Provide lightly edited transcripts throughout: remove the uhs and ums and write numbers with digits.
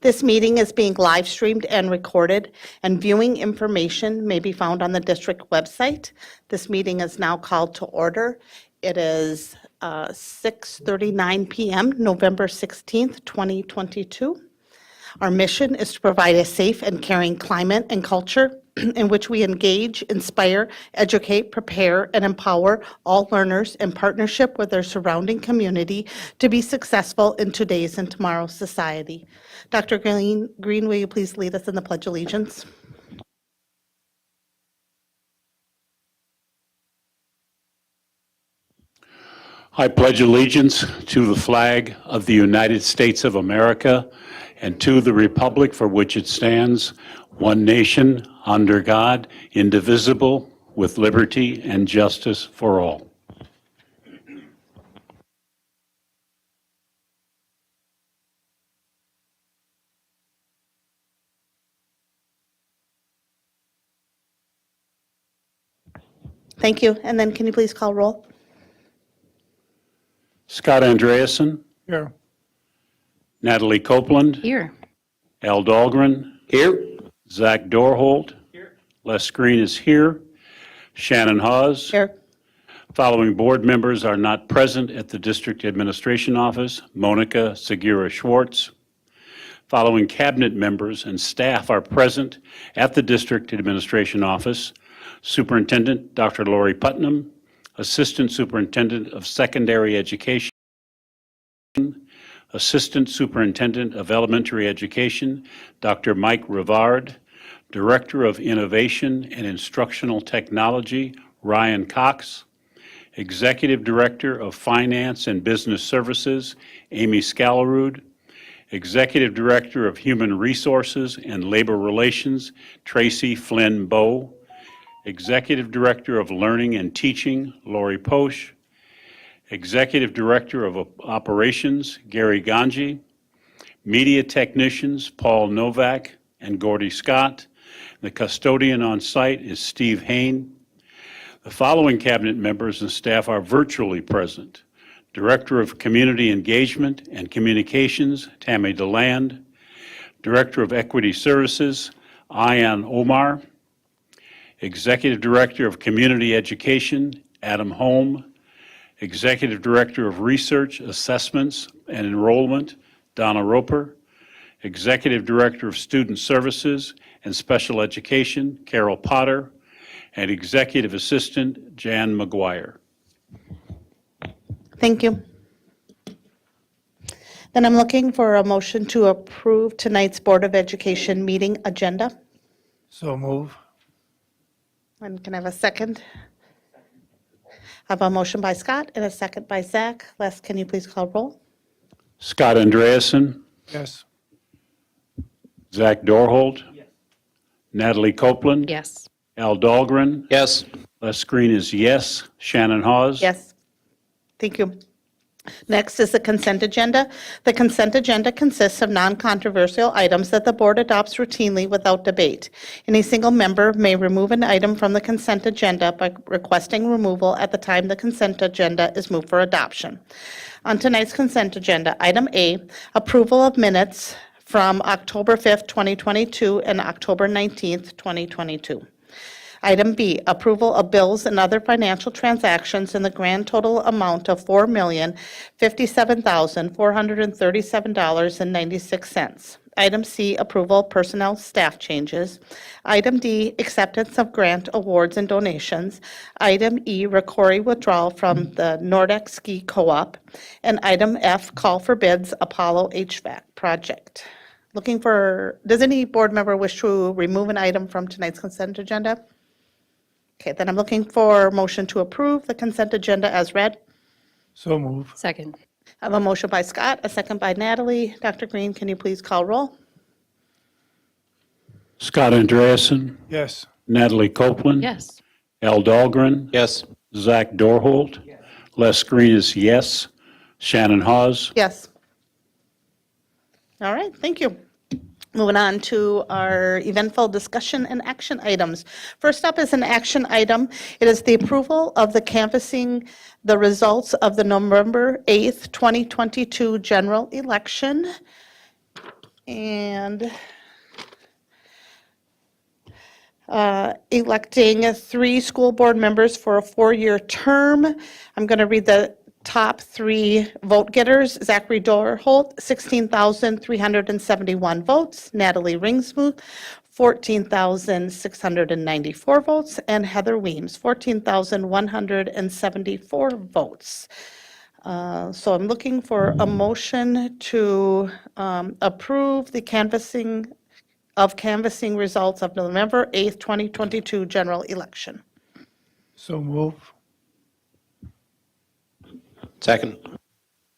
This meeting is being live streamed and recorded, and viewing information may be found on the district website. This meeting is now called to order. It is 6:39 p.m., November 16th, 2022. Our mission is to provide a safe and caring climate and culture in which we engage, inspire, educate, prepare, and empower all learners in partnership with their surrounding community to be successful in today's and tomorrow's society. Dr. Green, will you please lead us in the Pledge of Allegiance? I pledge allegiance to the flag of the United States of America and to the republic for which it stands, one nation, under God, indivisible, with liberty and justice for all. Thank you. And then can you please call roll? Scott Andreasen, Here. Natalie Copeland, Here. Al Dahlgren, Here. Zach Dorholt. Here. Les Green is here. Shannon Hawes. Here. Following board members are not present at the District Administration Office: Monica Segura Schwartz. Following cabinet members and staff are present at the District Administration Office: Superintendent Dr. Lori Putnam, Assistant Superintendent of Secondary Education, Assistant Superintendent of Elementary Education, Dr. Mike Rivard, Director of Innovation and Instructional Technology, Ryan Cox, Executive Director of Finance and Business Services, Amy Scalarud, Executive Director of Human Resources and Labor Relations, Tracy Flynn Bowe, Executive Director of Learning and Teaching, Lori Posch, Executive Director of Operations, Gary Ganji, Media Technicians, Paul Novak and Gordy Scott. The custodian on site is Steve Hain. The following cabinet members and staff are virtually present: Director of Community Engagement and Communications, Tammy DeLand, Director of Equity Services, Ayan Omar, Executive Director of Community Education, Adam Holm, Executive Director of Research, Assessments, and Enrollment, Donna Roper, Executive Director of Student Services and Special Education, Carol Potter, and Executive Assistant, Jan McGuire. Thank you. Then I'm looking for a motion to approve tonight's Board of Education meeting agenda. So move. And can I have a second? I have a motion by Scott and a second by Zach. Les, can you please call roll? Scott Andreasen, Yes. Zach Dorholt, Natalie Copeland, Yes. Al Dahlgren, Yes. Les Green is yes. Shannon Hawes. Yes. Thank you. Next is the consent agenda. The consent agenda consists of non-controversial items that the board adopts routinely without debate. Any single member may remove an item from the consent agenda by requesting removal at the time the consent agenda is moved for adoption. On tonight's consent agenda, item A, approval of minutes from October 5th, 2022 and October 19th, 2022. Item B, approval of bills and other financial transactions in the grand total amount of $4,057,437.96. Item C, approval of personnel staff changes. Item D, acceptance of grant awards and donations. Item E, Ricori withdrawal from the Nordic Ski Co-op. And item F, call for bids, Apollo HVAC project. Does any board member wish to remove an item from tonight's consent agenda? Okay, then I'm looking for a motion to approve the consent agenda as read. So move. Second. I have a motion by Scott, a second by Natalie. Dr. Green, can you please call roll? Scott Andreasen, Yes. Natalie Copeland, Yes. Al Dahlgren, Yes. Zach Dorholt, Les Green is yes. Shannon Hawes. Yes. All right, thank you. Moving on to our eventful discussion and action items. First up is an action item. It is the approval of the canvassing the results of the November 8th, 2022 general election. And electing 3 school board members for a 4-year term. I'm going to read the top 3 vote getters. Zachary Dorholt, 16,371 votes. Natalie Ringsmuth, 14,694 votes. And Heather Weems, 14,174 votes. So I'm looking for a motion to approve the canvassing results of November 8th, 2022 general election. So move. Second.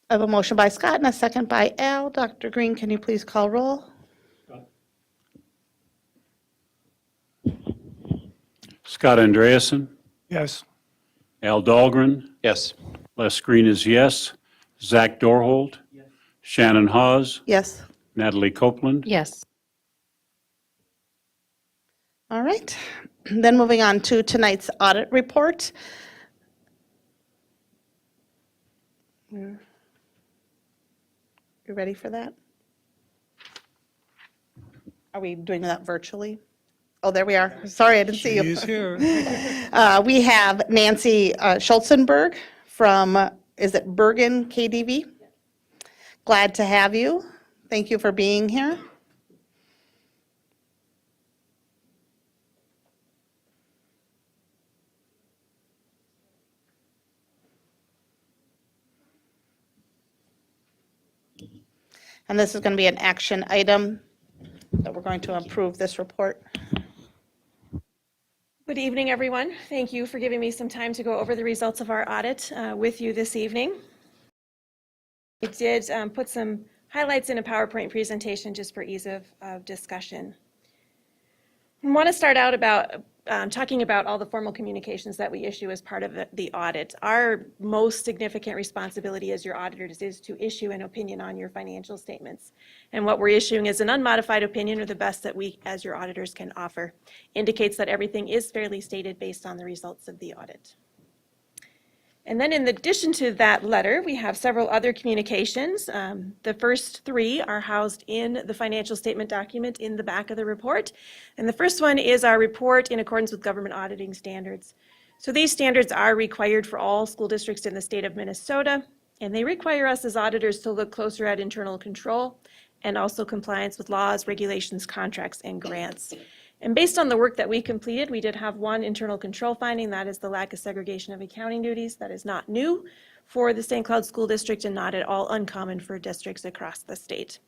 I have a motion by Scott and a second by Al. Dr. Green, can you please call roll? Scott Andreasen, Yes. Al Dahlgren, Yes. Les Green is yes. Zach Dorholt, Shannon Hawes, Yes. Natalie Copeland, Yes. All right. Then moving on to tonight's audit report. You ready for that? Are we doing that virtually? Oh, there we are. Sorry, I didn't see you. She's here. We have Nancy Schultzenberg from, is it Bergen KDV? Glad to have you. Thank you for being here. And this is going to be an action item that we're going to approve this report. Good evening, everyone. Thank you for giving me some time to go over the results of our audit with you this evening. I did put some highlights in a PowerPoint presentation just for ease of discussion. I want to start out about talking about all the formal communications that we issue as part of the audit. Our most significant responsibility as your auditors is to issue an opinion on your financial statements. And what we're issuing is an unmodified opinion, or the best that we as your auditors can offer. Indicates that everything is fairly stated based on the results of the audit. And then in addition to that letter, we have several other communications. The first 3 are housed in the financial statement document in the back of the report. And the first one is our report in accordance with government auditing standards. So these standards are required for all school districts in the state of Minnesota, and they require us as auditors to look closer at internal control and also compliance with laws, regulations, contracts, and grants. And based on the work that we completed, we did have one internal control finding, that is the lack of segregation of accounting duties. That is not new for the St. Cloud School District and not at all uncommon for districts across the state.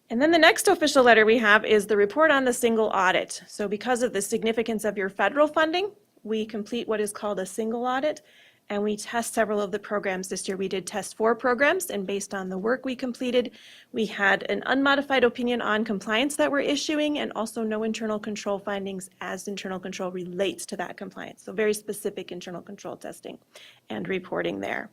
And then the next official letter we have is the report on the single audit. So because of the significance of your federal funding, we complete what is called a single audit, and we test several of the programs. This year we did test 4 programs, and based on the work we completed, we had an unmodified opinion on compliance that we're issuing, and also no internal control findings as internal control relates to that compliance. So very specific internal control testing and reporting there.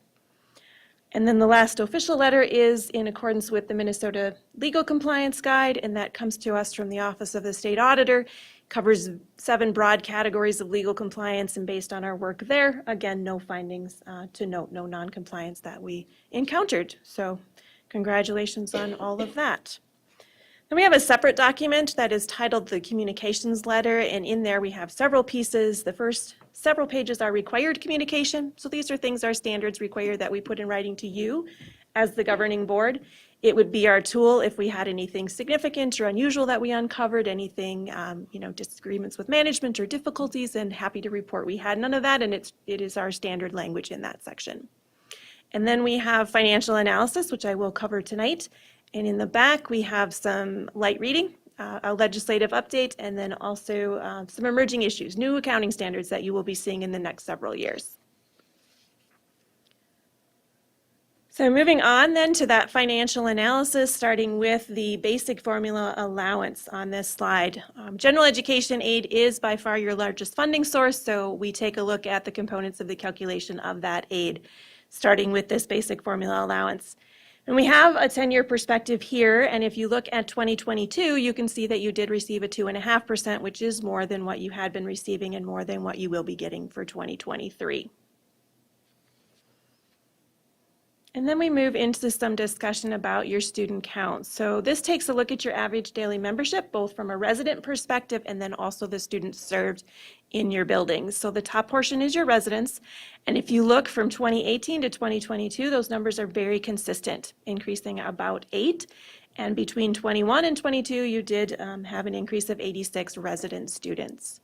And then the last official letter is in accordance with the Minnesota Legal Compliance Guide, and that comes to us from the Office of the State Auditor. Covers 7 broad categories of legal compliance, and based on our work there, again, no findings to note, no non-compliance that we encountered. So congratulations on all of that. Then we have a separate document that is titled the Communications Letter, and in there we have several pieces. The first several pages are required communication. So these are things our standards require that we put in writing to you as the governing board. It would be our tool if we had anything significant or unusual that we uncovered, anything, disagreements with management or difficulties, and happy to report we had none of that, and it is our standard language in that section. And then we have financial analysis, which I will cover tonight. And in the back, we have some light reading, a legislative update, and then also some emerging issues, new accounting standards that you will be seeing in the next several years. So moving on then to that financial analysis, starting with the basic formula allowance on this slide. General education aid is by far your largest funding source, so we take a look at the components of the calculation of that aid, starting with this basic formula allowance. And we have a 10-year perspective here, and if you look at 2022, you can see that you did receive a 2.5%, which is more than what you had been receiving and more than what you will be getting for 2023. And then we move into some discussion about your student count. So this takes a look at your average daily membership, both from a resident perspective and then also the students served in your buildings. So the top portion is your residents. And if you look from 2018 to 2022, those numbers are very consistent, increasing about 8. And between 21 and 22, you did have an increase of 86 resident students.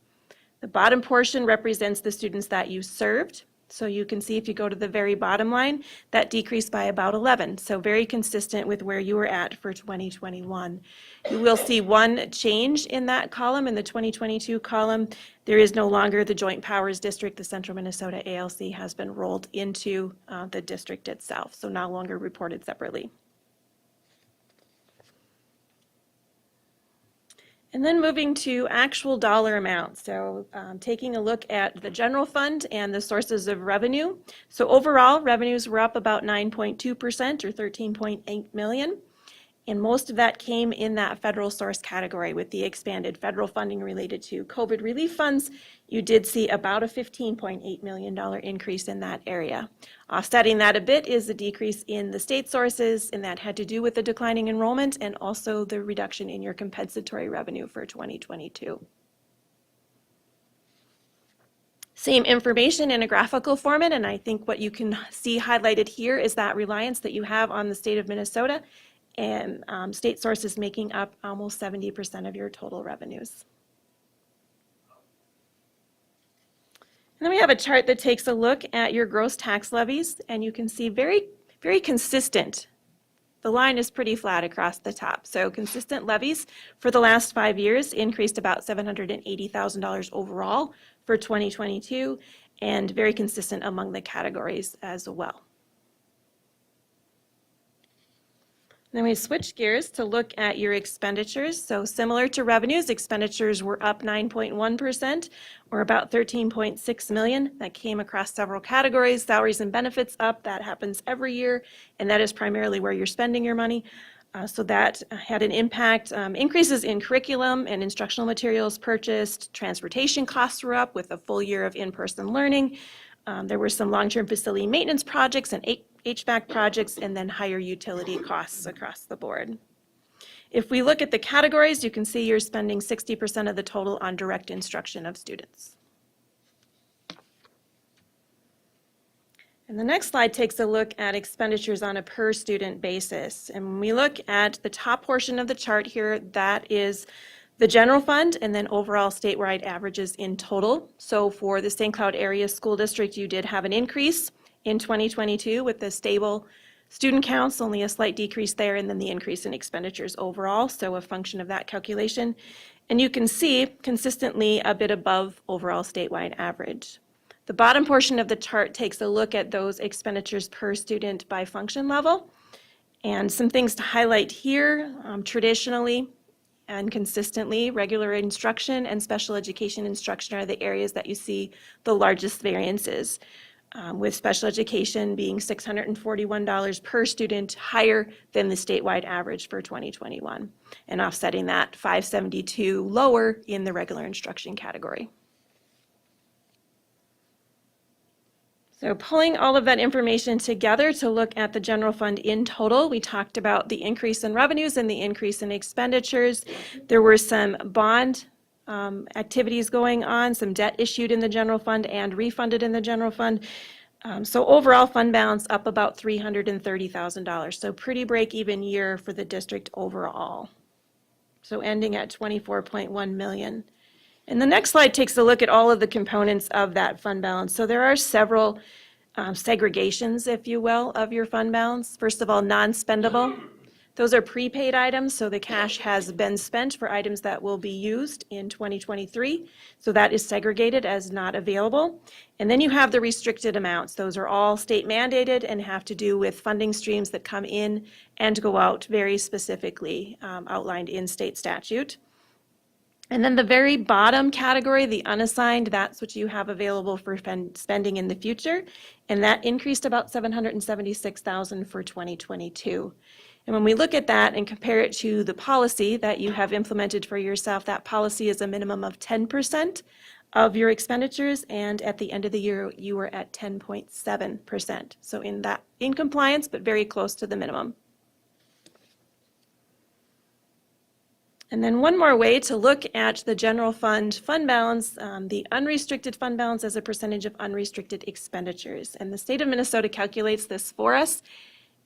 The bottom portion represents the students that you served. So you can see if you go to the very bottom line, that decreased by about 11. So very consistent with where you were at for 2021. You will see one change in that column, in the 2022 column. There is no longer the Joint Powers District. The Central Minnesota ALC has been rolled into the district itself, so no longer reported separately. And then moving to actual dollar amounts. So taking a look at the general fund and the sources of revenue. So overall, revenues were up about 9.2% or $13.8 million. And most of that came in that federal source category with the expanded federal funding related to COVID relief funds. You did see about a $15.8 million increase in that area. Offsetting that a bit is the decrease in the state sources, and that had to do with the declining enrollment and also the reduction in your compensatory revenue for 2022. Same information in a graphical format, and I think what you can see highlighted here is that reliance that you have on the state of Minnesota and state sources making up almost 70% of your total revenues. And then we have a chart that takes a look at your gross tax levies, and you can see very consistent. The line is pretty flat across the top. So consistent levies for the last 5 years increased about $780,000 overall for 2022, and very consistent among the categories as well. Then we switch gears to look at your expenditures. So similar to revenues, expenditures were up 9.1%, or about $13.6 million. That came across several categories. Salaries and benefits up, that happens every year, and that is primarily where you're spending your money. So that had an impact. Increases in curriculum and instructional materials purchased. Transportation costs were up with a full year of in-person learning. There were some long-term facility maintenance projects and HVAC projects, and then higher utility costs across the board. If we look at the categories, you can see you're spending 60% of the total on direct instruction of students. And the next slide takes a look at expenditures on a per student basis. And when we look at the top portion of the chart here, that is the general fund and then overall statewide averages in total. So for the St. Cloud Area School District, you did have an increase in 2022 with the stable student counts, only a slight decrease there, and then the increase in expenditures overall, so a function of that calculation. And you can see consistently a bit above overall statewide average. The bottom portion of the chart takes a look at those expenditures per student by function level. And some things to highlight here, traditionally and consistently, regular instruction and special education instruction are the areas that you see the largest variances. With special education being $641 per student, higher than the statewide average for 2021, and offsetting that $572 lower in the regular instruction category. So pulling all of that information together to look at the general fund in total, we talked about the increase in revenues and the increase in expenditures. There were some bond activities going on, some debt issued in the general fund and refunded in the general fund. So overall fund balance up about $330,000. So pretty break-even year for the district overall. So ending at $24.1 million. And the next slide takes a look at all of the components of that fund balance. So there are several segregations, if you will, of your fund balance. First of all, non-spendable. Those are prepaid items, so the cash has been spent for items that will be used in 2023. So that is segregated as not available. And then you have the restricted amounts. Those are all state mandated and have to do with funding streams that come in and go out very specifically outlined in state statute. And then the very bottom category, the unassigned, that's what you have available for spending in the future. And that increased about $776,000 for 2022. And when we look at that and compare it to the policy that you have implemented for yourself, that policy is a minimum of 10% of your expenditures, and at the end of the year, you were at 10.7%. So in compliance, but very close to the minimum. And then one more way to look at the general fund balance, the unrestricted fund balance as a percentage of unrestricted expenditures. And the state of Minnesota calculates this for us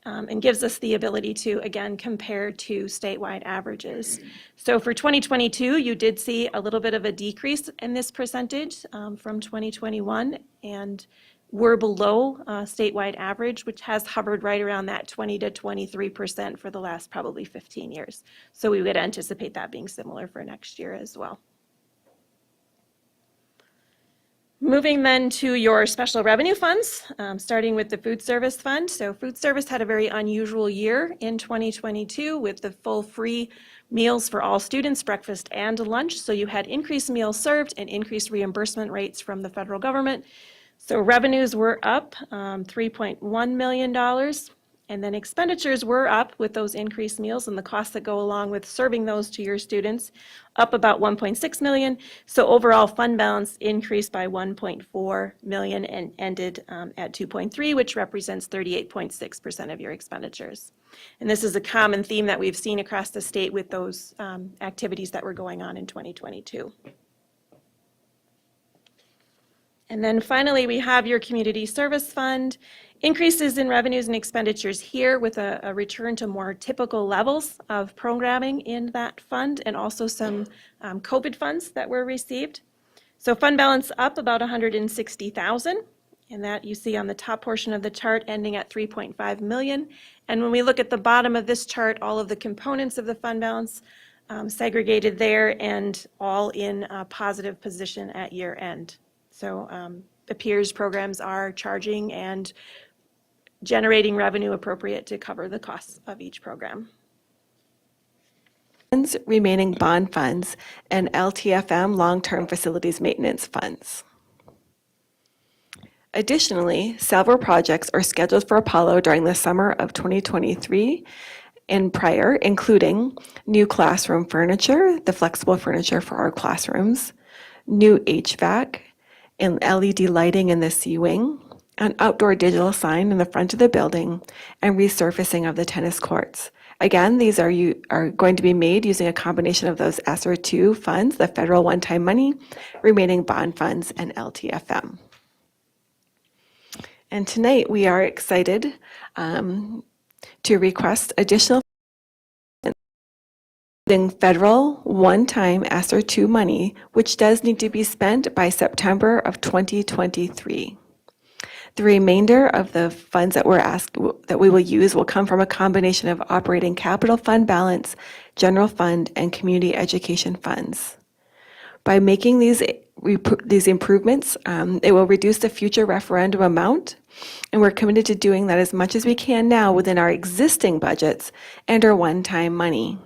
and gives us the ability to, again, compare to statewide averages. So for 2022, you did see a little bit of a decrease in this percentage from 2021, and we're below statewide average, which has hovered right around that 20 to 23% for the last probably 15 years. So we would anticipate that being similar for next year as well. Moving then to your special revenue funds, starting with the food service fund. So food service had a very unusual year in 2022 with the full free meals for all students, breakfast and lunch. So you had increased meals served and increased reimbursement rates from the federal government. So revenues were up $3.1 million. And then expenditures were up with those increased meals and the costs that go along with serving those to your students, up about $1.6 million. So overall fund balance increased by $1.4 million and ended at $2.3, which represents 38.6% of your expenditures. And this is a common theme that we've seen across the state with those activities that were going on in 2022. And then finally, we have your community service fund. Increases in revenues and expenditures here with a return to more typical levels of programming in that fund, and also some COVID funds that were received. So fund balance up about $160,000, and that you see on the top portion of the chart ending at $3.5 million. And when we look at the bottom of this chart, all of the components of the fund balance segregated there and all in a positive position at year end. So the peers programs are charging and generating revenue appropriate to cover the costs of each program. Remaining bond funds and LTFM long-term facilities maintenance funds. Additionally, several projects are scheduled for Apollo during the summer of 2023 and prior, including new classroom furniture, the flexible furniture for our classrooms, new HVAC, and LED lighting in the C wing, an outdoor digital sign in the front of the building, and resurfacing of the tennis courts. Again, these are going to be made using a combination of those ESSER 2 funds, the federal one-time money, remaining bond funds, and LTFM. And tonight we are excited to request additional federal one-time ESSER 2 money, which does need to be spent by September of 2023. The remainder of the funds that we will use will come from a combination of operating capital fund balance, general fund, and community education funds. By making these improvements, it will reduce the future referendum amount, and we're committed to doing that as much as we can now within our existing budgets and our one-time money.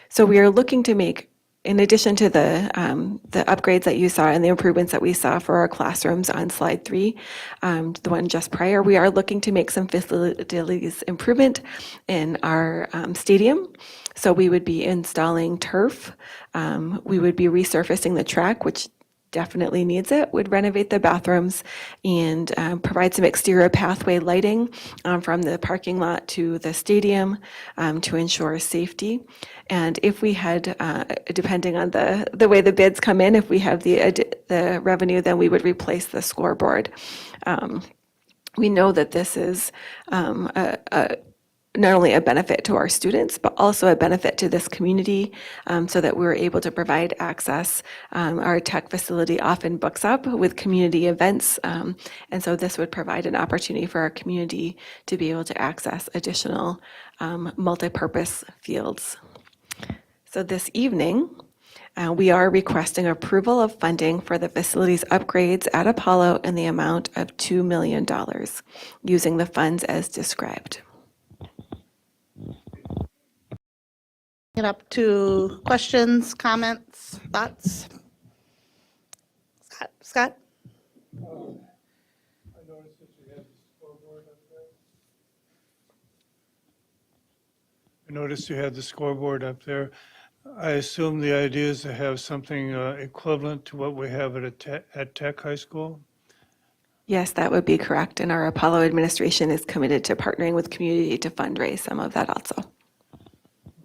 So we are looking to make, in addition to the upgrades that you saw and the improvements that we saw for our classrooms on slide 3, the one just prior, we are looking to make some facilities improvement in our stadium. So we would be installing turf. We would be resurfacing the track, which definitely needs it, would renovate the bathrooms and provide some exterior pathway lighting from the parking lot to the stadium to ensure safety. And if we had, depending on the way the bids come in, if we have the revenue, then we would replace the scoreboard. We know that this is not only a benefit to our students, but also a benefit to this community so that we're able to provide access. Our tech facility often books up with community events, and so this would provide an opportunity for our community to be able to access additional multi-purpose fields. So this evening, we are requesting approval of funding for the facilities upgrades at Apollo in the amount of $2 million, using the funds as described. Get up to questions, comments, thoughts? Scott? I noticed you had the scoreboard up there. I assume the idea is to have something equivalent to what we have at Tech High School? Yes, that would be correct. And our Apollo administration is committed to partnering with community to fundraise some of that also.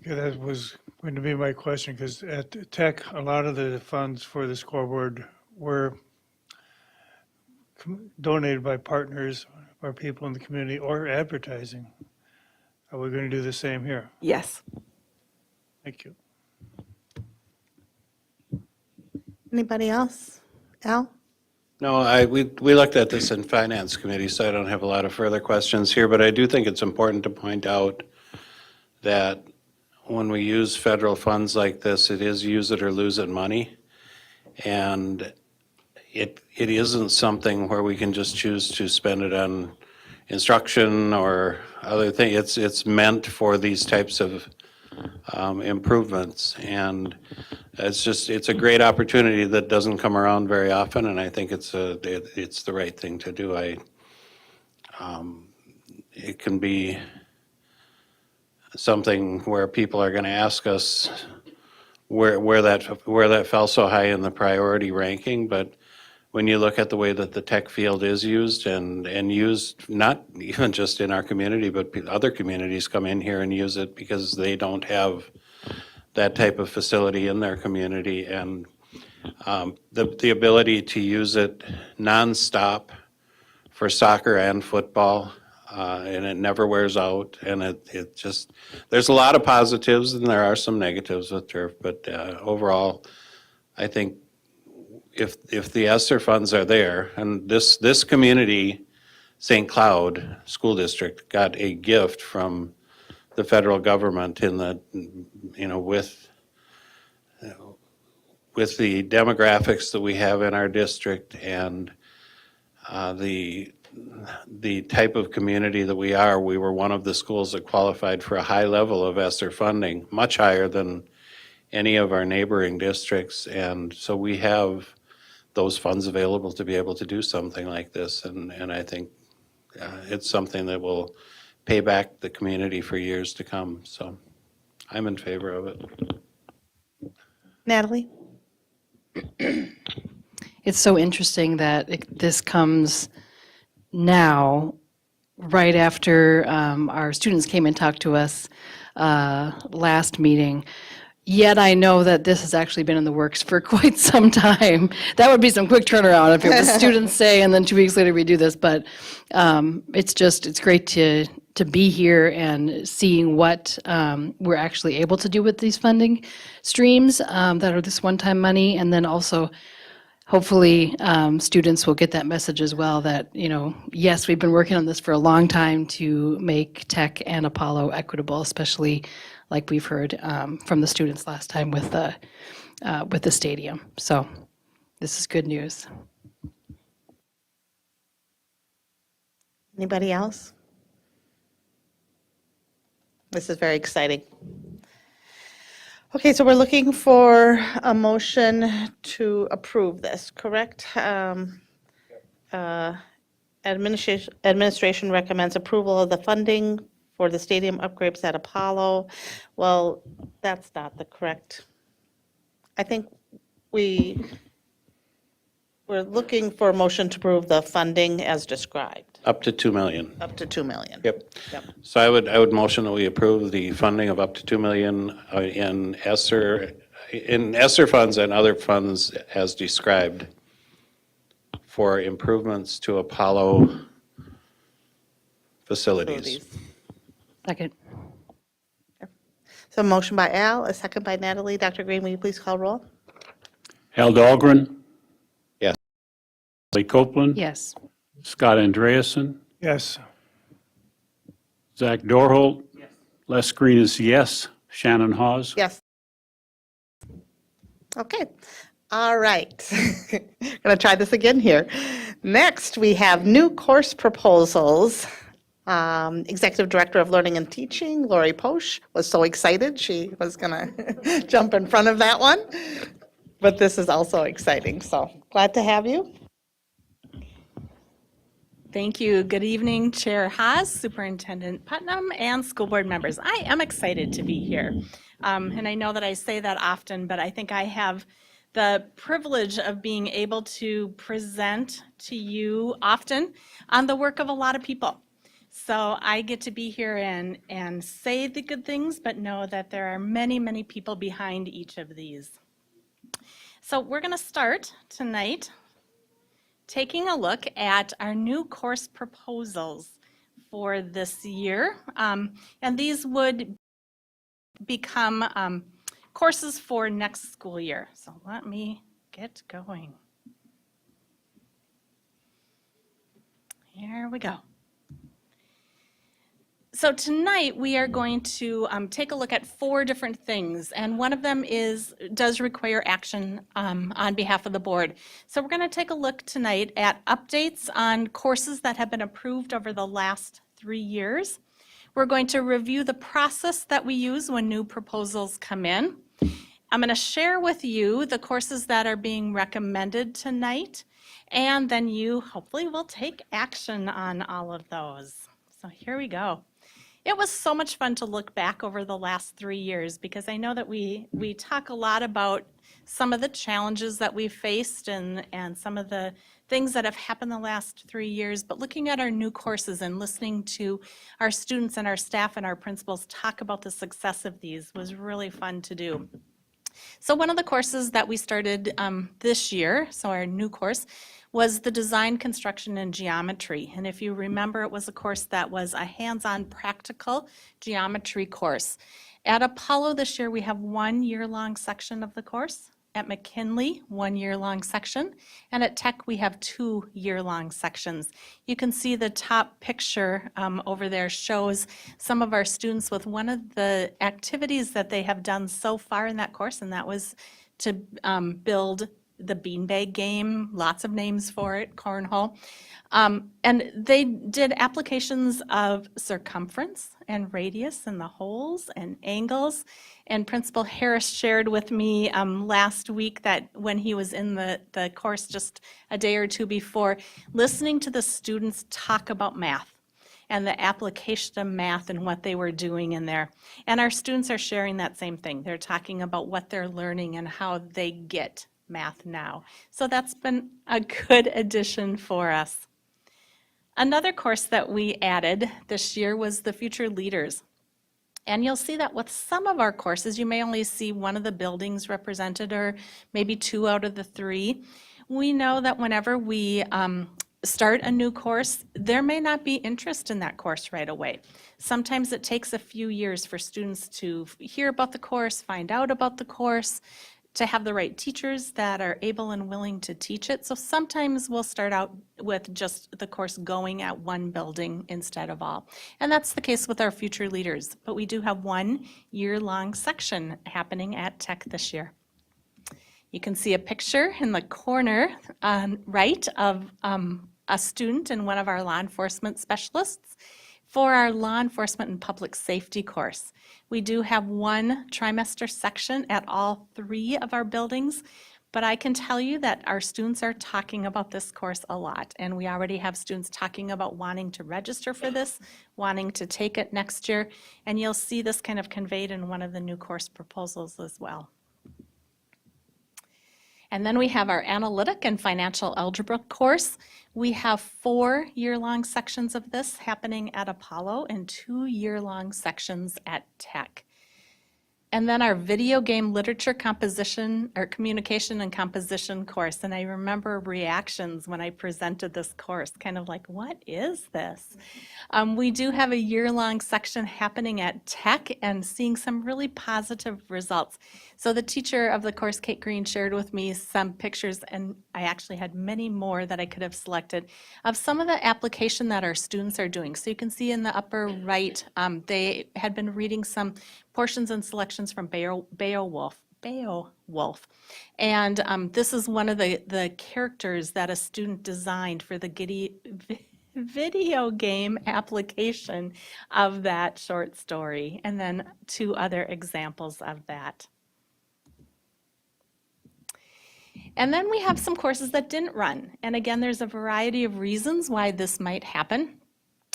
Okay, that was going to be my question, because at Tech, a lot of the funds for the scoreboard were donated by partners or people in the community or advertising. Are we going to do the same here? Yes. Thank you. Anybody else? Al? No, we looked at this in Finance Committee, so I don't have a lot of further questions here, but I do think it's important to point out that when we use federal funds like this, it is use it or lose it money. And it isn't something where we can just choose to spend it on instruction or other things. It's meant for these types of improvements. And it's a great opportunity that doesn't come around very often, and I think it's the right thing to do. It can be something where people are going to ask us where that fell so high in the priority ranking, but when you look at the way that the tech field is used and used not even just in our community, but other communities come in here and use it because they don't have that type of facility in their community, and the ability to use it nonstop for soccer and football, and it never wears out, and it just, there's a lot of positives and there are some negatives with turf, but overall, I think if the ESSER funds are there, and this community, St. Cloud School District, got a gift from the federal government in the, with the demographics that we have in our district and the type of community that we are, we were one of the schools that qualified for a high level of ESSER funding, much higher than any of our neighboring districts. And so we have those funds available to be able to do something like this. And I think it's something that will pay back the community for years to come. So I'm in favor of it. Natalie? It's so interesting that this comes now, right after our students came and talked to us last meeting. Yet I know that this has actually been in the works for quite some time. That would be some quick turnaround if it was students say, and then 2 weeks later we do this. But it's great to be here and seeing what we're actually able to do with these funding streams that are this one-time money, and then also hopefully students will get that message as well that, yes, we've been working on this for a long time to make Tech and Apollo equitable, especially like we've heard from the students last time with the stadium. So this is good news. Anybody else? This is very exciting. Okay, so we're looking for a motion to approve this, correct? Administration recommends approval of the funding for the stadium upgrades at Apollo. Well, that's not the correct. I think we're looking for a motion to approve the funding as described, Up to 2 million. up to 2 million. Yep. Yep. So I would motion that we approve the funding of up to 2 million in ESSER funds and other funds as described for improvements to Apollo facilities. Second. So motion by Al, a second by Natalie. Dr. Green, will you please call roll? Al Dahlgren. Yes. Lee Copeland. Yes. Scott Andreasen. Yes. Zach Dorholt. Les Green is yes. Shannon Hawes. Yes. Okay, all right. Gonna try this again here. Next, we have new course proposals. Executive Director of Learning and Teaching, Lori Posch, was so excited she was gonna jump in front of that one. But this is also exciting, so glad to have you. Thank you. Good evening, Chair Haas, Superintendent Putnam, and school board members. I am excited to be here. And I know that I say that often, but I think I have the privilege of being able to present to you often on the work of a lot of people. So I get to be here and say the good things, but know that there are many, many people behind each of these. So we're going to start tonight taking a look at our new course proposals for this year. And these would become courses for next school year. So let me get going. Here we go. So tonight we are going to take a look at 4 different things, and one of them does require action on behalf of the board. So we're going to take a look tonight at updates on courses that have been approved over the last 3 years. We're going to review the process that we use when new proposals come in. I'm going to share with you the courses that are being recommended tonight, and then you hopefully will take action on all of those. So here we go. It was so much fun to look back over the last 3 years because I know that we talk a lot about some of the challenges that we've faced and some of the things that have happened the last 3 years, but looking at our new courses and listening to our students and our staff and our principals talk about the success of these was really fun to do. So one of the courses that we started this year, so our new course, was the design, construction, and geometry. And if you remember, it was a course that was a hands-on practical geometry course. At Apollo this year, we have 1 year-long section of the course. At McKinley, 1 year-long section. And at Tech, we have 2 year-long sections. You can see the top picture over there shows some of our students with one of the activities that they have done so far in that course, and that was to build the beanbag game, lots of names for it, cornhole. And they did applications of circumference and radius and the holes and angles. And Principal Harris shared with me last week that when he was in the course just a day or two before, listening to the students talk about math and the application of math and what they were doing in there. And our students are sharing that same thing. They're talking about what they're learning and how they get math now. So that's been a good addition for us. Another course that we added this year was the Future Leaders. And you'll see that with some of our courses, you may only see one of the buildings represented or maybe 2 out of the 3. We know that whenever we start a new course, there may not be interest in that course right away. Sometimes it takes a few years for students to hear about the course, find out about the course, to have the right teachers that are able and willing to teach it. So sometimes we'll start out with just the course going at one building instead of all. And that's the case with our Future Leaders. But we do have 1 year-long section happening at Tech this year. You can see a picture in the corner right of a student and one of our law enforcement specialists for our law enforcement and public safety course. We do have 1 trimester section at all 3 of our buildings, but I can tell you that our students are talking about this course a lot, and we already have students talking about wanting to register for this, wanting to take it next year, and you'll see this kind of conveyed in one of the new course proposals as well. And then we have our analytic and financial algebra course. We have 4 year-long sections of this happening at Apollo and 2 year-long sections at Tech. And then our video game literature composition or communication and composition course. And I remember reactions when I presented this course, kind of like, what is this? We do have a year-long section happening at Tech and seeing some really positive results. So the teacher of the course, Kate Green, shared with me some pictures, and I actually had many more that I could have selected, of some of the application that our students are doing. So you can see in the upper right, they had been reading some portions and selections from Beowulf. And this is one of the characters that a student designed for the video game application of that short story, and then 2 other examples of that. And then we have some courses that didn't run. And again, there's a variety of reasons why this might happen.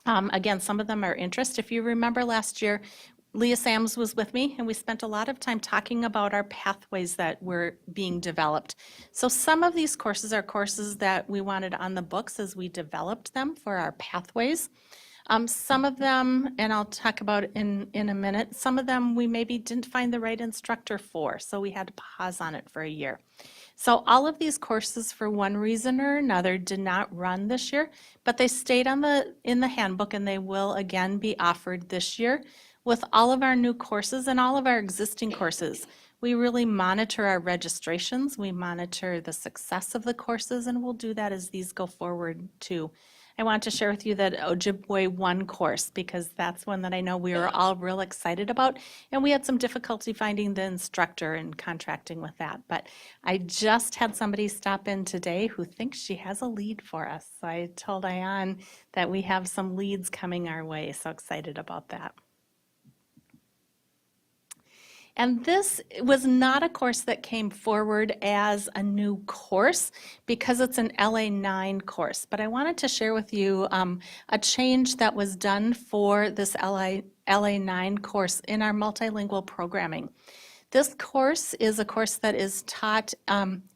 Again, some of them are interest. If you remember last year, Leah Sams was with me, and we spent a lot of time talking about our pathways that were being developed. So some of these courses are courses that we wanted on the books as we developed them for our pathways. Some of them, and I'll talk about in a minute, some of them we maybe didn't find the right instructor for, so we had to pause on it for a year. So all of these courses, for one reason or another, did not run this year, but they stayed in the handbook, and they will again be offered this year. With all of our new courses and all of our existing courses, we really monitor our registrations, we monitor the success of the courses, and we'll do that as these go forward too. I want to share with you that Ojibwe 1 course, because that's one that I know we were all real excited about, and we had some difficulty finding the instructor and contracting with that. But I just had somebody stop in today who thinks she has a lead for us. So I told Ayan that we have some leads coming our way, so excited about that. And this was not a course that came forward as a new course because it's an LA9 course. But I wanted to share with you a change that was done for this LA9 course in our multilingual programming. This course is a course that is taught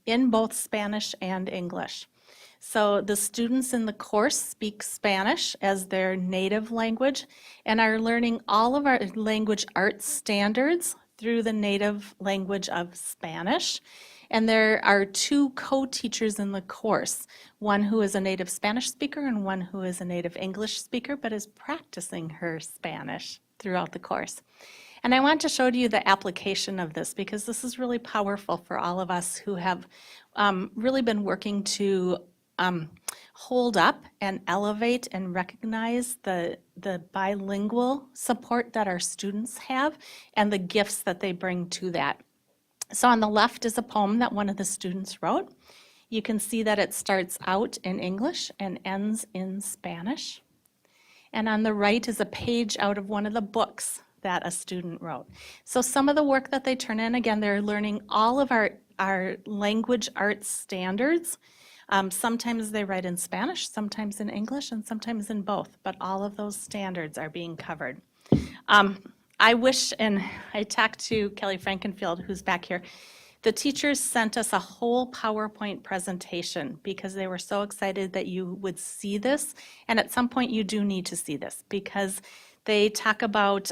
in both Spanish and English. So the students in the course speak Spanish as their native language and are learning all of our language arts standards through the native language of Spanish. And there are 2 co-teachers in the course, one who is a native Spanish speaker and one who is a native English speaker, but is practicing her Spanish throughout the course. And I want to show you the application of this because this is really powerful for all of us who have really been working to hold up and elevate and recognize the bilingual support that our students have and the gifts that they bring to that. So on the left is a poem that one of the students wrote. You can see that it starts out in English and ends in Spanish. And on the right is a page out of one of the books that a student wrote. So some of the work that they turn in, again, they're learning all of our language arts standards. Sometimes they write in Spanish, sometimes in English, and sometimes in both, but all of those standards are being covered. I wish, and I talked to Kelly Frankenfield, who's back here, the teachers sent us a whole PowerPoint presentation because they were so excited that you would see this, and at some point you do need to see this because they talk about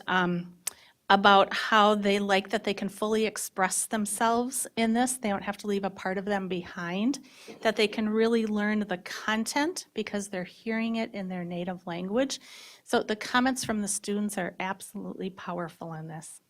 how they like that they can fully express themselves in this. They don't have to leave a part of them behind, that they can really learn the content because they're hearing it in their native language. So the comments from the students are absolutely powerful in this.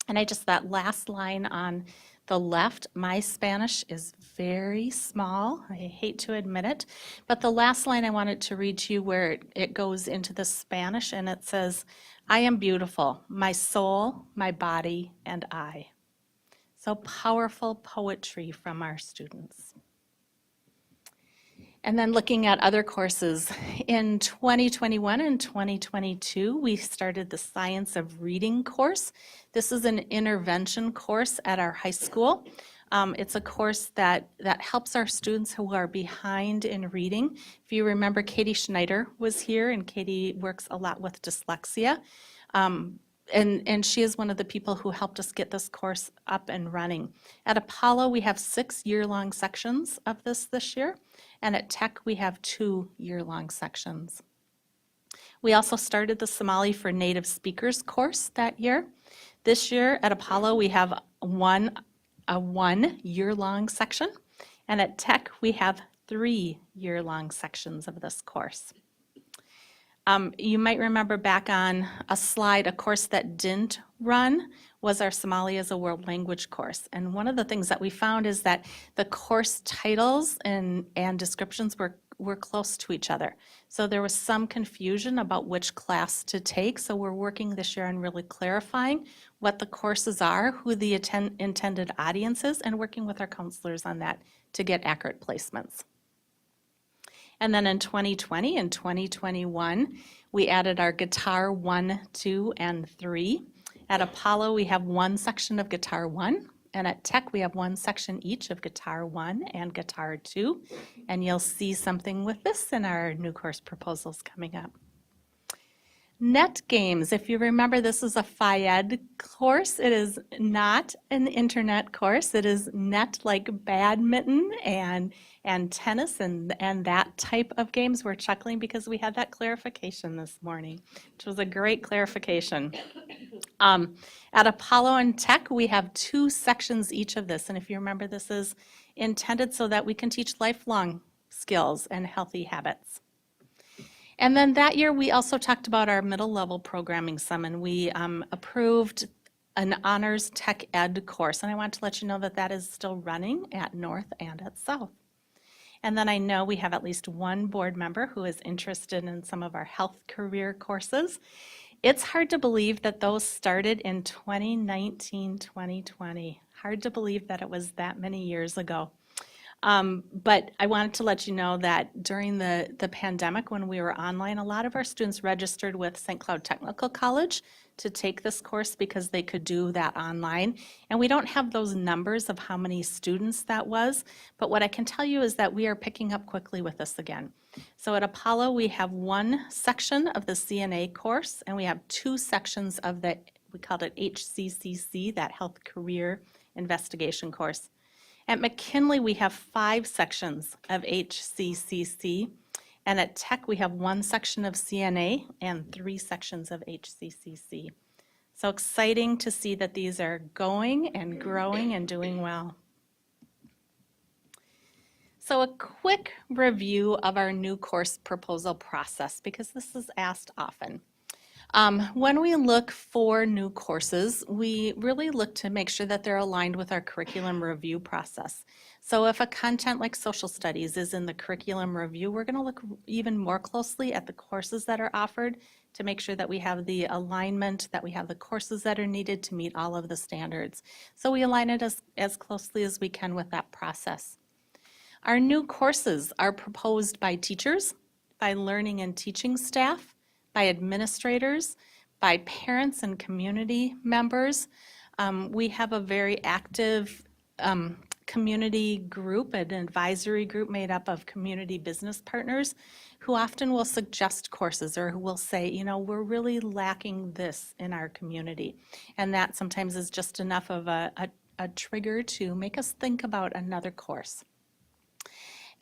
And that last line on the left, my Spanish is very small. I hate to admit it. But the last line I wanted to read to you where it goes into the Spanish and it says, I am beautiful, my soul, my body, and I. So powerful poetry from our students. And then looking at other courses, in 2021 and 2022, we started the Science of Reading course. This is an intervention course at our high school. It's a course that helps our students who are behind in reading. If you remember, Katie Schneider was here, and Katie works a lot with dyslexia. And she is one of the people who helped us get this course up and running. At Apollo, we have 6 year-long sections of this year, and at Tech, we have 2 year-long sections. We also started the Somali for Native Speakers course that year. This year at Apollo, we have a 1 year-long section, and at Tech, we have 3 year-long sections of this course. You might remember back on a slide, a course that didn't run was our Somali as a World Language course. And one of the things that we found is that the course titles and descriptions were close to each other. So there was some confusion about which class to take. So we're working this year on really clarifying what the courses are, who the intended audience is, and working with our counselors on that to get accurate placements. And then in 2020 and 2021, we added our Guitar 1, 2, and 3. At Apollo, we have 1 section of Guitar 1 And at Tech, we have one section each of Guitar 1 and Guitar 2. And you'll see something with this in our new course proposals coming up. Net games, if you remember, this is a Phi-Ed course. It is not an internet course. It is net like badminton and tennis and that type of games. We're chuckling because we had that clarification this morning, which was a great clarification. At Apollo and Tech, we have 2 sections each of this. And if you remember, this is intended so that we can teach lifelong skills and healthy habits. And then that year, we also talked about our middle level programming some, and we approved an honors tech ed course. And I want to let you know that that is still running at North and at South. And then I know we have at least one board member who is interested in some of our health career courses. It's hard to believe that those started in 2019, 2020. Hard to believe that it was that many years ago. But I wanted to let you know that during the pandemic, when we were online, a lot of our students registered with St. Cloud Technical College to take this course because they could do that online. And we don't have those numbers of how many students that was, but what I can tell you is that we are picking up quickly with this again. So at Apollo, we have one section of the CNA course, and we have 2 sections of the, we called it HCCC, that Health Career Investigation course. At McKinley, we have 5 sections of HCCC, and at Tech, we have 1 section of CNA and 3 sections of HCCC. So exciting to see that these are going and growing and doing well. So a quick review of our new course proposal process, because this is asked often. When we look for new courses, we really look to make sure that they're aligned with our curriculum review process. So if a content like social studies is in the curriculum review, we're going to look even more closely at the courses that are offered to make sure that we have the alignment, that we have the courses that are needed to meet all of the standards. So we align it as closely as we can with that process. Our new courses are proposed by teachers, by learning and teaching staff, by administrators, by parents and community members. We have a very active community group, an advisory group made up of community business partners who often will suggest courses or who will say, you know, we're really lacking this in our community. And that sometimes is just enough of a trigger to make us think about another course.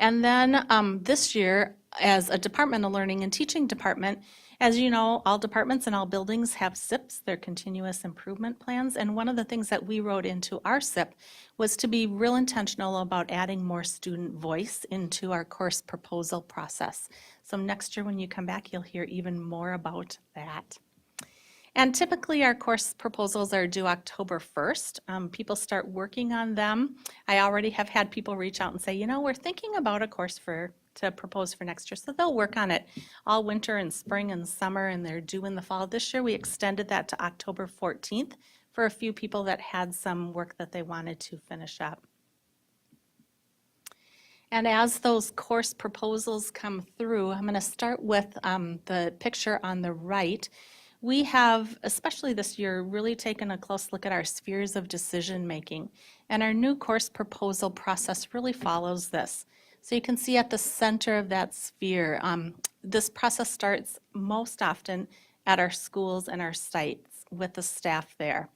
And then this year, as a department, a learning and teaching department, as you know, all departments and all buildings have SIPs, their continuous improvement plans. And one of the things that we wrote into our SIP was to be real intentional about adding more student voice into our course proposal process. So next year when you come back, you'll hear even more about that. And typically our course proposals are due October 1st. People start working on them. I already have had people reach out and say, you know, we're thinking about a course to propose for next year. So they'll work on it all winter and spring and summer, and they're due in the fall. This year we extended that to October 14th for a few people that had some work that they wanted to finish up. And as those course proposals come through, I'm going to start with the picture on the right. We have, especially this year, really taken a close look at our spheres of decision making. And our new course proposal process really follows this. So you can see at the center of that sphere, this process starts most often at our schools and our sites with the staff there.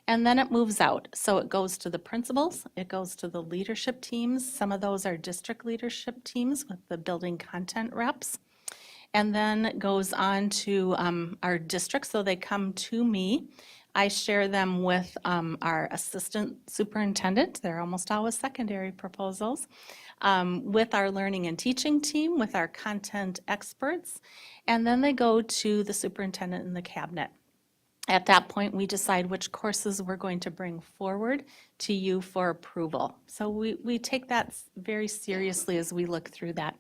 And then it moves out. So it goes to the principals, it goes to the leadership teams. Some of those are district leadership teams with the building content reps. And then it goes on to our districts, so they come to me. I share them with our assistant superintendent. They're almost always secondary proposals. With our learning and teaching team, with our content experts, and then they go to the superintendent and the cabinet. At that point, we decide which courses we're going to bring forward to you for approval. So we take that very seriously as we look through that.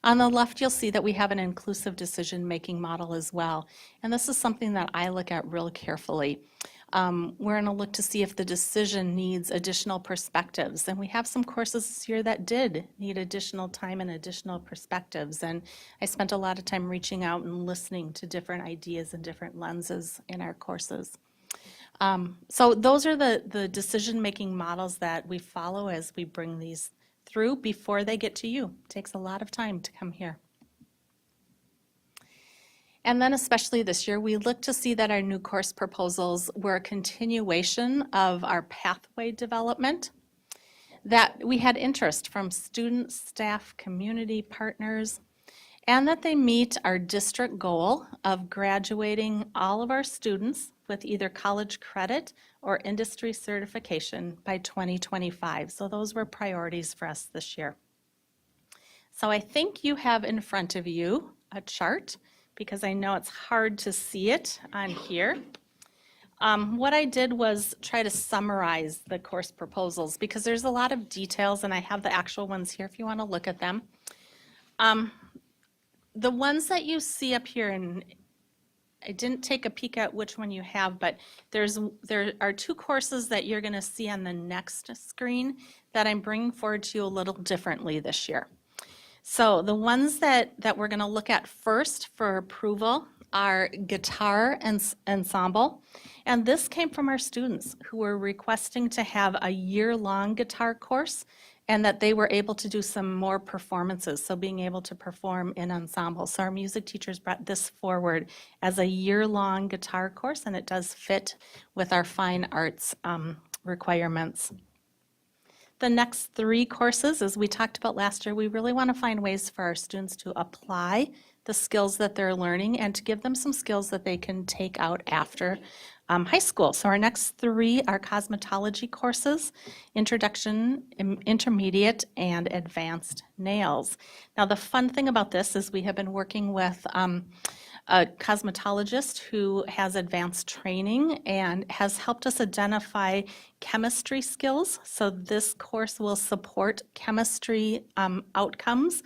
On the left, you'll see that we have an inclusive decision-making model as well. And this is something that I look at real carefully. We're going to look to see if the decision needs additional perspectives. And we have some courses this year that did need additional time and additional perspectives. And I spent a lot of time reaching out and listening to different ideas and different lenses in our courses. So those are the decision-making models that we follow as we bring these through before they get to you. Takes a lot of time to come here. And then especially this year, we look to see that our new course proposals were a continuation of our pathway development, that we had interest from students, staff, community partners, and that they meet our district goal of graduating all of our students with either college credit or industry certification by 2025. So those were priorities for us this year. So I think you have in front of you a chart, because I know it's hard to see it on here. What I did was try to summarize the course proposals, because there's a lot of details, and I have the actual ones here if you want to look at them. The ones that you see up here, and I didn't take a peek at which one you have, but there are two courses that you're going to see on the next screen that I'm bringing forward to you a little differently this year. So the ones that we're going to look at first for approval are guitar ensemble. And this came from our students who were requesting to have a year-long guitar course and that they were able to do some more performances, so being able to perform in ensemble. So our music teachers brought this forward as a year-long guitar course, and it does fit with our fine arts requirements. The next three courses, as we talked about last year, we really want to find ways for our students to apply the skills that they're learning and to give them some skills that they can take out after high school. So our next three are cosmetology courses, introduction, intermediate, and advanced nails. Now the fun thing about this is we have been working with a cosmetologist who has advanced training and has helped us identify chemistry skills. So this course will support chemistry outcomes.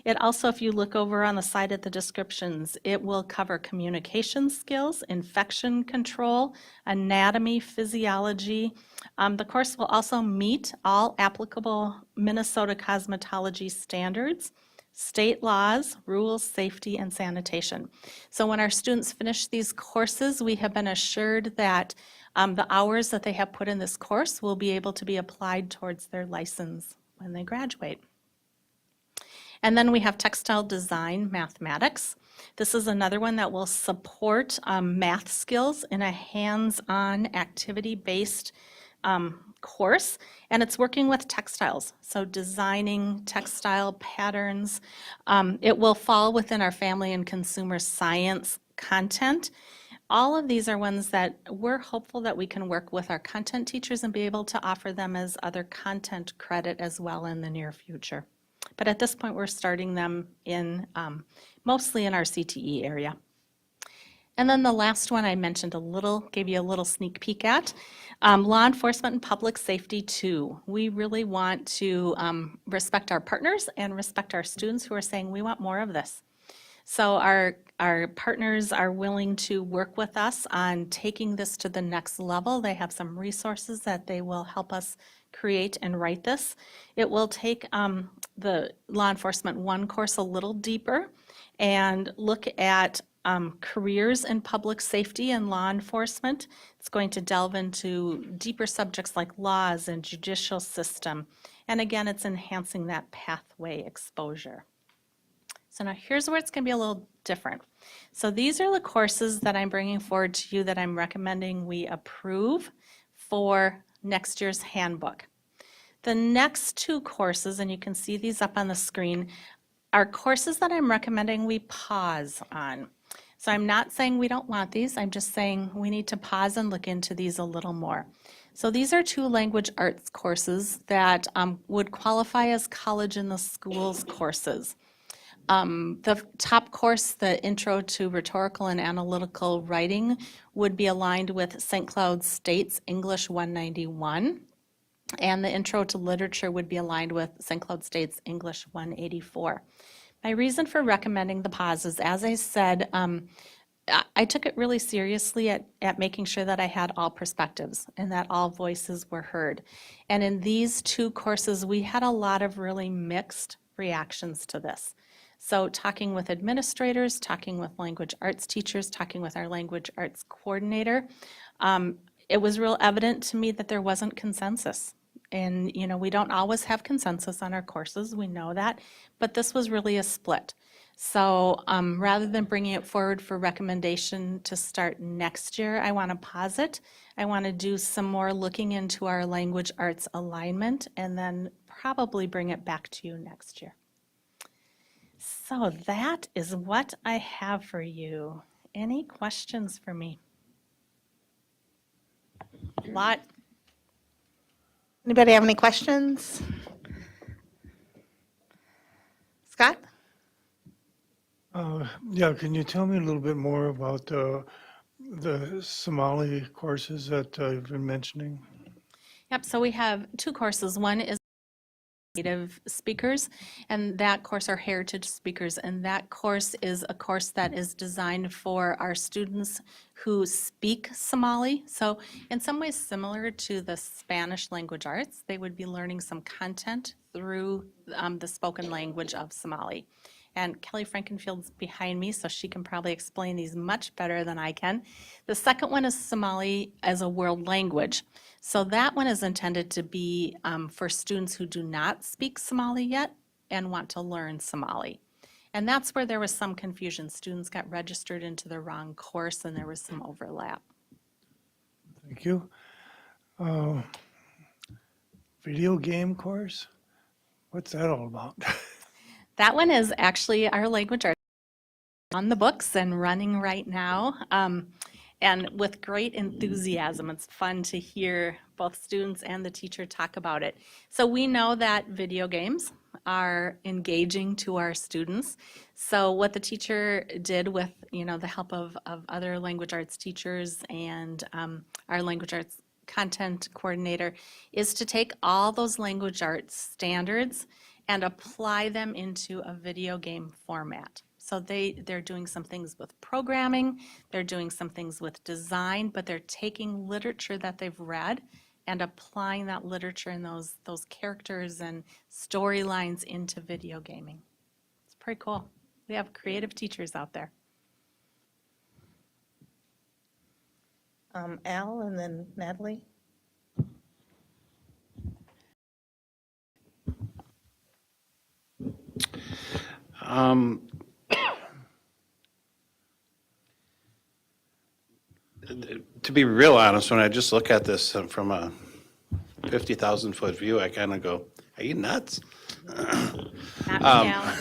It also, if you look over on the side at the descriptions, it will cover communication skills, infection control, anatomy, physiology. The course will also meet all applicable Minnesota cosmetology standards, state laws, rules, safety, and sanitation. So when our students finish these courses, we have been assured that the hours that they have put in this course will be able to be applied towards their license when they graduate. And then we have textile design mathematics. This is another one that will support math skills in a hands-on activity-based course, and it's working with textiles, so designing textile patterns. It will fall within our family and consumer science content. All of these are ones that we're hopeful that we can work with our content teachers and be able to offer them as other content credit as well in the near future. But at this point, we're starting them in mostly in our CTE area. And then the last one I mentioned gave you a little sneak peek at, law enforcement and public safety 2. We really want to respect our partners and respect our students who are saying we want more of this. So our partners are willing to work with us on taking this to the next level. They have some resources that they will help us create and write this. It will take the Law Enforcement 1 course a little deeper and look at careers in public safety and law enforcement. It's going to delve into deeper subjects like laws and judicial system. And again, it's enhancing that pathway exposure. So now here's where it's going to be a little different. So these are the courses that I'm bringing forward to you that I'm recommending we approve for next year's handbook. The next two courses, and you can see these up on the screen, are courses that I'm recommending we pause on. So I'm not saying we don't want these, I'm just saying we need to pause and look into these a little more. So these are two language arts courses that would qualify as college in the schools courses. The top course, the Intro to Rhetorical and Analytical Writing, would be aligned with St. Cloud State's English 191, and the Intro to Literature would be aligned with St. Cloud State's English 184. My reason for recommending the pause is, as I said, I took it really seriously at making sure that I had all perspectives and that all voices were heard. And in these two courses, we had a lot of really mixed reactions to this. So talking with administrators, talking with language arts teachers, talking with our language arts coordinator, it was real evident to me that there wasn't consensus. And, you know, we don't always have consensus on our courses, we know that, but this was really a split. So rather than bringing it forward for recommendation to start next year, I want to pause it. I want to do some more looking into our language arts alignment and then probably bring it back to you next year. So that is what I have for you. Any questions for me? Lot. Anybody have any questions? Scott? Yeah, can you tell me a little bit more about the Somali courses that you've been mentioning? Yep, so we have two courses. One is native speakers, and that course are heritage speakers, and that course is a course that is designed for our students who speak Somali. So in some ways similar to the Spanish language arts, they would be learning some content through the spoken language of Somali. And Kelly Frankenfield's behind me, so she can probably explain these much better than I can. The second one is Somali as a world language. So that one is intended to be for students who do not speak Somali yet and want to learn Somali. And that's where there was some confusion. Students got registered into the wrong course and there was some overlap. Thank you. Video game course? What's that all about? That one is actually our language arts on the books and running right now. And with great enthusiasm. It's fun to hear both students and the teacher talk about it. So we know that video games are engaging to our students. So what the teacher did with, you know, the help of other language arts teachers and our language arts content coordinator is to take all those language arts standards and apply them into a video game format. So they're doing some things with programming, they're doing some things with design, but they're taking literature that they've read and applying that literature and those characters and storylines into video gaming. It's pretty cool. We have creative teachers out there. Al and then Natalie. To be real honest, when I just look at this from a 50,000 foot view, I kind of go, are you nuts? Not now.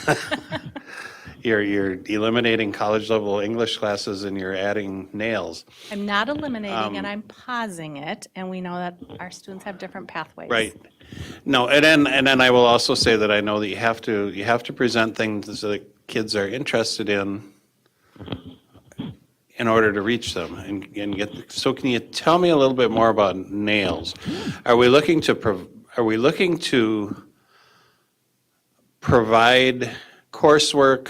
You're eliminating college level English classes and you're adding nails. I'm not eliminating and I'm pausing it, and we know that our students have different pathways. Right. No, and then I will also say that I know that you have to present things that kids are interested in order to reach them and get. So can you tell me a little bit more about nails? Are we looking to provide coursework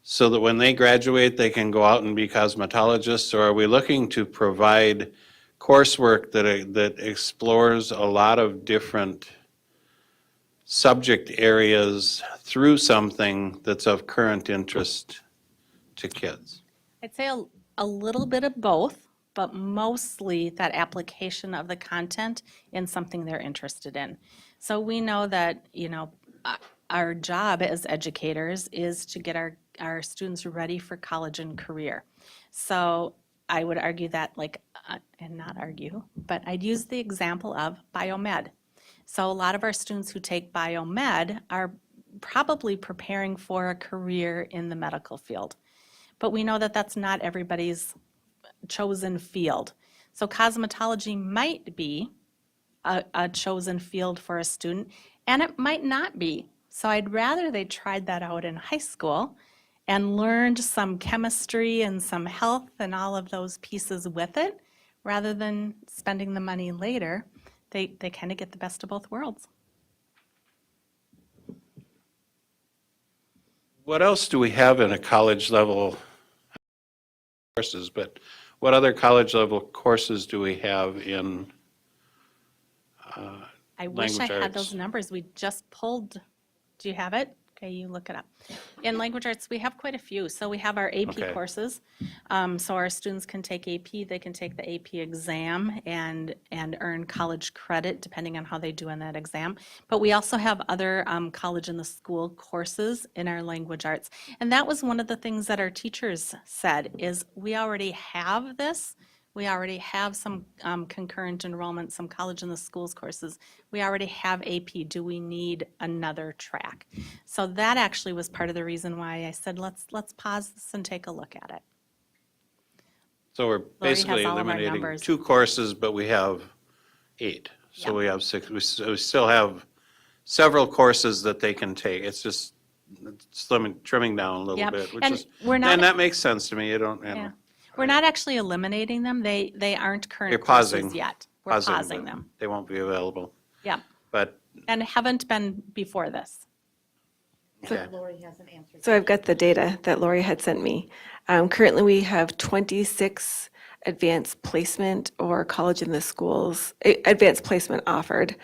so that when they graduate, they can go out and be cosmetologists? Or are we looking to provide coursework that explores a lot of different subject areas through something that's of current interest to kids? I'd say a little bit of both, but mostly that application of the content in something they're interested in. So we know that, you know, our job as educators is to get our students ready for college and career. So I would argue that, and not argue, but I'd use the example of biomed. So a lot of our students who take biomed are probably preparing for a career in the medical field. But we know that that's not everybody's chosen field. So cosmetology might be a chosen field for a student, and it might not be. So I'd rather they tried that out in high school and learned some chemistry and some health and all of those pieces with it, rather than spending the money later. They kind of get the best of both worlds. What else do we have in a college level courses, but what other college level courses do we have in I wish I language had arts? those numbers. We just pulled, do you have it? okay, you look it up. In language arts, we have quite a few. So we have our AP Okay. courses. So our students can take AP, they can take the AP exam and earn college credit depending on how they do on that exam. But we also have other college in the school courses in our language arts. And that was one of the things that our teachers said is we already have this. We already have some concurrent enrollment, some college in the schools courses. We already have AP. Do we need another track? So that actually was part of the reason why I said, let's pause this and take a look at it. So we're basically all of our eliminating numbers. 2 courses, but we have 8. So Yep. we have 6, we still have several courses that they can take. It's just trimming down a little Yep. bit, which And is, we're not- and that makes sense to me. You don't, Yeah. We're not actually eliminating them. They aren't You're current pausing. courses yet. We're pausing but them. They won't be available. Yep. But, And haven't been before this. okay. Lori has an answer. So I've got the data that Lori had sent me. Currently, we have 26 advanced placement or college in the schools, advanced placement offered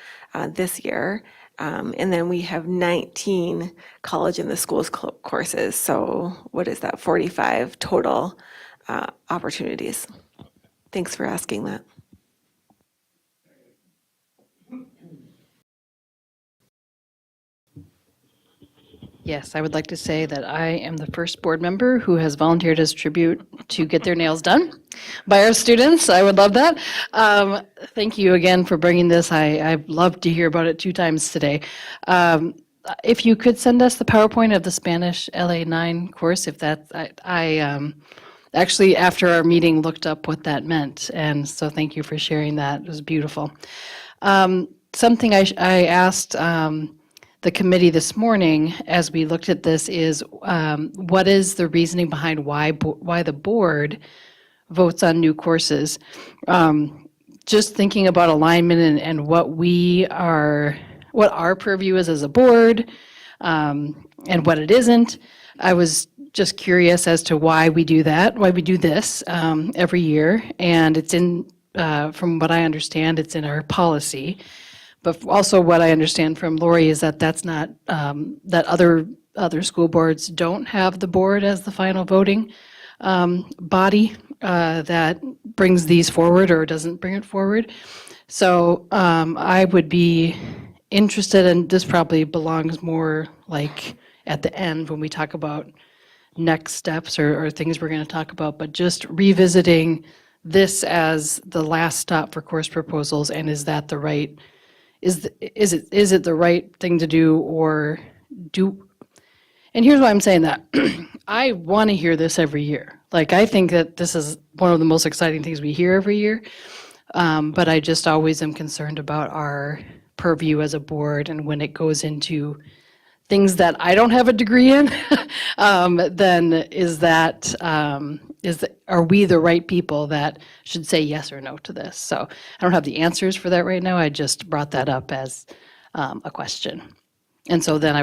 this year. And then we have 19 college in the schools courses. So what is that, 45 total opportunities? Thanks for asking that. Yes, I would like to say that I am the first board member who has volunteered as tribute to get their nails done by our students. I would love that. Thank you again for bringing this. I've loved to hear about it 2 times today. If you could send us the PowerPoint of the Spanish LA9 course, if that's, I actually, after our meeting, looked up what that meant. And so thank you for sharing that. It was beautiful. Something I asked the committee this morning as we looked at this is what is the reasoning behind why the board votes on new courses? Just thinking about alignment and what our purview is as a board and what it isn't. I was just curious as to why we do that, why we do this every year. And it's from what I understand, it's in our policy. But also what I understand from Lori is that that's not, that other school boards don't have the board as the final voting body that brings these forward or doesn't bring it forward. So I would be interested, and this probably belongs more like at the end when we talk about next steps or things we're going to talk about, but just revisiting this as the last stop for course proposals, and is that the right, is it the right thing to do, or and here's why I'm saying that. I want to hear this every year. Like, I think that this is one of the most exciting things we hear every year, but I just always am concerned about our purview as a board, and when it goes into things that I don't have a degree in, then are we the right people that should say yes or no to this? So I don't have the answers for that right now. I just brought that up as a question. And so then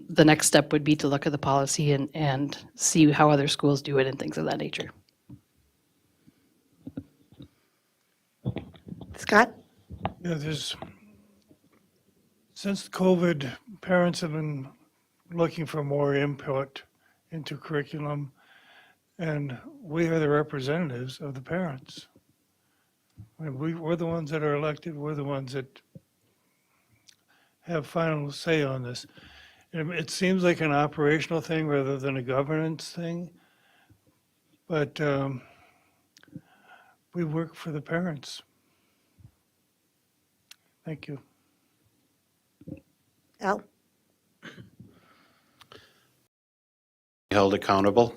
the next step would be to look at the policy and see how other schools do it and things of that nature. Scott? Yeah, since COVID, parents have been looking for more input into curriculum, and we are the representatives of the parents. And we're the ones that are elected, we're the ones that have final say on this. And it seems like an operational thing rather than a governance thing, but we work for the parents. Thank you. Al? Held accountable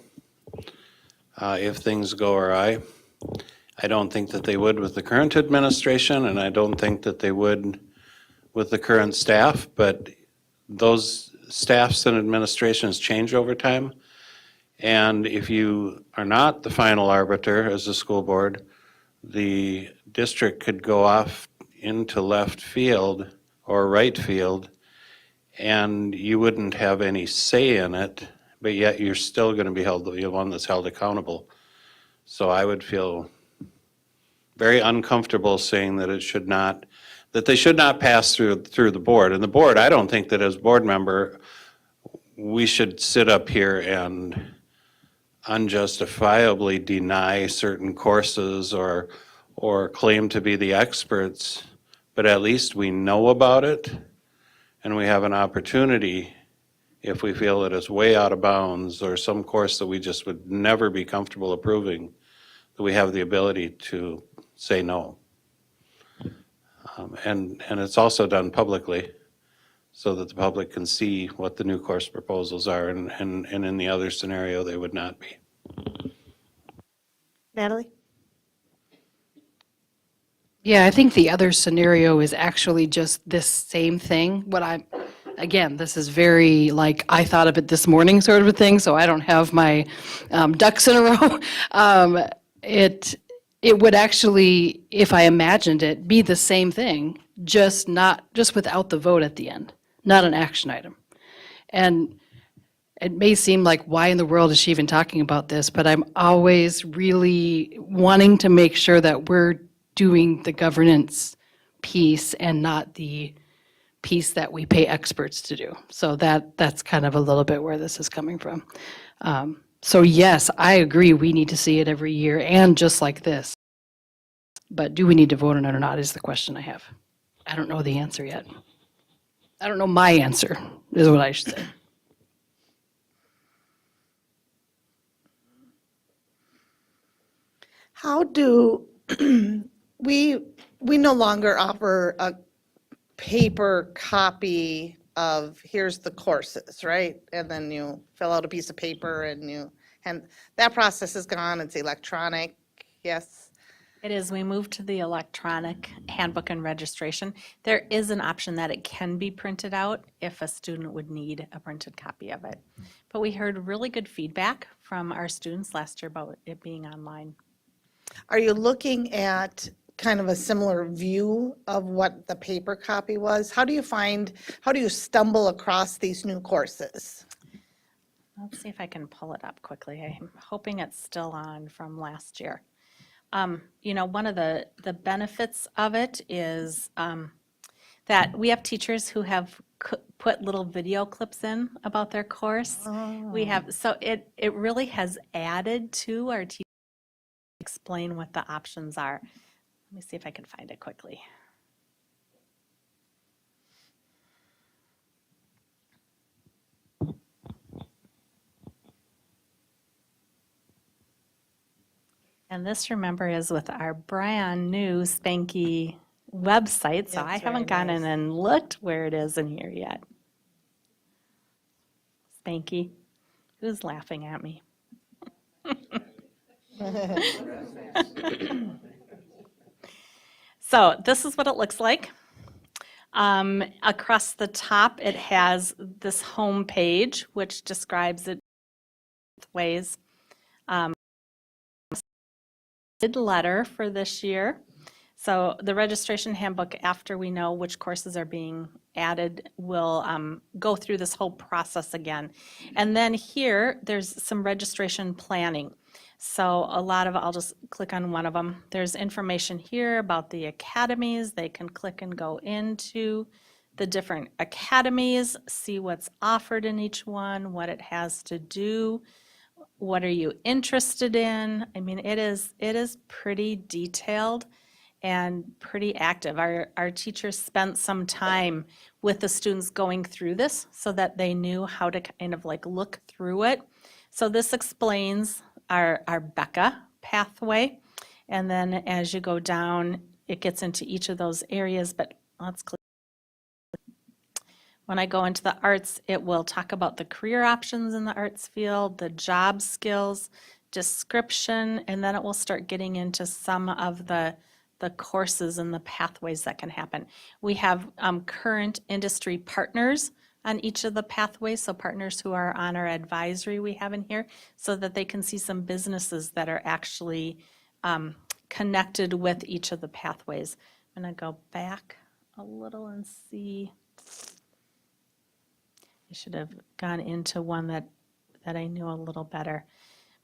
if things go awry. I don't think that they would with the current administration, and I don't think that they would with the current staff, but those staffs and administrations change over time. And if you are not the final arbiter as a school board, the district could go off into left field or right field, and you wouldn't have any say in it, but yet you're still going to be the one that's held accountable. So I would feel very uncomfortable saying that they should not pass through the board. And the board, I don't think that as board member, we should sit up here and unjustifiably deny certain courses or claim to be the experts, but at least we know about it and we have an opportunity, if we feel that it's way out of bounds or some course that we just would never be comfortable approving, that we have the ability to say no. And it's also done publicly so that the public can see what the new course proposals are, and in the other scenario, they would not be. Natalie? Yeah, I think the other scenario is actually just this same thing. Again, this is very like, I thought of it this morning sort of a thing, so I don't have my ducks in a row. It would actually, if I imagined it, be the same thing, just without the vote at the end, not an action item. And it may seem like, why in the world is she even talking about this? But I'm always really wanting to make sure that we're doing the governance piece and not the piece that we pay experts to do. So that's kind of a little bit where this is coming from. So yes, I agree, we need to see it every year and just like this. But do we need to vote on it or not is the question I have. I don't know the answer yet. I don't know my answer, is what I should say. How do, we no longer offer a paper copy of, here's the courses, right? And then you fill out a piece of paper and that process is gone, it's electronic, yes? It is, we moved to the electronic handbook and registration. There is an option that it can be printed out if a student would need a printed copy of it. But we heard really good feedback from our students last year about it being online. Are you looking at kind of a similar view of what the paper copy was? How do you stumble across these new courses? Let's see if I can pull it up quickly. I'm hoping it's still on from last year. One of the benefits of it is that we have teachers who have put little video clips in about their course. We have, so it really has added to our teachers explain what the options are. Let me see if I can find it quickly. And this, remember, is with our brand new spanky website, so Yeah, I it's haven't very gone in nice. and looked where it is in here yet. Spanky, who's laughing at me? So this is what it looks like. Across the top, it has this home page, which describes it ways. Letter for this year. So the registration handbook, after we know which courses are being added, will go through this whole process again. And then here, there's some registration planning. So I'll just click on one of them. There's information here about the academies. They can click and go into the different academies, see what's offered in each one, what it has to do. What are you interested in? I mean, it is pretty detailed and pretty active. Our teachers spent some time with the students going through this so that they knew how to kind of like look through it. So this explains our Becca pathway. And then as you go down, it gets into each of those areas, but let's click. When I go into the arts, it will talk about the career options in the arts field, the job skills, description, and then it will start getting into some of the courses and the pathways that can happen. We have current industry partners on each of the pathways, so partners who are on our advisory we have in here, so that they can see some businesses that are actually connected with each of the pathways. I'm gonna go back a little and see. I should have gone into one that I knew a little better.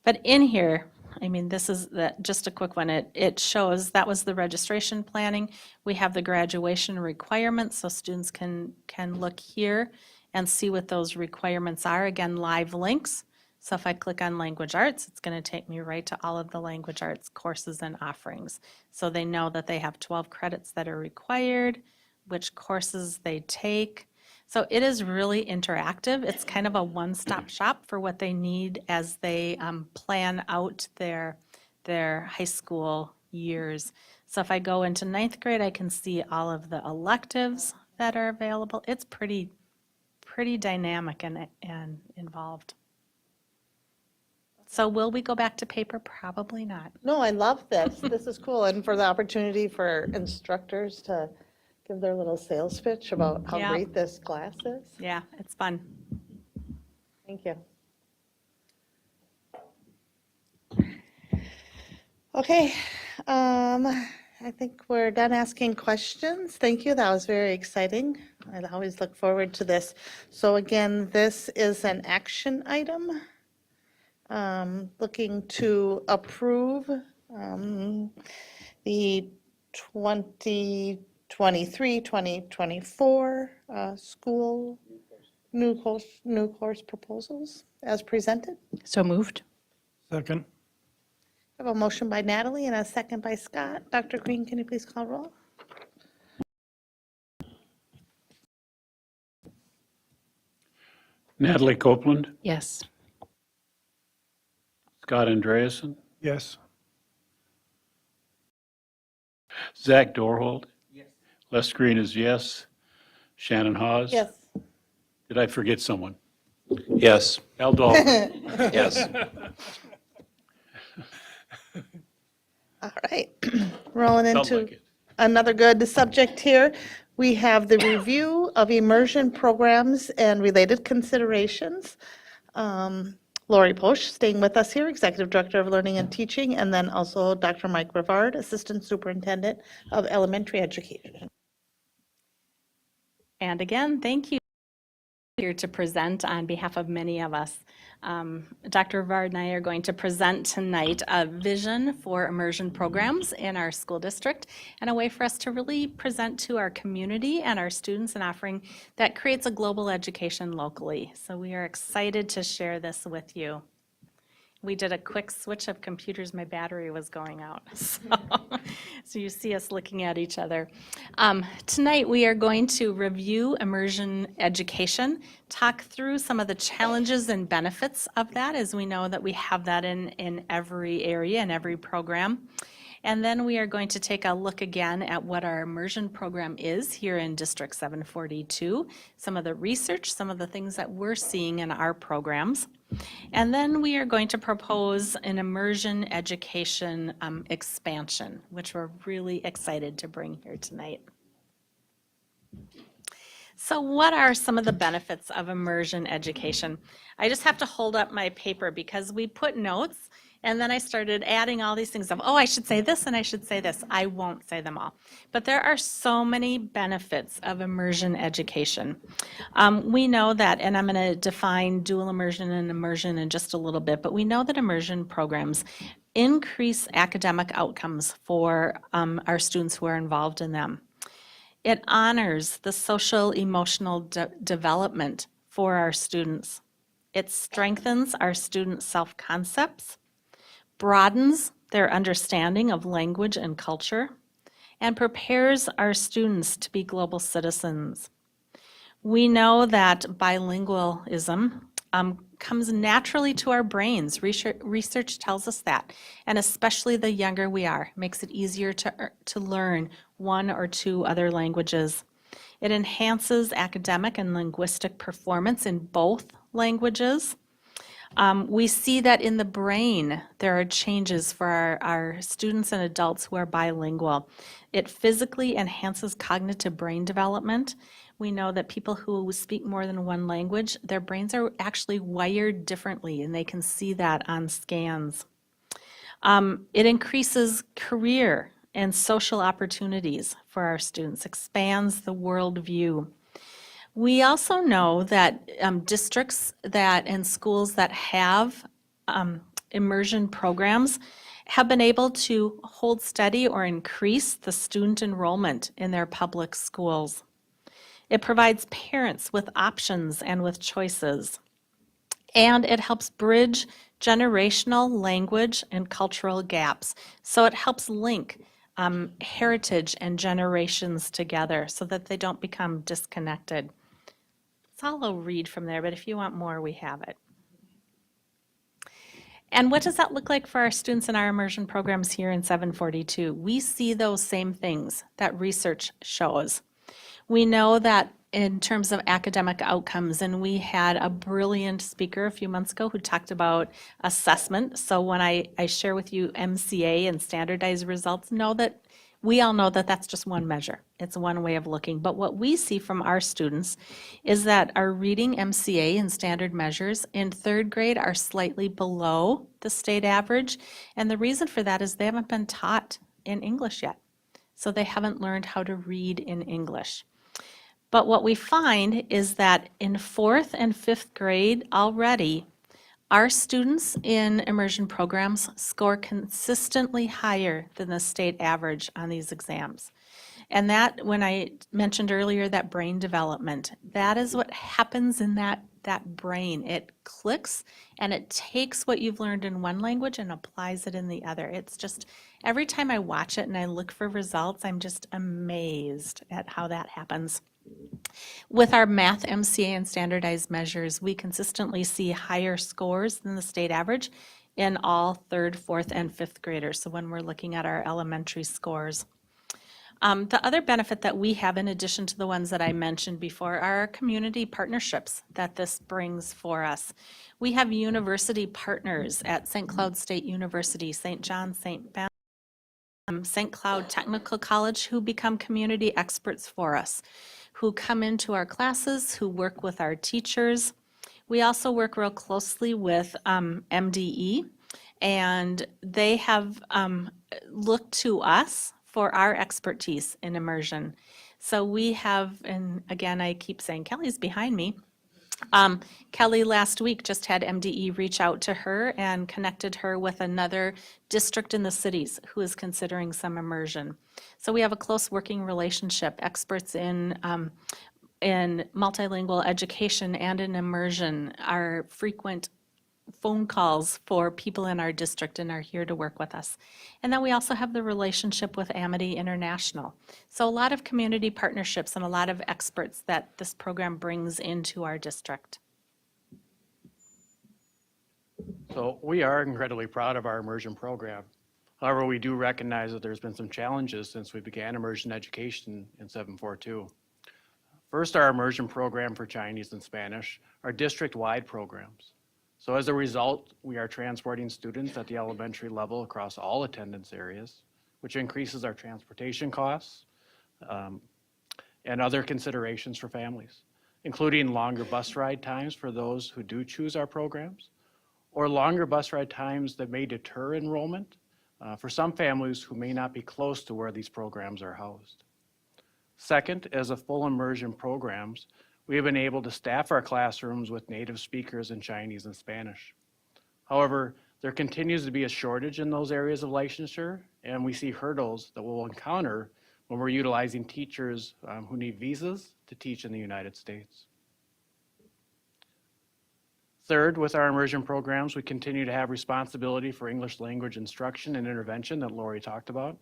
But in here, I mean, this is just a quick one. It shows that was the registration planning. We have the graduation requirements, so students can look here and see what those requirements are. Again, live links. So if I click on language arts, it's going to take me right to all of the language arts courses and offerings. So they know that they have 12 credits that are required, which courses they take. So it is really interactive. It's kind of a one-stop shop for what they need as they plan out their high school years. So if I go into ninth grade, I can see all of the electives that are available. It's pretty dynamic and involved. So will we go back to paper? Probably not. No, I love this. This is cool. And for the opportunity for instructors to give their little sales pitch about how Yeah. great this class is. Yeah, it's fun. Thank you. Okay, I think we're done asking questions. Thank you. That was very exciting. I always look forward to this. So again, this is an action item. Looking to approve the 2023-2024 school new course proposals as presented. So moved. Second. I have a motion by Natalie and a second by Scott. Dr. Green, can you please call roll? Natalie Copeland, Yes. Scott Andreasen, Yes. Zach Dorhold. Yes. Les Green is yes. Shannon Hawes. Yes. Did I forget someone? Yes, Al Dalton. yes. All right. Rolling Felt into like it. another good subject here. We have the review of immersion programs and related considerations. Lori Posch staying with us here, Executive Director of Learning and Teaching, and then also Dr. Mike Rivard, Assistant Superintendent of Elementary Education. And again, thank you. Here to present on behalf of many of us. Dr. Rivard and I are going to present tonight a vision for immersion programs in our school district and a way for us to really present to our community and our students an offering that creates a global education locally. So we are excited to share this with you. We did a quick switch of computers. My battery was going out. So you see us looking at each other. Tonight, we are going to review immersion education, talk through some of the challenges and benefits of that, as we know that we have that in every area, in every program. And then we are going to take a look again at what our immersion program is here in District 742, some of the research, some of the things that we're seeing in our programs. And then we are going to propose an immersion education expansion, which we're really excited to bring here tonight. So what are some of the benefits of immersion education? I just have to hold up my paper because we put notes and then I started adding all these things of, oh, I should say this and I should say this. I won't say them all. But there are so many benefits of immersion education. We know that, and I'm going to define dual immersion and immersion in just a little bit, but we know that immersion programs increase academic outcomes for our students who are involved in them. It honors the social emotional development for our students. It strengthens our students' self-concepts, broadens their understanding of language and culture, and prepares our students to be global citizens. We know that bilingualism comes naturally to our brains. Research tells us that, and especially the younger we are, makes it easier to learn one or two other languages. It enhances academic and linguistic performance in both languages. We see that in the brain, there are changes for our students and adults who are bilingual. It physically enhances cognitive brain development. We know that people who speak more than one language, their brains are actually wired differently, and they can see that on scans. It increases career and social opportunities for our students, expands the worldview. We also know that districts and schools that have immersion programs have been able to hold steady or increase the student enrollment in their public schools. It provides parents with options and with choices. And it helps bridge generational language and cultural gaps. So it helps link heritage and generations together so that they don't become disconnected. It's all I'll read from there, but if you want more, we have it. And what does that look like for our students in our immersion programs here in 742? We see those same things that research shows. We know that in terms of academic outcomes, and we had a brilliant speaker a few months ago who talked about assessment. So when I share with you MCA and standardized results, know that we all know that that's just one measure. It's one way of looking. But what we see from our students is that our reading MCA and standard measures in third grade are slightly below the state average. And the reason for that is they haven't been taught in English yet. So they haven't learned how to read in English. But what we find is that in fourth and fifth grade already, our students in immersion programs score consistently higher than the state average on these exams. And that, when I mentioned earlier that brain development, that is what happens in that brain. It clicks and it takes what you've learned in one language and applies it in the other. It's just, every time I watch it and I look for results, I'm just amazed at how that happens. With our math MCA and standardized measures, we consistently see higher scores than the state average in all third, fourth, and fifth graders. So when we're looking at our elementary scores. The other benefit that we have, in addition to the ones that I mentioned before, are our community partnerships that this brings for us. We have university partners at St. Cloud State University, St. John, St. Ben, St. Cloud Technical College, who become community experts for us, who come into our classes, who work with our teachers. We also work real closely with MDE, and they have looked to us for our expertise in immersion. So we have, and again, I keep saying Kelly's behind me. Kelly last week just had MDE reach out to her and connected her with another district in the cities who is considering some immersion. So we have a close working relationship, experts in multilingual education and in immersion are frequent phone calls for people in our district and are here to work with us. And then we also have the relationship with Amity International. So a lot of community partnerships and a lot of experts that this program brings into our district. So we are incredibly proud of our immersion program. However, we do recognize that there's been some challenges since we began immersion education in 742. First, our immersion program for Chinese and Spanish are district-wide programs. So as a result, we are transporting students at the elementary level across all attendance areas, which increases our transportation costs and other considerations for families, including longer bus ride times for those who do choose our programs, or longer bus ride times that may deter enrollment for some families who may not be close to where these programs are housed. Second, as a full immersion programs, we have been able to staff our classrooms with native speakers in Chinese and Spanish. However, there continues to be a shortage in those areas of licensure, and we see hurdles that we'll encounter when we're utilizing teachers who need visas to teach in the United States. Third, with our immersion programs, we continue to have responsibility for English language instruction and intervention that Lori talked about.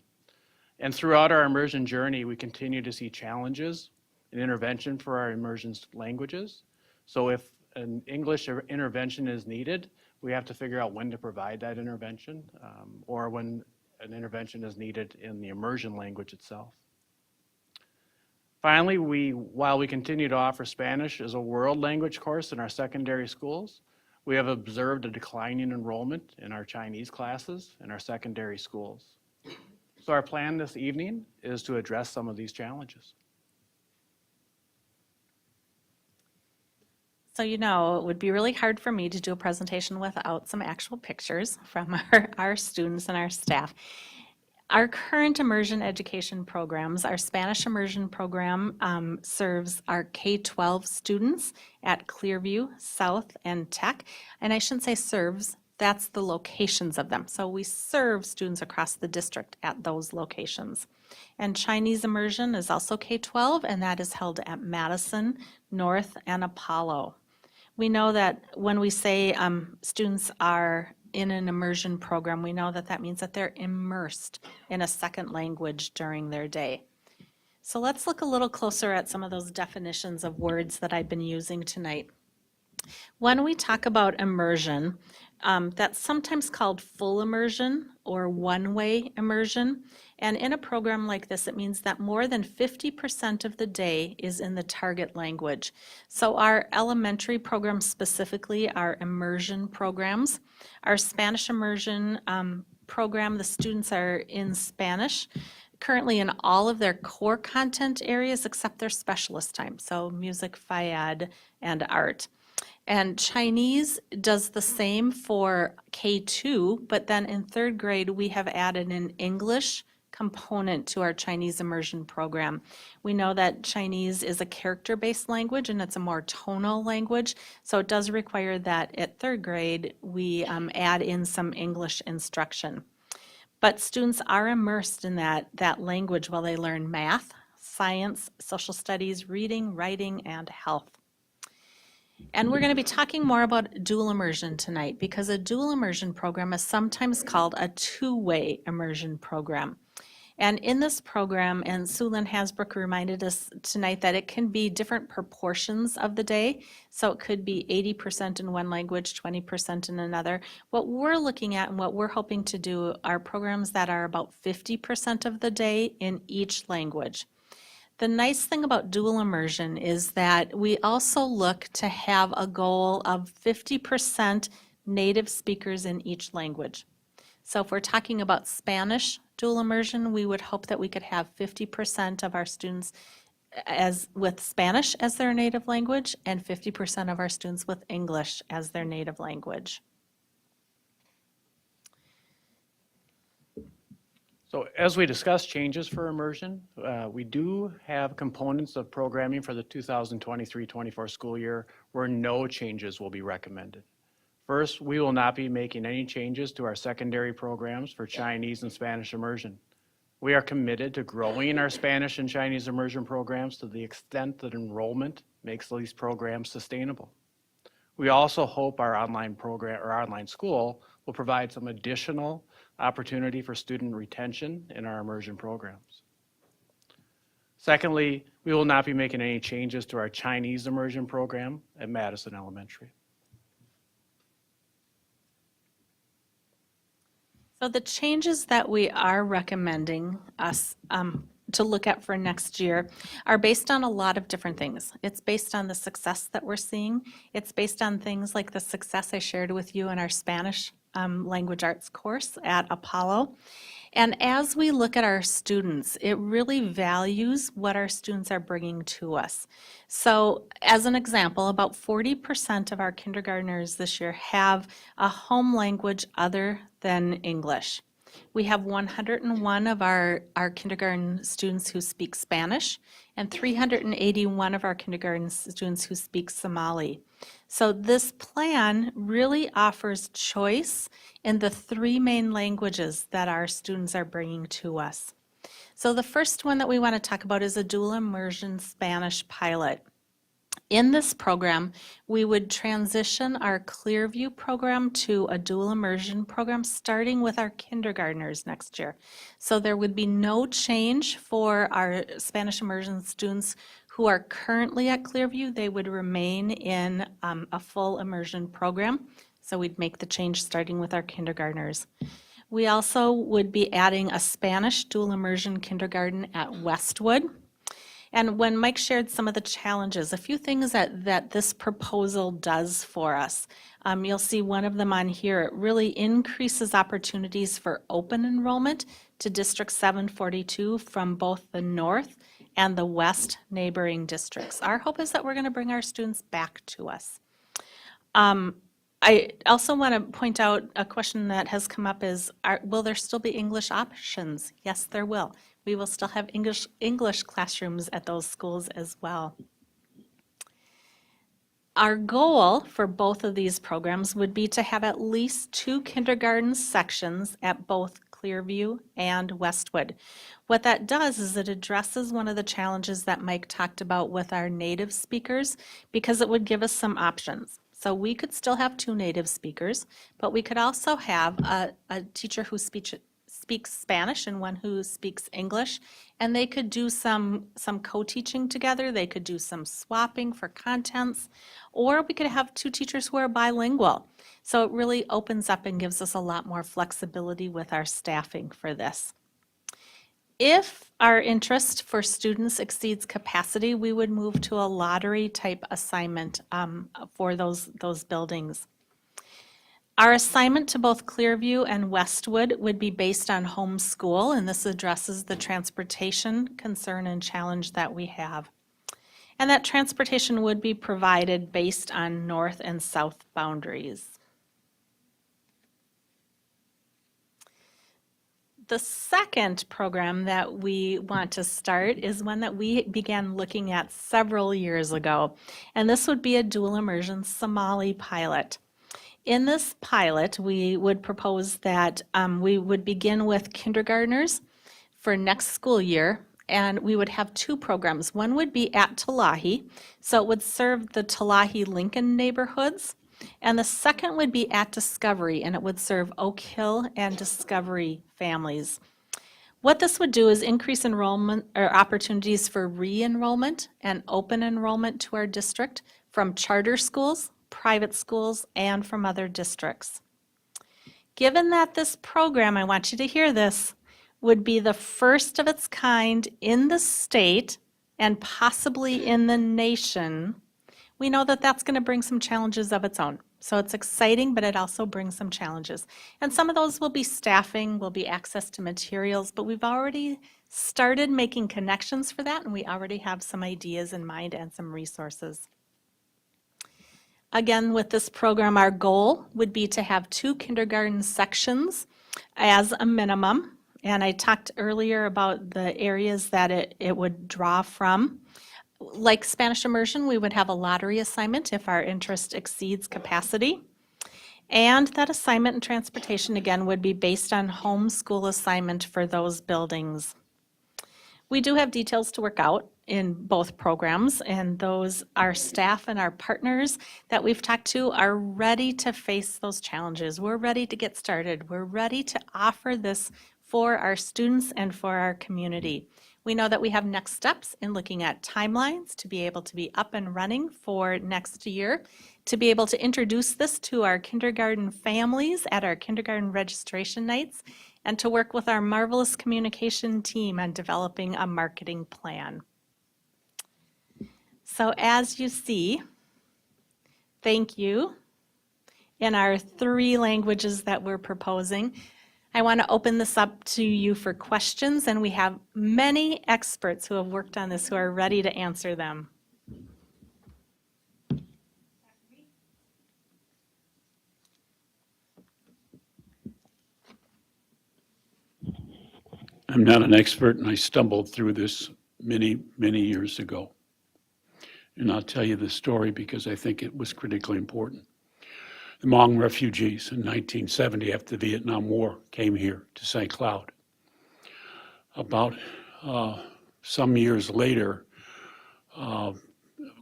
And throughout our immersion journey, we continue to see challenges in intervention for our immersion languages. So if an English intervention is needed, we have to figure out when to provide that intervention or when an intervention is needed in the immersion language itself. Finally, while we continue to offer Spanish as a world language course in our secondary schools, we have observed a declining enrollment in our Chinese classes in our secondary schools. So our plan this evening is to address some of these challenges. So you know, it would be really hard for me to do a presentation without some actual pictures from our students and our staff. Our current immersion education programs, our Spanish immersion program serves our K-12 students at Clearview, South, and Tech. And I shouldn't say serves, That's the locations of them. So we serve students across the district at those locations. And Chinese immersion is also K-12, and that is held at Madison, North, and Apollo. We know that when we say students are in an immersion program, we know that that means that they're immersed in a second language during their day. So let's look a little closer at some of those definitions of words that I've been using tonight. When we talk about immersion, that's sometimes called full immersion or one-way immersion. And in a program like this, it means that more than 50% of the day is in the target language. So our elementary programs specifically are immersion programs. Our Spanish immersion program, the students are in Spanish currently in all of their core content areas except their specialist time, so music, phys ed, and art. And Chinese does the same for K2, but then in third grade, we have added an English component to our Chinese immersion program. We know that Chinese is a character-based language and it's a more tonal language, so it does require that at third grade, we add in some English instruction. But students are immersed in that language while they learn math, science, social studies, reading, writing, and health. And we're going to be talking more about dual immersion tonight because a dual immersion program is sometimes called a two-way immersion program. And in this program, and Sue-Lynn Hasbrook reminded us tonight that it can be different proportions of the day. So it could be 80% in one language, 20% in another. What we're looking at and what we're hoping to do are programs that are about 50% of the day in each language. The nice thing about dual immersion is that we also look to have a goal of 50% native speakers in each language. So if we're talking about Spanish dual immersion, we would hope that we could have 50% of our students with Spanish as their native language and 50% of our students with English as their native language. So as we discuss changes for immersion, we do have components of programming for the 2023-24 school year where no changes will be recommended. First, we will not be making any changes to our secondary programs for Chinese and Spanish immersion. We are committed to growing our Spanish and Chinese immersion programs to the extent that enrollment makes these programs sustainable. We also hope our online program or online school will provide some additional opportunity for student retention in our immersion programs. Secondly, we will not be making any changes to our Chinese immersion program at Madison Elementary. So the changes that we are recommending us to look at for next year are based on a lot of different things. It's based on the success that we're seeing. It's based on things like the success I shared with you in our Spanish language arts course at Apollo. And as we look at our students, it really values what our students are bringing to us. So as an example, about 40% of our kindergartners this year have a home language other than English. We have 101 of our kindergarten students who speak Spanish and 381 of our kindergarten students who speak Somali. So this plan really offers choice in the three main languages that our students are bringing to us. So the first one that we want to talk about is a dual immersion Spanish pilot. In this program, we would transition our Clearview program to a dual immersion program starting with our kindergartners next year. So there would be no change for our Spanish immersion students who are currently at Clearview. They would remain in a full immersion program. So we'd make the change starting with our kindergartners. We also would be adding a Spanish dual immersion kindergarten at Westwood. And when Mike shared some of the challenges, a few things that this proposal does for us. You'll see one of them on here. It really increases opportunities for open enrollment to District 742 from both the north and the west neighboring districts. Our hope is that we're going to bring our students back to us. I also want to point out a question that has come up is, will there still be English options? Yes, there will. We will still have English classrooms at those schools as well. Our goal for both of these programs would be to have at least 2 kindergarten sections at both Clearview and Westwood. What that does is it addresses one of the challenges that Mike talked about with our native speakers, because it would give us some options. So we could still have 2 native speakers, but we could also have a teacher who speaks Spanish and one who speaks English, and they could do some co-teaching together. They could do some swapping for contents, or we could have 2 teachers who are bilingual. So it really opens up and gives us a lot more flexibility with our staffing for this. If our interest for students exceeds capacity, we would move to a lottery type assignment for those buildings. Our assignment to both Clearview and Westwood would be based on homeschool, and this addresses the transportation concern and challenge that we have. And that transportation would be provided based on north and south boundaries. The second program that we want to start is one that we began looking at several years ago, and this would be a dual immersion Somali pilot. In this pilot, we would propose that we would begin with kindergartners for next school year, and we would have 2 programs. One would be at Talahi, so it would serve the Talahi-Lincoln neighborhoods, and the second would be at Discovery, and it would serve Oak Hill and Discovery families. What this would do is increase enrollment or opportunities for re-enrollment and open enrollment to our district from charter schools, private schools, and from other districts. Given that this program, I want you to hear this, would be the first of its kind in the state and possibly in the nation, we know that that's going to bring some challenges of its own. So it's exciting, but it also brings some challenges. And some of those will be staffing, will be access to materials, but we've already started making connections for that, and we already have some ideas in mind and some resources. Again, with this program, our goal would be to have 2 kindergarten sections as a minimum. And I talked earlier about the areas that it would draw from. Like Spanish immersion, we would have a lottery assignment if our interest exceeds capacity. And that assignment and transportation, again, would be based on homeschool assignment for those buildings. We do have details to work out in both programs, and those, our staff and our partners that we've talked to are ready to face those challenges. We're ready to get started. We're ready to offer this for our students and for our community. We know that we have next steps in looking at timelines to be able to be up and running for next year, to be able to introduce this to our kindergarten families at our kindergarten registration nights, and to work with our marvelous communication team on developing a marketing plan. So as you see, thank you, in our 3 languages that we're proposing. I want to open this up to you for questions, and we have many experts who have worked on this who are ready to answer them. I'm not an expert, and I stumbled through this many, many years ago. And I'll tell you the story because I think it was critically important. The Hmong refugees in 1970, after the Vietnam War, came here to St. Cloud. About some years later, a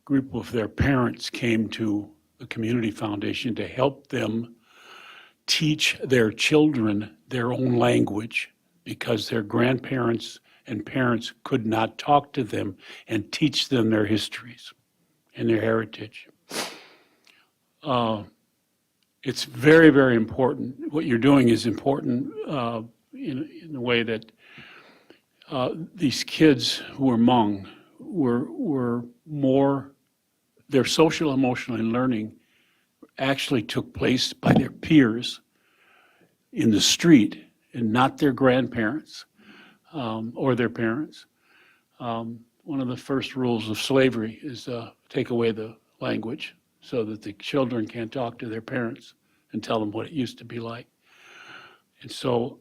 group of their parents came to the Community Foundation to help them teach their children their own language because their grandparents and parents could not talk to them and teach them their histories and their heritage. It's very, very important. What you're doing is important in the way that these kids who were Hmong were more, their social, emotional, and learning actually took place by their peers in the street and not their grandparents or their parents. One of the first rules of slavery is take away the language so that the children can't talk to their parents and tell them what it used to be like. And so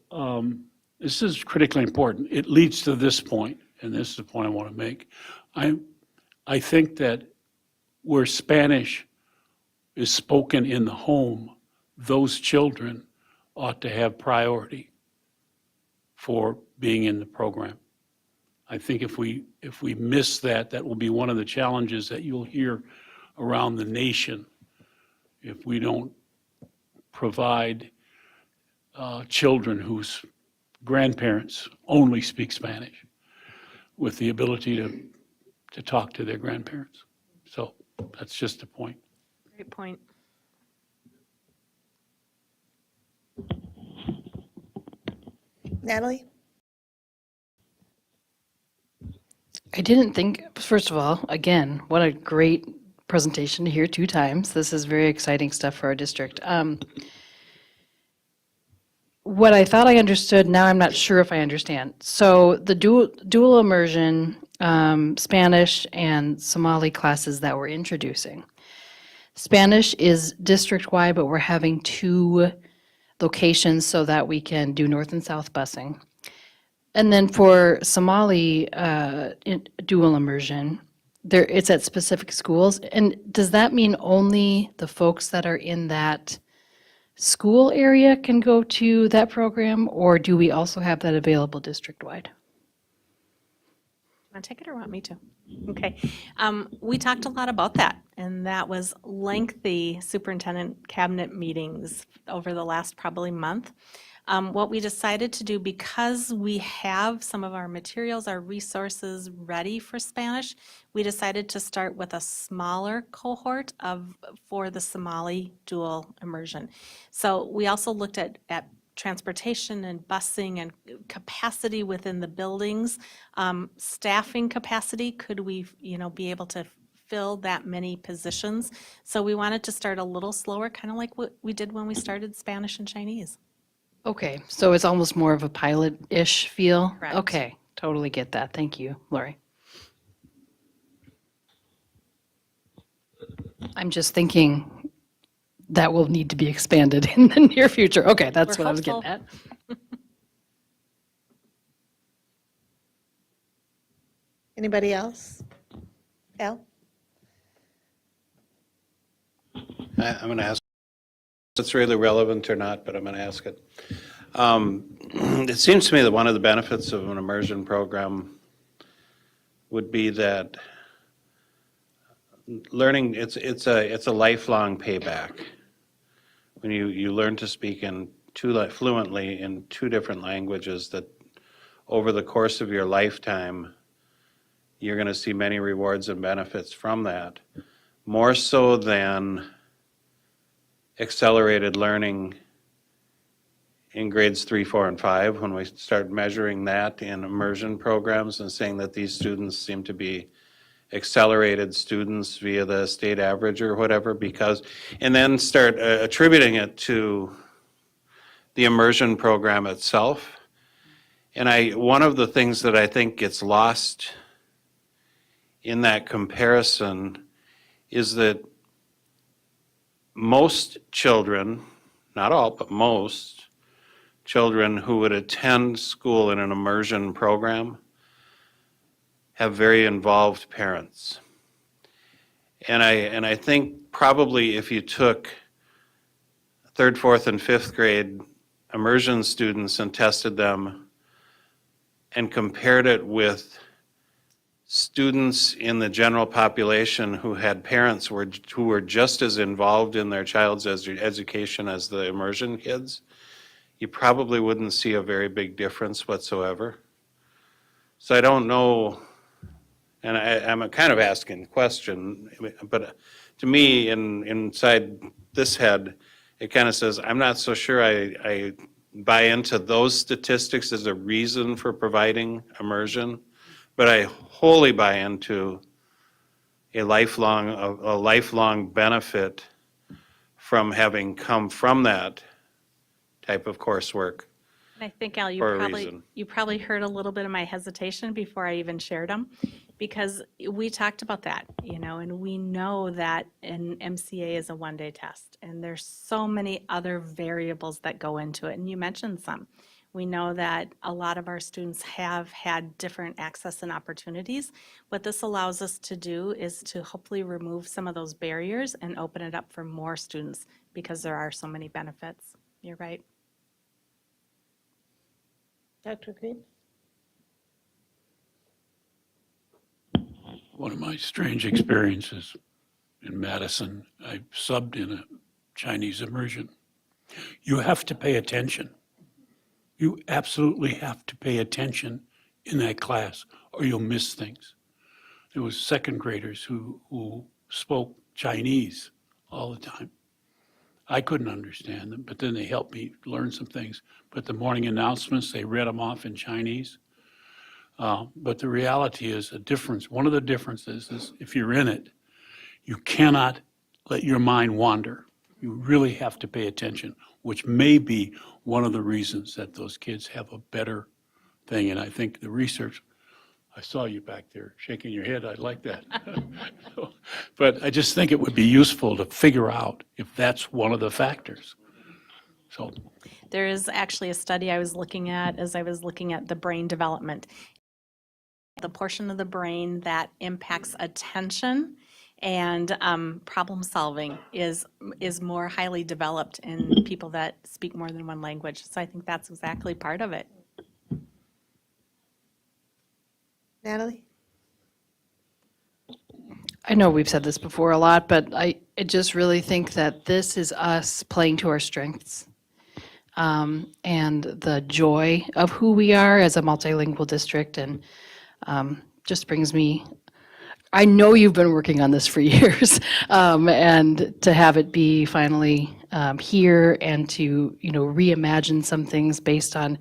this is critically important. It leads to this point, and this is the point I want to make. I think that where Spanish is spoken in the home, those children ought to have priority for being in the program. I think if we miss that, that will be one of the challenges that you'll hear around the nation if we don't provide children whose grandparents only speak Spanish with the ability to talk to their grandparents. So that's just a point. Great point. Natalie? I didn't think, first of all, again, what a great presentation to hear 2 times. This is very exciting stuff for our district. What I thought I understood, now I'm not sure if I understand. So the dual immersion, Spanish and Somali classes that we're introducing. Spanish is district-wide, but we're having 2 locations so that we can do north and south busing. And then for Somali dual immersion, it's at specific schools. And does that mean only the folks that are in that school area can go to that program, or do we also have that available district-wide? Want to take it or want me to? Okay. We talked a lot about that, and that was lengthy superintendent cabinet meetings over the last probably month. What we decided to do, because we have some of our materials, our resources ready for Spanish, we decided to start with a smaller cohort for the Somali dual immersion. So we also looked at transportation and busing and capacity within the buildings, staffing capacity. Could we, be able to fill that many positions? So we wanted to start a little slower, kind of like what we did when we started Spanish and Chinese. Okay, so it's almost more of a pilot-ish feel? Correct. Okay, totally get that. Thank you, Lori. I'm just thinking that will need to be expanded in the near future. Okay, that's We're what I was hopeful. getting at. Anybody else? Al? I'm going to ask if it's really relevant or not, but I'm going to ask it. It seems to me that one of the benefits of an immersion program would be that learning, it's a lifelong payback. When you learn to speak fluently in 2 different languages, that over the course of your lifetime, you're going to see many rewards and benefits from that, more so than accelerated learning in grades 3, 4, and 5, when we start measuring that in immersion programs and saying that these students seem to be accelerated students via the state average or whatever, and then start attributing it to the immersion program itself. And one of the things that I think gets lost in that comparison is that most children, not all, but most children who would attend school in an immersion program have very involved parents. And I think probably if you took 3rd, 4th, and 5th grade immersion students and tested them and compared it with students in the general population who had parents who were just as involved in their child's education as the immersion kids, you probably wouldn't see a very big difference whatsoever. So I don't know, and I'm kind of asking a question, but to me, inside this head, it kind of says, I'm not so sure I buy into those statistics as a reason for providing immersion, but I wholly buy into a lifelong benefit from having come from that type of coursework. And I think, Al, For a reason. you probably heard a little bit of my hesitation before I even shared them, because we talked about that, and we know that an MCA is a one-day test, and there's so many other variables that go into it, and you mentioned some. We know that a lot of our students have had different access and opportunities. What this allows us to do is to hopefully remove some of those barriers and open it up for more students because there are so many benefits. You're right. Dr. Green? One of my strange experiences in Madison, I subbed in a Chinese immersion. You have to pay attention. You absolutely have to pay attention in that class or you'll miss things. There was second graders who spoke Chinese all the time. I couldn't understand them, but then they helped me learn some things. But the morning announcements, they read them off in Chinese. But the reality is a difference. One of the differences is if you're in it, you cannot let your mind wander. You really have to pay attention, which may be one of the reasons that those kids have a better thing. And I think the research, I saw you back there shaking your head. I like that. But I just think it would be useful to figure out if that's one of the factors. So There is actually a study I was looking at as I was looking at the brain development. The portion of the brain that impacts attention and problem solving is more highly developed in people that speak more than one language. So I think that's exactly part of it. Natalie? I know we've said this before a lot, but I just really think that this is us playing to our strengths. And the joy of who we are as a multilingual district, and just brings me, I know you've been working on this for years, and to have it be finally here and to, reimagine some things based on,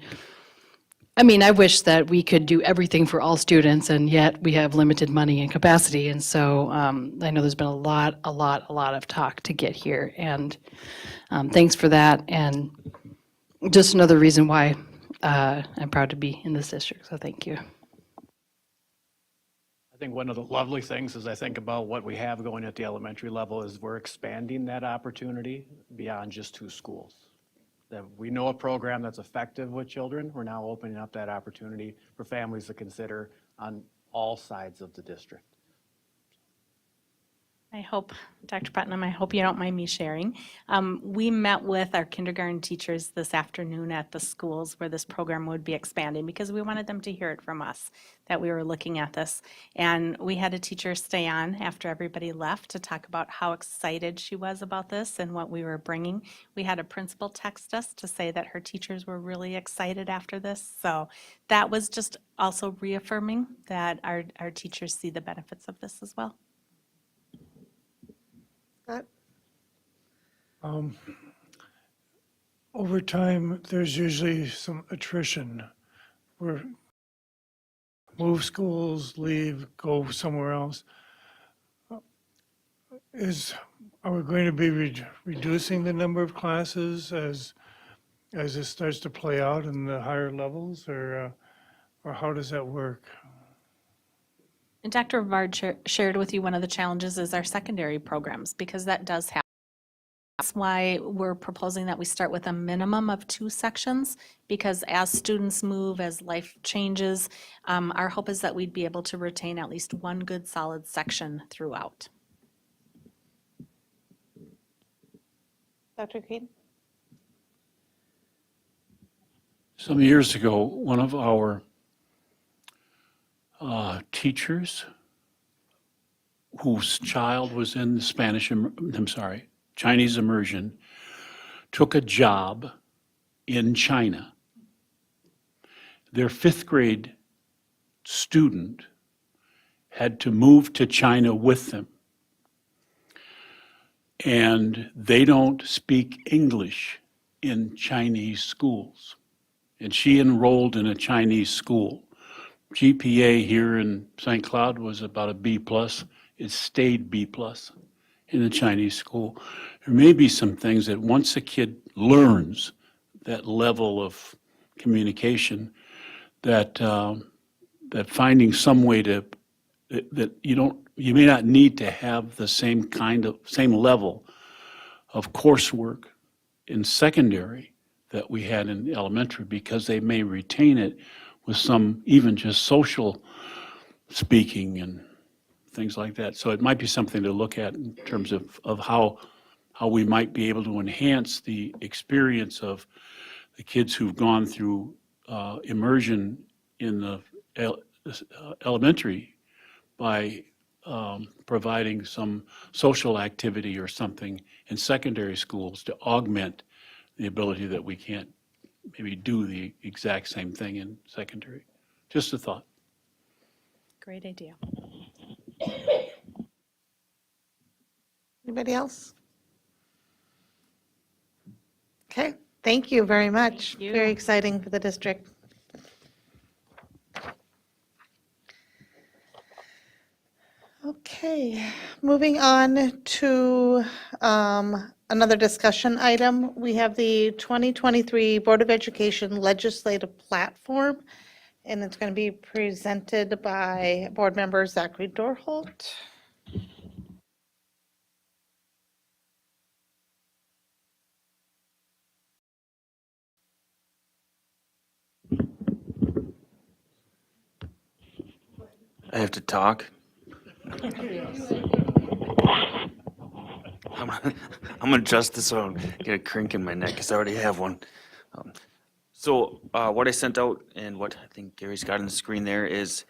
I mean, I wish that we could do everything for all students, and yet we have limited money and capacity. And so I know there's been a lot of talk to get here, and thanks for that. And just another reason why I'm proud to be in this district, so thank you. I think one of the lovely things as I think about what we have going at the elementary level is we're expanding that opportunity beyond just 2 schools. That we know a program that's effective with children, we're now opening up that opportunity for families to consider on all sides of the district. I hope, Dr. Putnam, I hope you don't mind me sharing. We met with our kindergarten teachers this afternoon at the schools where this program would be expanding because we wanted them to hear it from us that we were looking at this. And we had a teacher stay on after everybody left to talk about how excited she was about this and what we were bringing. We had a principal text us to say that her teachers were really excited after this. So that was just also reaffirming that our teachers see the benefits of this as well. Scott? Over time, there's usually some attrition where move schools, leave, go somewhere else. Are we going to be reducing the number of classes as this starts to play out in the higher levels, or how does that work? And Dr. Rivard shared with you one of the challenges is our secondary programs, because that does happen. That's why we're proposing that we start with a minimum of 2 sections, because as students move, as life changes, our hope is that we'd be able to retain at least 1 good solid section throughout. Dr. Green? some years ago, one of our teachers whose child was in the Chinese immersion, took a job in China. Their 5th grade student had to move to China with them. And they don't speak English in Chinese schools. And she enrolled in a Chinese school. GPA here in St. Cloud was about a B+. It stayed B+ in the Chinese school. There may be some things that once a kid learns that level of communication, that that finding some way to that you may not need to have the same level of coursework in secondary that we had in elementary, because they may retain it with some, even just social speaking and things like that. So it might be something to look at in terms of how we might be able to enhance the experience of the kids who've gone through immersion in the elementary by providing some social activity or something in secondary schools to augment the ability that we can't maybe do the exact same thing in secondary. Just a thought. Great idea. Anybody else? Okay, thank you very much. you. Very exciting for the district. Okay, moving on to another discussion item. We have the 2023 Board of Education Legislative Platform, and it's going to be presented by Board Member Zachary Dorholt. I have to talk. I'm gonna adjust this so I don't get a crink in my neck because I already have one. What I sent out and what I think Gary's got on the screen there is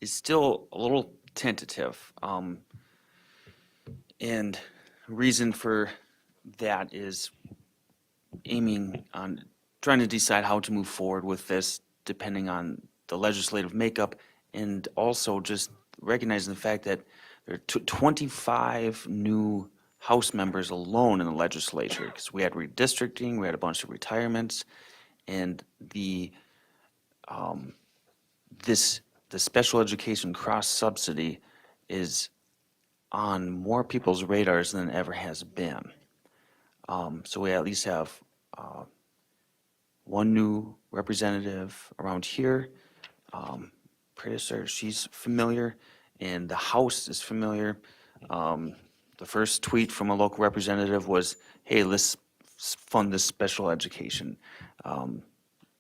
still a little tentative. And reason for that is aiming on trying to decide how to move forward with this depending on the legislative makeup, and also just recognizing the fact that there are 25 new House members alone in the legislature, because we had redistricting, we had a bunch of retirements, and the special education cross subsidy is on more people's radars than it ever has been. So we at least have one new representative around here. Predecessor, she's familiar, and the House is familiar. The first tweet from a local representative was, hey, let's fund this special education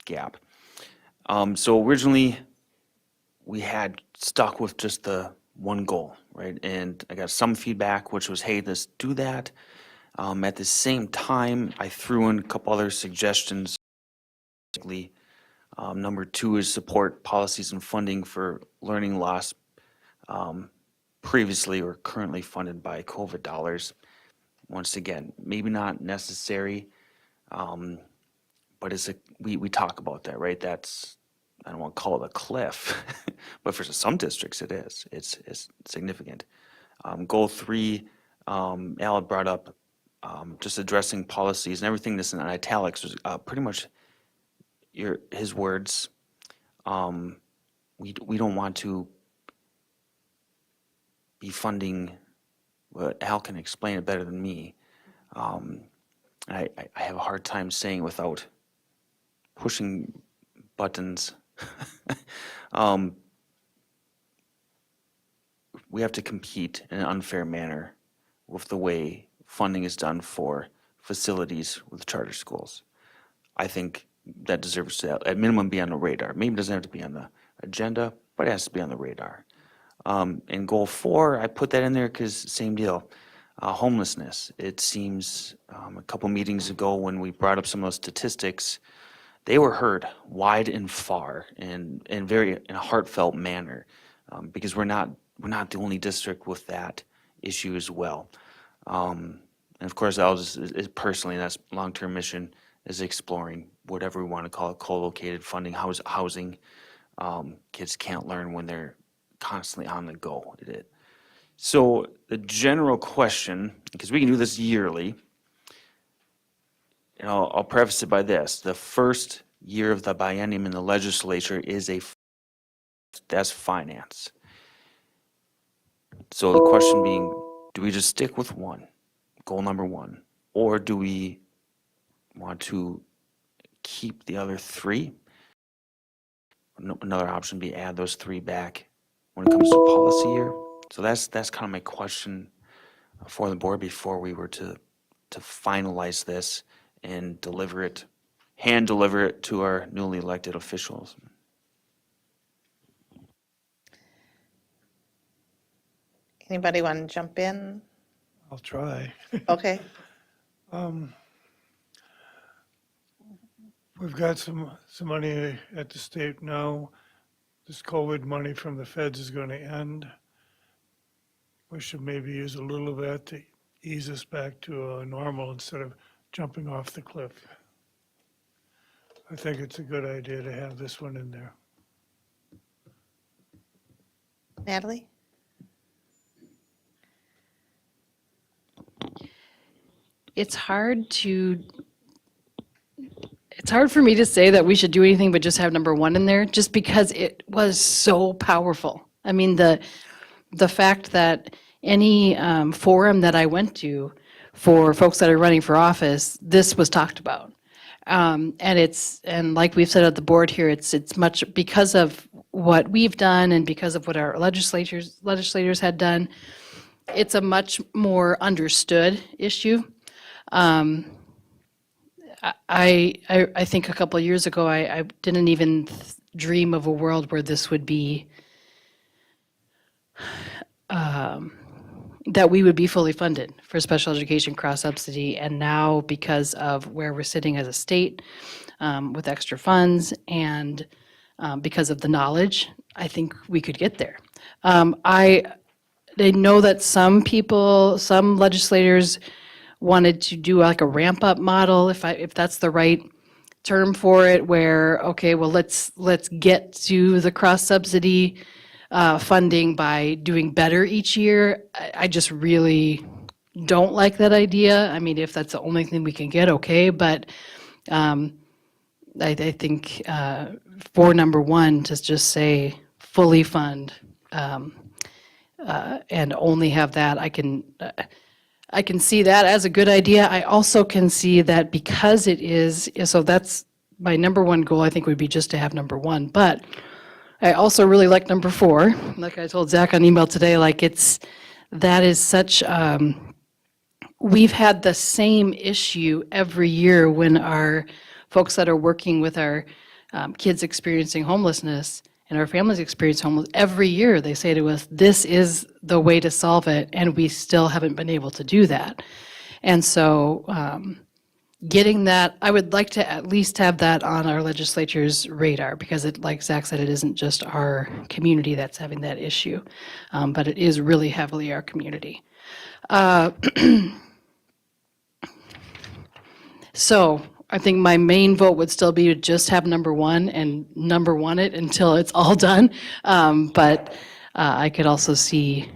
gap. So originally, we had stuck with just the one goal, right? And I got some feedback, which was, hey, let's do that. At the same time, I threw in a couple other suggestions. Number 2 is support policies and funding for learning loss previously or currently funded by COVID dollars. Once again, maybe not necessary, but we talk about that, right? That's, I don't want to call it a cliff, but for some districts it is. It's significant. Goal 3, Al brought up just addressing policies, and everything that's in italics was pretty much his words. We don't want to be funding, but Al can explain it better than me. I have a hard time saying without pushing buttons. We have to compete in an unfair manner with the way funding is done for facilities with charter schools. I think that deserves to, at minimum, be on the radar. Maybe it doesn't have to be on the agenda, but it has to be on the radar. And goal 4, I put that in there because same deal. Homelessness. It seems a couple meetings ago when we brought up some of those statistics, they were heard wide and far and very in a heartfelt manner, because we're not the only district with that issue as well. And of course, I'll just personally, that's long-term mission, is exploring whatever we want to call it, co-located funding, housing. Kids can't learn when they're constantly on the go. So the general question, because we can do this yearly, and I'll preface it by this: the first year of the biennium in the legislature is that's finance. So the question being, do we just stick with goal number 1, or do we want to keep the other 3? Another option would be add those 3 back when it comes to policy year. So that's kind of my question for the board before we were to finalize this and deliver it hand deliver it to our newly elected officials. Anybody want to jump in? I'll try. Okay. We've got some money at the state now. This COVID money from the feds is going to end. We should maybe use a little of that to ease us back to normal instead of jumping off the cliff. I think it's a good idea to have this one in there. Natalie? It's hard for me to say that we should do anything but just have number one in there, just because it was so powerful. I mean, the fact that any forum that I went to for folks that are running for office, this was talked about. And like we've said at the board here, it's much because of what we've done and because of what our legislators had done, it's a much more understood issue. I think a couple of years ago, I didn't even dream of a world where this would be, that we would be fully funded for special education cross-subsidy. And now, because of where we're sitting as a state with extra funds and because of the knowledge, I think we could get there. I know that some people, some legislators wanted to do like a ramp-up model, if that's the right term for it, where, okay, well, let's get to the cross-subsidy funding by doing better each year. I just really don't like that idea. I mean, if that's the only thing we can get, okay, but I think for number one, to just say fully fund and only have that, I can see that as a good idea. I also can see that because it is, so that's my number one goal, I think would be just to have number one. But I also really like number four. Like I told Zach on email today, like that is such, we've had the same issue every year when our folks that are working with our kids experiencing homelessness and our families experience homelessness, every year they say to us, this is the way to solve it, and we still haven't been able to do that. And so getting that, I would like to at least have that on our legislature's radar, because it, like Zach said, it isn't just our community that's having that issue, but it is really heavily our community. So I think my main vote would still be to just have number one and number one it until it's all done. But I could also see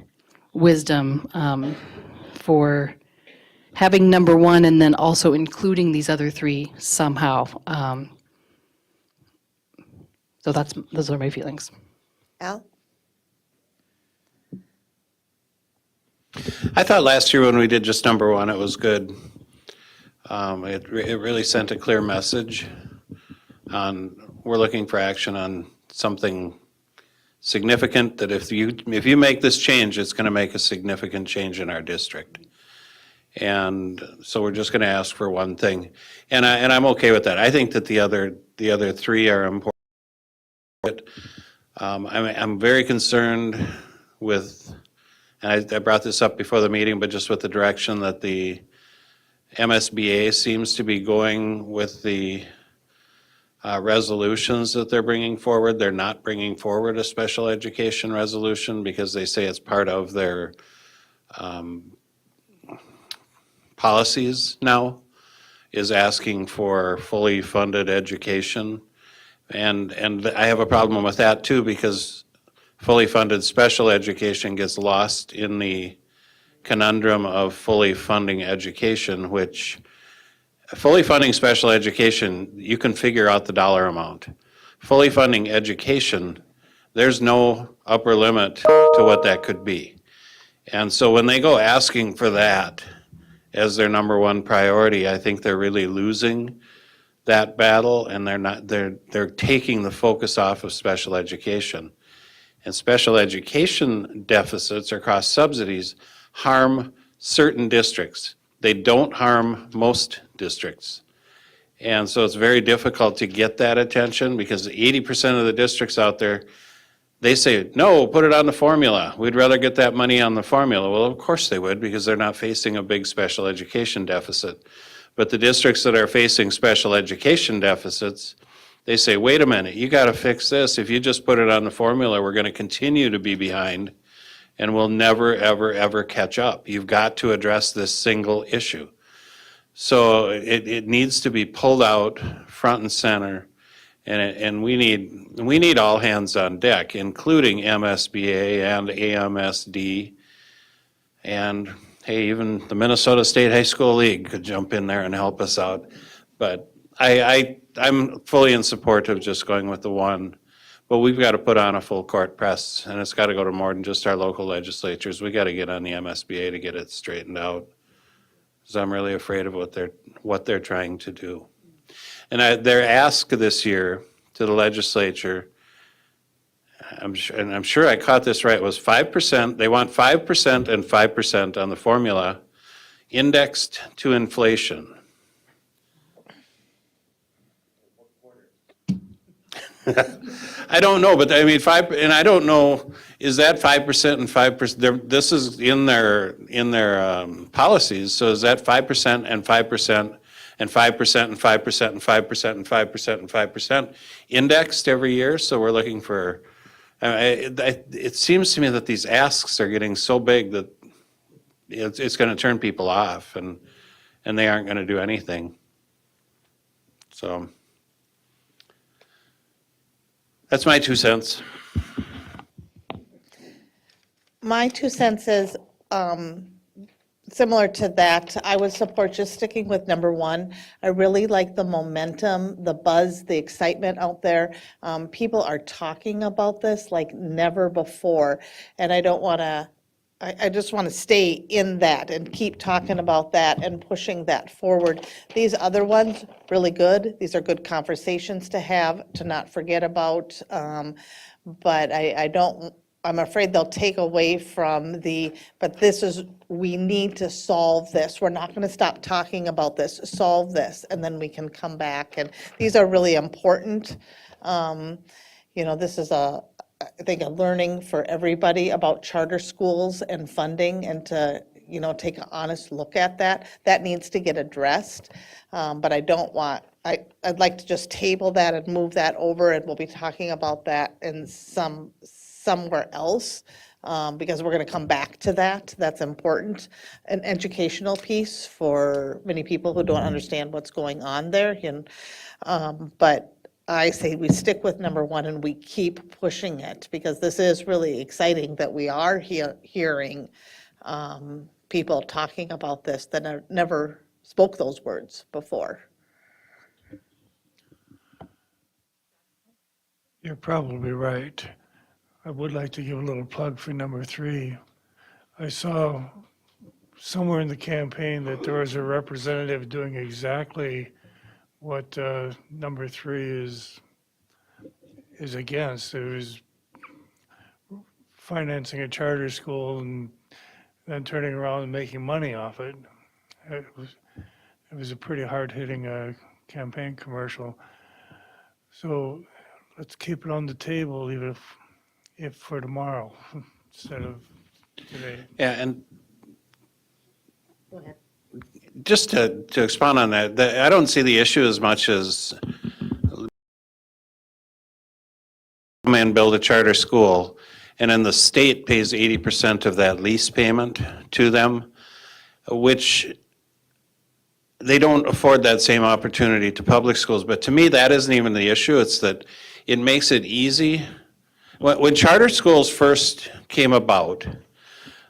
wisdom for having number one and then also including these other three somehow. So those are my feelings. Al? I thought last year when we did just number one, it was good. It really sent a clear message on, we're looking for action on something significant, that if you make this change, it's going to make a significant change in our district. And so we're just going to ask for one thing. And I'm okay with that. I think that the other three are important. I'm very concerned with, and I brought this up before the meeting, but just with the direction that the MSBA seems to be going with the resolutions that they're bringing forward. They're not bringing forward a special education resolution because they say it's part of their policies now, is asking for fully funded education. And I have a problem with that too, because fully funded special education gets lost in the conundrum of fully funding education, which fully funding special education, you can figure out the dollar amount. Fully funding education, there's no upper limit to what that could be. And so when they go asking for that as their number one priority, I think they're really losing that battle, and they're taking the focus off of special education. And special education deficits or cost subsidies harm certain districts. They don't harm most districts. And so it's very difficult to get that attention because 80% of the districts out there, they say, no, put it on the formula. We'd rather get that money on the formula. Well, of course they would, because they're not facing a big special education deficit. But the districts that are facing special education deficits, they say, wait a minute, you got to fix this. If you just put it on the formula, we're going to continue to be behind and we'll never, ever, ever catch up. You've got to address this single issue. So it needs to be pulled out front and center. And we need all hands on deck, including MSBA and AMSD. And hey, even the Minnesota State High School League could jump in there and help us out. But I'm fully in support of just going with the one. But we've got to put on a full court press, and it's got to go to more than just our local legislatures. We got to get on the MSBA to get it straightened out. Because I'm really afraid of what they're trying to do. And their ask this year to the legislature, I'm sure I caught this right, was 5%. They want 5% and 5% on the formula indexed to inflation. I don't know, but I mean, and I don't know, is that 5% and 5%? This is in their policies. So is that 5% and 5% and 5% and 5% and 5% and 5% and 5% indexed every year? So we're looking for. It seems to me that these asks are getting so big that it's going to turn people off, and they aren't going to do anything. So. That's my 2 cents. My 2 cents is similar to that. I would support just sticking with number one. I really like the momentum, the buzz, the excitement out there. People are talking about this like never before, and I don't want to. I just want to stay in that and keep talking about that and pushing that forward. These other ones, really good. These are good conversations to have, to not forget about. But I don't, I'm afraid they'll take away from but this is, we need to solve this. We're not going to stop talking about this, solve this, and then we can come back. And these are really important. This is I think a learning for everybody about charter schools and funding, and to, take an honest look at that. That needs to get addressed. But I'd like to just table that and move that over, and we'll be talking about that in somewhere else, because we're going to come back to that. That's important. An educational piece for many people who don't understand what's going on there. But I say we stick with number one and we keep pushing it, because this is really exciting that we are hearing people talking about this that never spoke those words before. You're probably right. I would like to give a little plug for number three. I saw somewhere in the campaign that there was a representative doing exactly what number three is against. It was financing a charter school and then turning around and making money off it. It was a pretty hard-hitting campaign commercial. So let's keep it on the table, even if for tomorrow instead of today. Yeah, and just to expound on that, I don't see the issue as much as come and build a charter school, and then the state pays 80% of that lease payment to them, which they don't afford that same opportunity to public schools. But to me, that isn't even the issue. It's that it makes it easy. When charter schools first came about,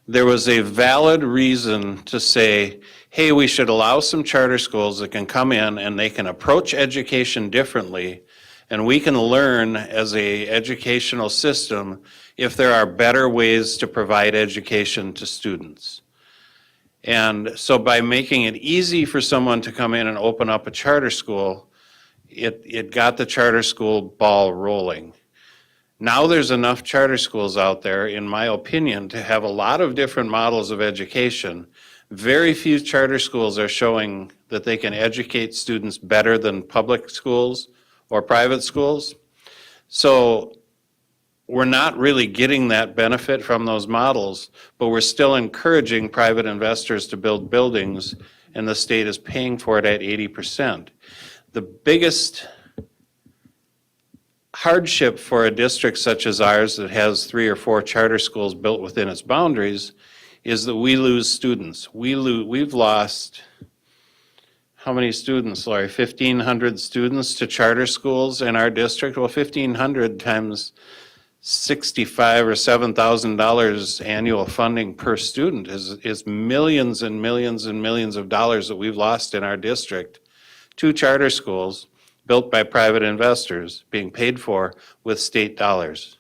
there was a valid reason to say, hey, we should allow some charter schools that can come in and they can approach education differently, and we can learn as a educational system if there are better ways to provide education to students. And so by making it easy for someone to come in and open up a charter school, it got the charter school ball rolling. Now there's enough charter schools out there, in my opinion, to have a lot of different models of education Very few charter schools are showing that they can educate students better than public schools or private schools. So we're not really getting that benefit from those models, but we're still encouraging private investors to build buildings, and the state is paying for it at 80%. The biggest hardship for a district such as ours that has 3 or 4 charter schools built within its boundaries is that we lose students. We've lost, how many students, Laurie? 1,500 students to charter schools in our district? Well, 1,500 times $65,000 or $7,000 annual funding per student is millions and millions and millions of dollars that we've lost in our district to charter schools built by private investors being paid for with state dollars.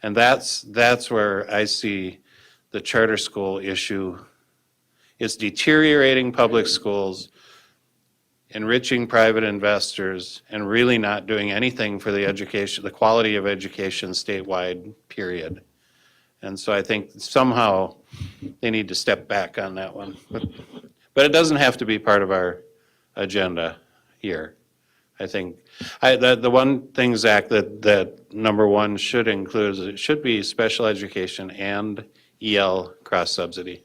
And that's where I see the charter school issue. It's deteriorating public schools, enriching private investors, and really not doing anything for the education, the quality of education statewide, period. And so I think somehow they need to step back on that one. But it doesn't have to be part of our agenda here. I think, the one thing, Zach, that number one should include is it should be special education and EL cross-subsidy.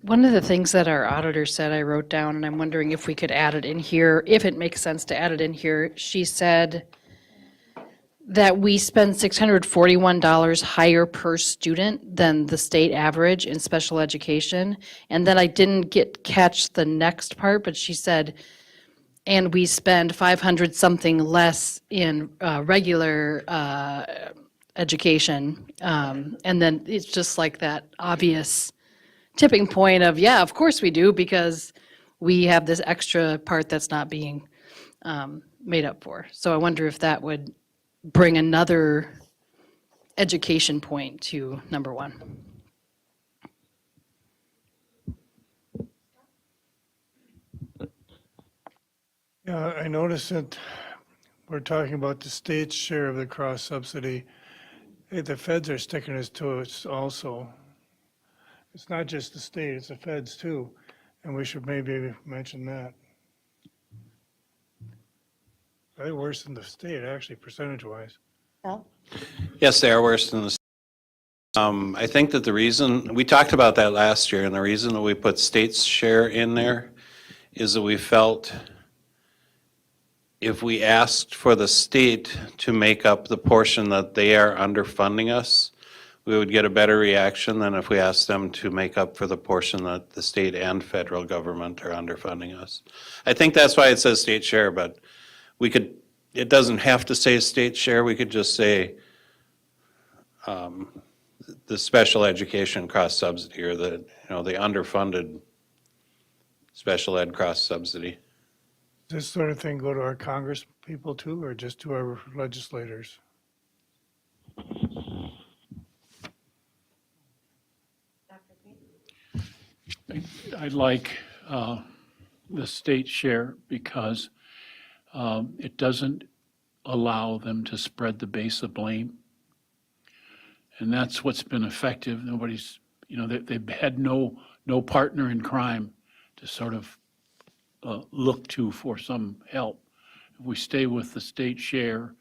One of the things that our auditor said, I wrote down, and I'm wondering if we could add it in here, if it makes sense to add it in here. She said that we spend $641 higher per student than the state average in special education. And then I didn't catch the next part, but she said, and we spend 500 something less in regular education. And then it's just like that obvious tipping point of, yeah, of course we do, because we have this extra part that's not being made up for. So I wonder if that would bring another education point to number one. Yeah, I noticed that we're talking about the state's share of the cross subsidy. Hey, the feds are sticking this to us also. It's not just the state, it's the feds too, and we should maybe mention that. They're worse than the state, actually, percentage-wise. Al? Yes, they are worse than the I think that the reason, we talked about that last year, and the reason that we put state's share in there is that we felt if we asked for the state to make up the portion that they are underfunding us, we would get a better reaction than if we asked them to make up for the portion that the state and federal government are underfunding us. I think that's why it says state share, but we could, it doesn't have to say state share, we could just say the special education cross subsidy, or the, the underfunded special ed cross subsidy. Does this sort of thing go to our Congress people too, or just to our legislators? I like the state share because it doesn't allow them to spread the base of blame. And that's what's been effective. Nobody's, they've had no partner in crime to sort of look to for some help. If we stay with the state share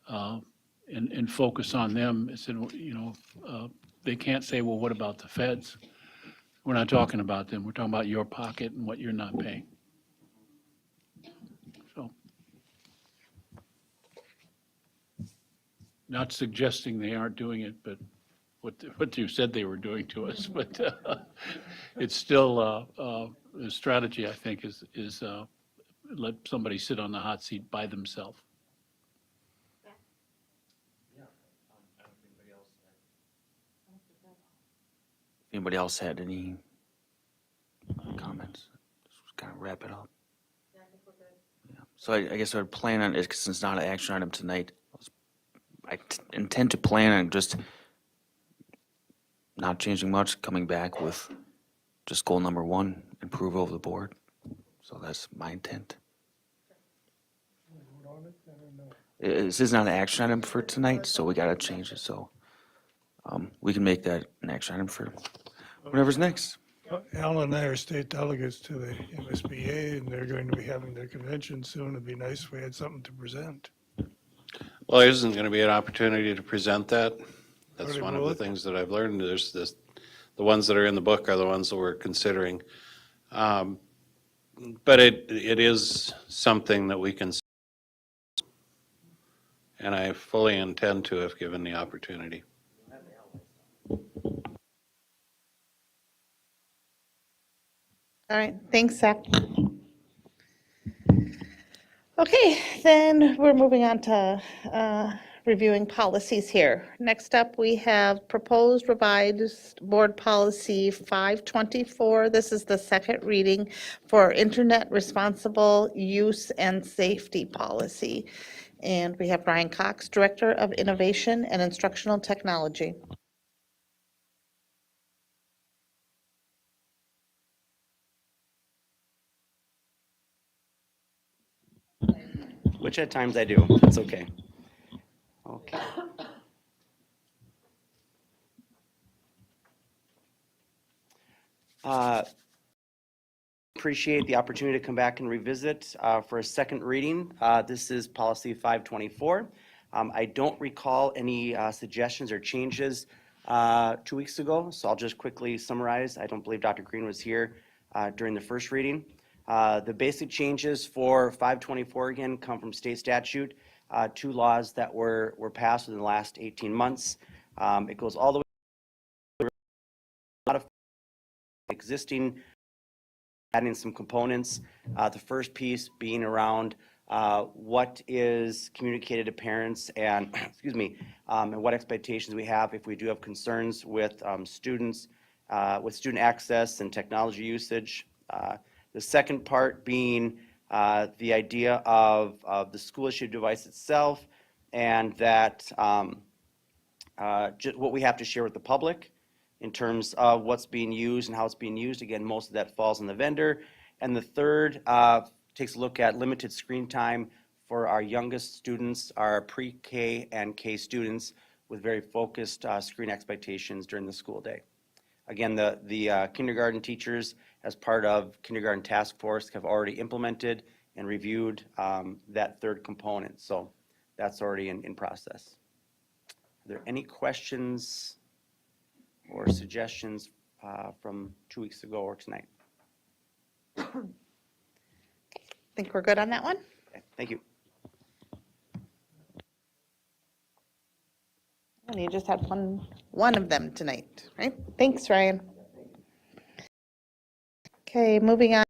and focus on them, I said, they can't say, well, what about the feds? We're not talking about them. We're talking about your pocket and what you're not paying. So, not suggesting they aren't doing it, but what you said they were doing to us. But it's still a strategy, I think, is let somebody sit on the hot seat by themselves. Anybody else had any comments? Just kind of wrap it up. Yeah. So I guess I would plan on, since it's not an action item tonight, I intend to plan on just not changing much, coming back with just goal number one, improve over the board. So that's my intent. This is not an action item for tonight, so we gotta change it, so we can make that an action item for whatever's next. Alan and I are state delegates to the MSBA, and they're going to be having their convention soon. It'd be nice if we had something to present. Well, there isn't going to be an opportunity to present that. That's Already one of blew the it. things that I've learned. There's this, the ones that are in the book are the ones that we're considering. But it is something that we can, and I fully intend to if given the opportunity. All right, thanks, Zach. Okay, then we're moving on to reviewing policies here. Next up, we have proposed revised board policy 524. This is the second reading for internet responsible use and safety policy. And we have Ryan Cox, Director of Innovation and Instructional Technology. Which at times I do. It's okay. Okay. Appreciate the opportunity to come back and revisit for a second reading. This is policy 524. I don't recall any suggestions or changes 2 weeks ago, so I'll just quickly summarize. I don't believe Dr. Green was here during the first reading. The basic changes for 524 again come from state statute, 2 laws that were passed within the last 18 months. It goes all the way to existing, adding some components. The first piece being around what is communicated to parents and, excuse me, and what expectations we have if we do have concerns with students, with student access and technology usage. The second part being the idea of the school-issued device itself and that what we have to share with the public in terms of what's being used and how it's being used. Again, most of that falls on the vendor. And the third takes a look at limited screen time for our youngest students, our pre-K and K students, with very focused screen expectations during the school day. Again, the kindergarten teachers, as part of kindergarten task force, have already implemented and reviewed that third component. So that's already in process. Are there any questions or suggestions from 2 weeks ago or tonight? Think we're good on that one? Okay, thank you. And you just had one of them tonight, right? Thanks, Ryan. Okay, moving on.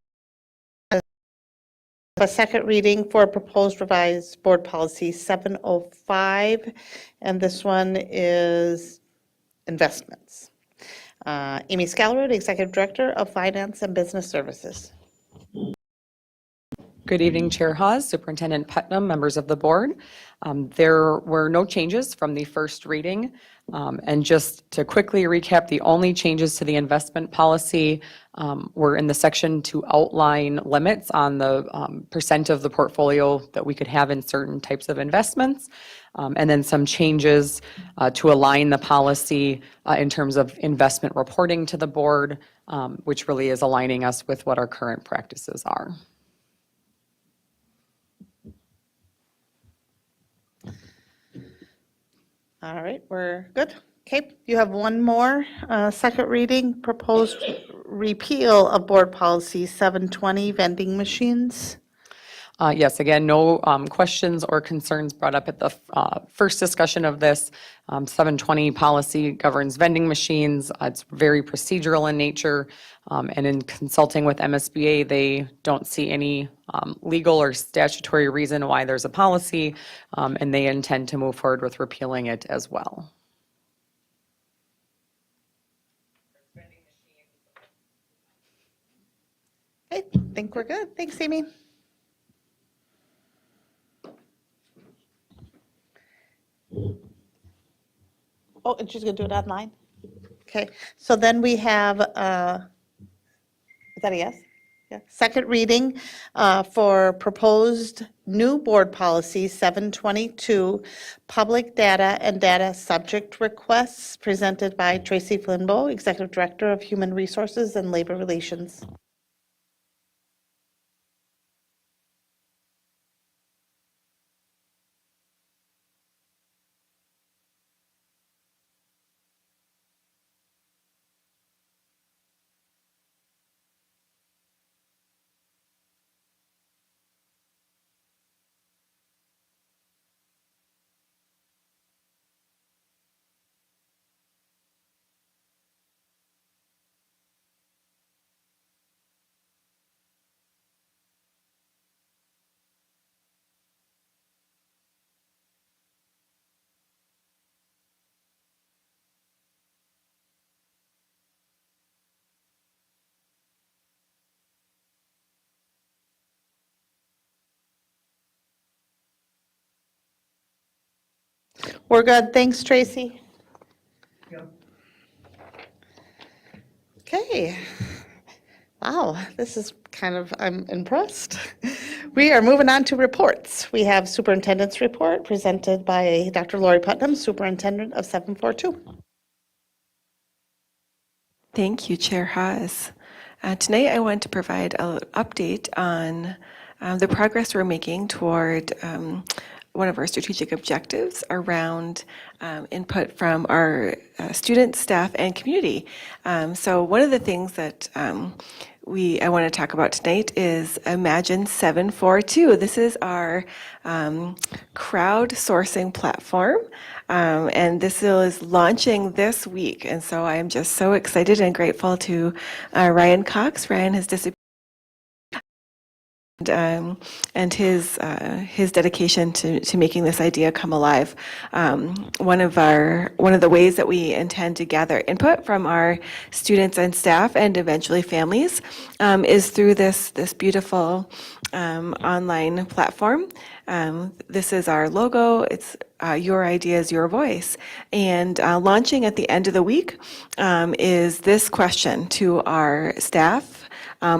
A second reading for proposed revised board policy 705, and this one is investments. Amy Scalrud, Executive Director of Finance and Business Services. Good evening, Chair Hawes, Superintendent Putnam, members of the board. There were no changes from the first reading. And just to quickly recap, the only changes to the investment policy were in the section to outline limits on the percent of the portfolio that we could have in certain types of investments. And then some changes to align the policy in terms of investment reporting to the board, which really is aligning us with what our current practices are. All right, we're good. Okay, you have one more second reading, proposed repeal of board policy 720, vending machines. Yes, again, no questions or concerns brought up at the first discussion of this. 720 policy governs vending machines. It's very procedural in nature. And in consulting with MSBA, they don't see any legal or statutory reason why there's a policy, and they intend to move forward with repealing it as well. I think we're good. Thanks, Amy. Oh, and she's going to do it online? Okay, so then we have, is that a yes? Yeah. Second reading for proposed new board policy 722, public data and data subject requests, presented by Tracy Flinbo, Executive Director of Human Resources and Labor Relations. We're good. Thanks, Tracy. Okay. Wow, this is kind of, I'm impressed. We are moving on to reports. We have Superintendent's report presented by Dr. Lori Putnam, Superintendent of 742. Thank you, Chair Haas. Tonight, I want to provide an update on the progress we're making toward one of our strategic objectives around input from our students, staff, and community. So one of the things that I want to talk about tonight is Imagine 742. This is our crowdsourcing platform, and this is launching this week. And so I am just so excited and grateful to Ryan Cox. Ryan has disappeared. And his dedication to making this idea come alive. One of the ways that we intend to gather input from our students and staff, and eventually families, is through this beautiful online platform. This is our logo. It's Your Ideas, Your Voice. And launching at the end of the week is this question to our staff.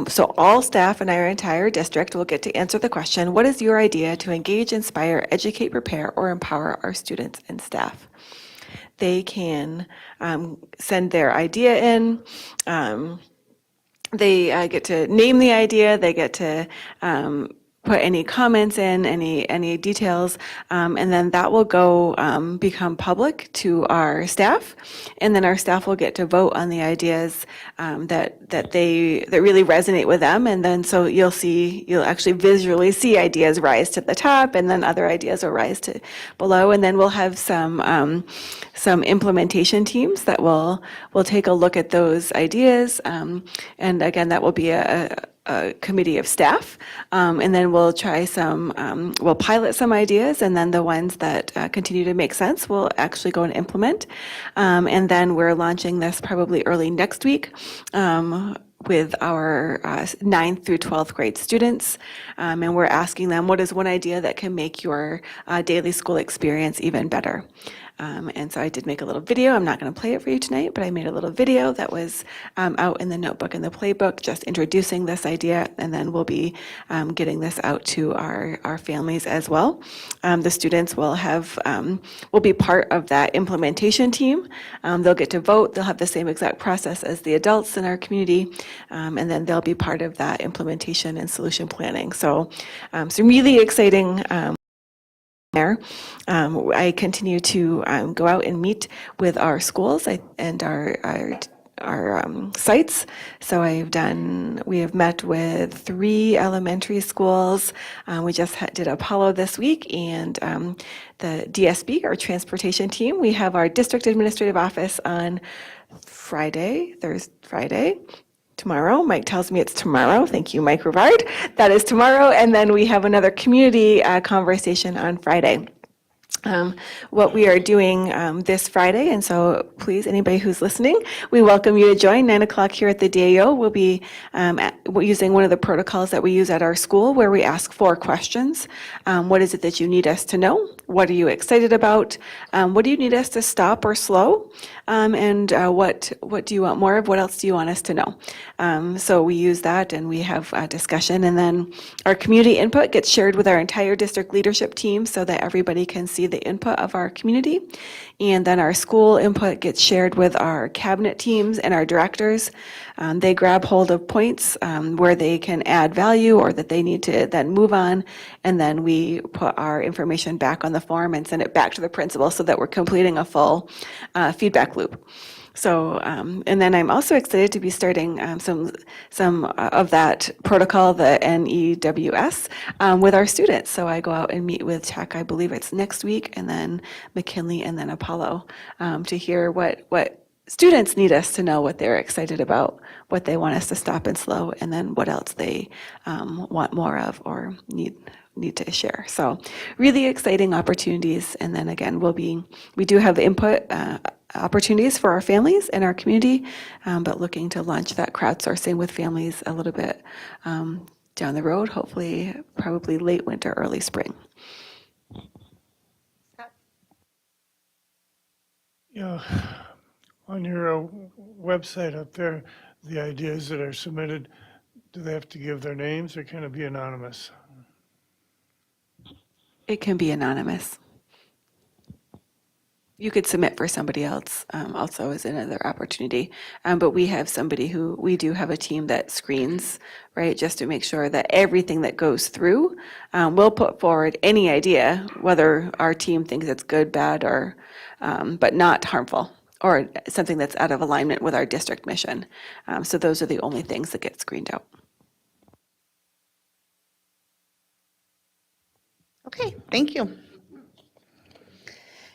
So all staff in our entire district will get to answer the question, what is your idea to engage, inspire, educate, prepare, or empower our students and staff? They can send their idea in. They get to name the idea. They get to put any comments in, any details, and then that will go become public to our staff, and then our staff will get to vote on the ideas that really resonate with them, and then so you'll actually visually see ideas rise to the top, and then other ideas will rise to below, and then we'll have some implementation teams that will take a look at those ideas, and again, that will be a committee of staff, and then we'll pilot some ideas, and then the ones that continue to make sense, we'll actually go and implement. And then we're launching this probably early next week with our 9th through 12th grade students, and we're asking them, what is one idea that can make your daily school experience even better? And so I did make a little video. I'm not going to play it for you tonight, but I made a little video that was out in the notebook and the playbook, just introducing this idea, and then we'll be getting this out to our families as well. The students will be part of that implementation team. They'll get to vote. They'll have the same exact process as the adults in our community, and then they'll be part of that implementation and solution planning. So some really exciting there. I continue to go out and meet with our schools and our sites. So we have met with 3 elementary schools. We just did Apollo this week, and the DSB, our transportation team, we have our district administrative office on Friday. Tomorrow. Mike tells me it's tomorrow. Thank you, Mike Rivard. That is tomorrow. And then we have another community conversation on Friday. what we are doing this Friday. And so please, anybody who's listening, we welcome you to join 9 o'clock here at the DAO. We'll be using one of the protocols that we use at our school where we ask 4 questions. What is it that you need us to know? What are you excited about? What do you need us to stop or slow? And what do you want more of? What else do you want us to know? So we use that and we have a discussion. And then our community input gets shared with our entire district leadership team so that everybody can see the input of our community. And then our school input gets shared with our cabinet teams and our directors. They grab hold of points where they can add value or that they need to then move on. And then we put our information back on the form and send it back to the principal so that we're completing a full feedback loop. So, and then I'm also excited to be starting some of that protocol, the NEWS, with our students. So I go out and meet with Tech, I believe it's next week, and then McKinley, and then Apollo, to hear what students need us to know, what they're excited about, what they want us to stop and slow, and then what else they want more of or need to share. So really exciting opportunities. And then again, we do have input opportunities for our families and our community, but looking to launch that crowdsourcing with families a little bit down the road, hopefully, probably late winter, early spring. Yeah, on your website up there, the ideas that are submitted, do they have to give their names or can it be anonymous? It can be anonymous. You could submit for somebody else also as another opportunity. But we have we do have a team that screens, right, just to make sure that everything that goes through, we'll put forward any idea, whether our team thinks it's good, bad, or, but not harmful, or something that's out of alignment with our district mission. So those are the only things that get screened out. Okay, thank you.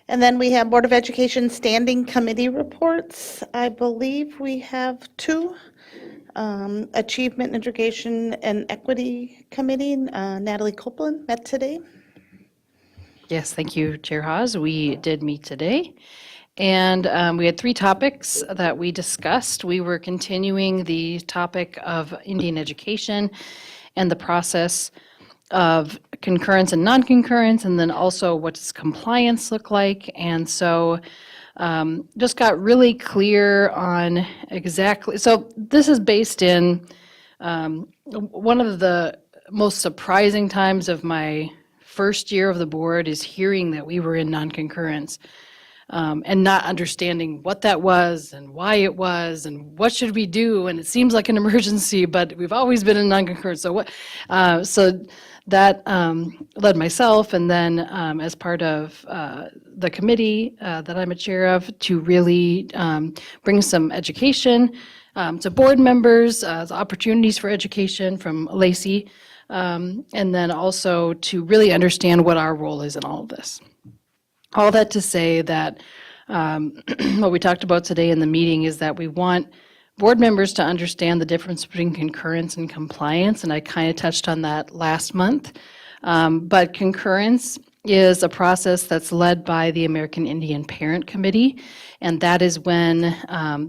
And then we have Board of Education Standing Committee reports. I believe we have 2. Achievement, Integration, and Equity Committee, Natalie Copeland met today. Yes, thank you, Chair Hawes. We did meet today. And we had 3 topics that we discussed. We were continuing the topic of Indian education and the process of concurrence and non-concurrence, and then also what does compliance look like. And so just got really clear on exactly, so this is based in one of the most surprising times of my first year of the board is hearing that we were in non-concurrence. And not understanding what that was and why it was and what should we do, and it seems like an emergency, but we've always been in non-concurrence. So so that led myself, and then as part of the committee that I'm a chair of, to really bring some education to board members, the opportunities for education from Lacey, and then also to really understand what our role is in all of this. All that to say that what we talked about today in the meeting is that we want board members to understand the difference between concurrence and compliance, and I kind of touched on that last month. But concurrence is a process that's led by the American Indian Parent Committee, and that is when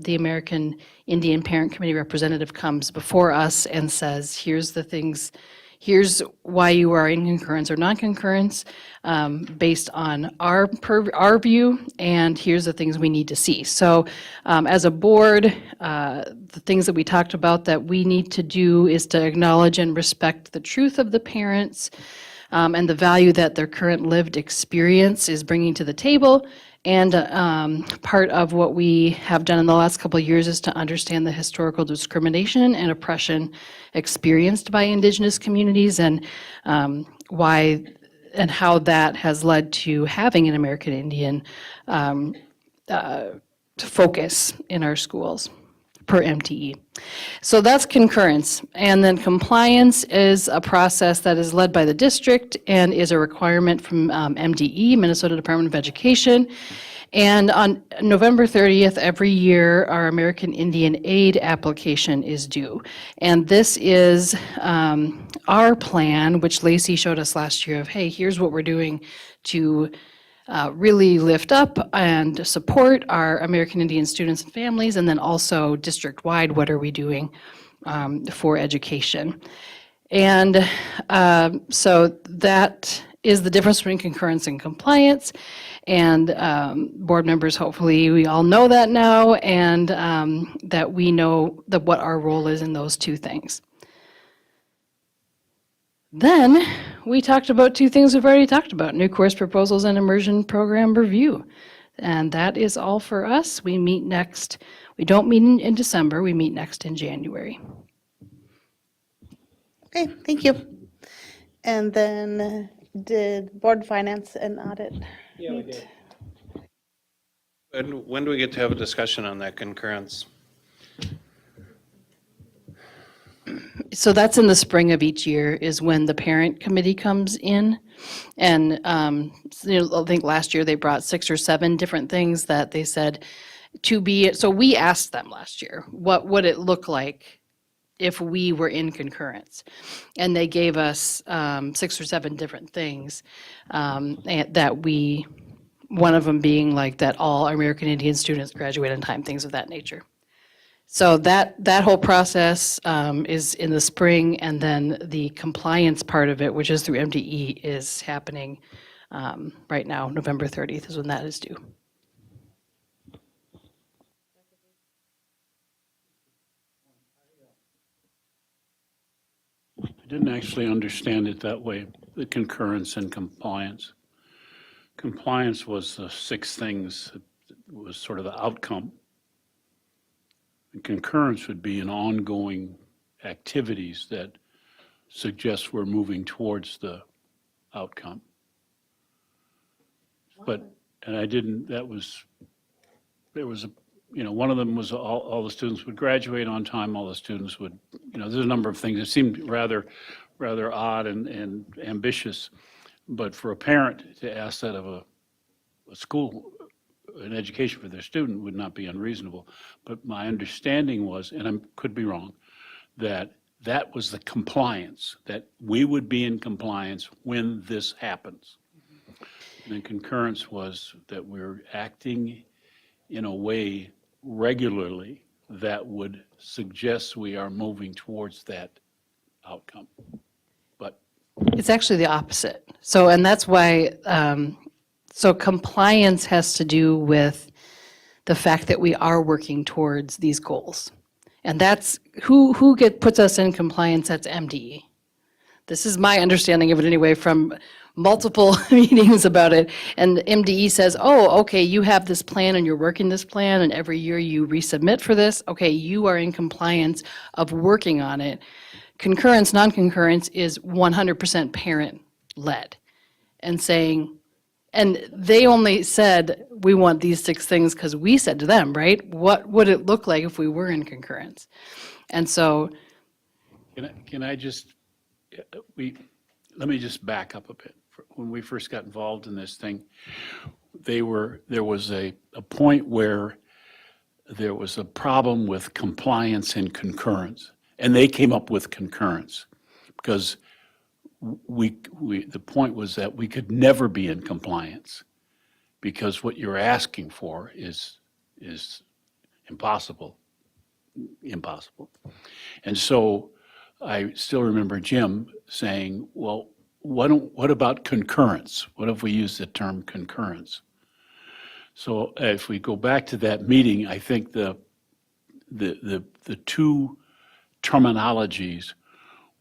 the American Indian Parent Committee representative comes before us and says, here's the things, here's why you are in concurrence or non-concurrence based on our view, and here's the things we need to see. So as a board, the things that we talked about that we need to do is to acknowledge and respect the truth of the parents and the value that their current lived experience is bringing to the table. And part of what we have done in the last couple of years is to understand the historical discrimination and oppression experienced by Indigenous communities, and why and how that has led to having an American Indian focus in our schools per MTE. So that's concurrence. And then compliance is a process that is led by the district and is a requirement from MDE, Minnesota Department of Education. And on November 30th every year, our American Indian Aid application is due. And this is our plan, which Lacey showed us last year of, hey, here's what we're doing to really lift up and support our American Indian students and families, and then also district-wide, what are we doing for education? And so that is the difference between concurrence and compliance. And board members, hopefully, we all know that now, and that we know that what our role is in those two things. Then we talked about two things we've already talked about, new course proposals and immersion program review. And that is all for us. We meet next, we don't meet in December, we meet next in January. Okay, thank you. And then did Board Finance and Audit meet? And when do we get to have a discussion on that concurrence? So that's in the spring of each year is when the parent committee comes in. And I think last year they brought 6 or 7 different things that they said to be, so we asked them last year, what would it look like if we were in concurrence? And they gave us 6 or 7 different things that we, one of them being like that all American Indian students graduate on time, things of that nature. So that whole process is in the spring, and then the compliance part of it, which is through MDE, is happening right now. November 30th is when that is due. I didn't actually understand it that way, the concurrence and compliance. Compliance was the 6 things, that was sort of the outcome. And concurrence would be an ongoing activities that suggest we're moving towards the outcome. But, and I didn't, there was one of them was all the students would graduate on time, all the students would, there's a number of things. It seemed rather odd and ambitious. But for a parent to ask that of a school, an education for their student would not be unreasonable. But my understanding was, and I could be wrong, that was the compliance, that we would be in compliance when this happens. And then concurrence was that we're acting in a way regularly that would suggest we are moving towards that outcome. But It's actually the opposite. So, and that's why, so compliance has to do with the fact that we are working towards these goals. And that's, who puts us in compliance, that's MDE. This is my understanding of it anyway, from multiple meetings about it. And MDE says, oh, okay, you have this plan and you're working this plan, and every year you resubmit for this. Okay, you are in compliance of working on it. Concurrence, non-concurrence is 100% parent-led and saying, and they only said, we want these 6 things because we said to them, right? What would it look like if we were in concurrence? And so. Can I just, let me just back up a bit. When we first got involved in this thing, there was a point where there was a problem with compliance and concurrence. And they came up with concurrence because the point was that we could never be in compliance because what you're asking for is impossible. And so I still remember Jim saying, well, what about concurrence? What if we use the term concurrence? So if we go back to that meeting, I think the 2 terminologies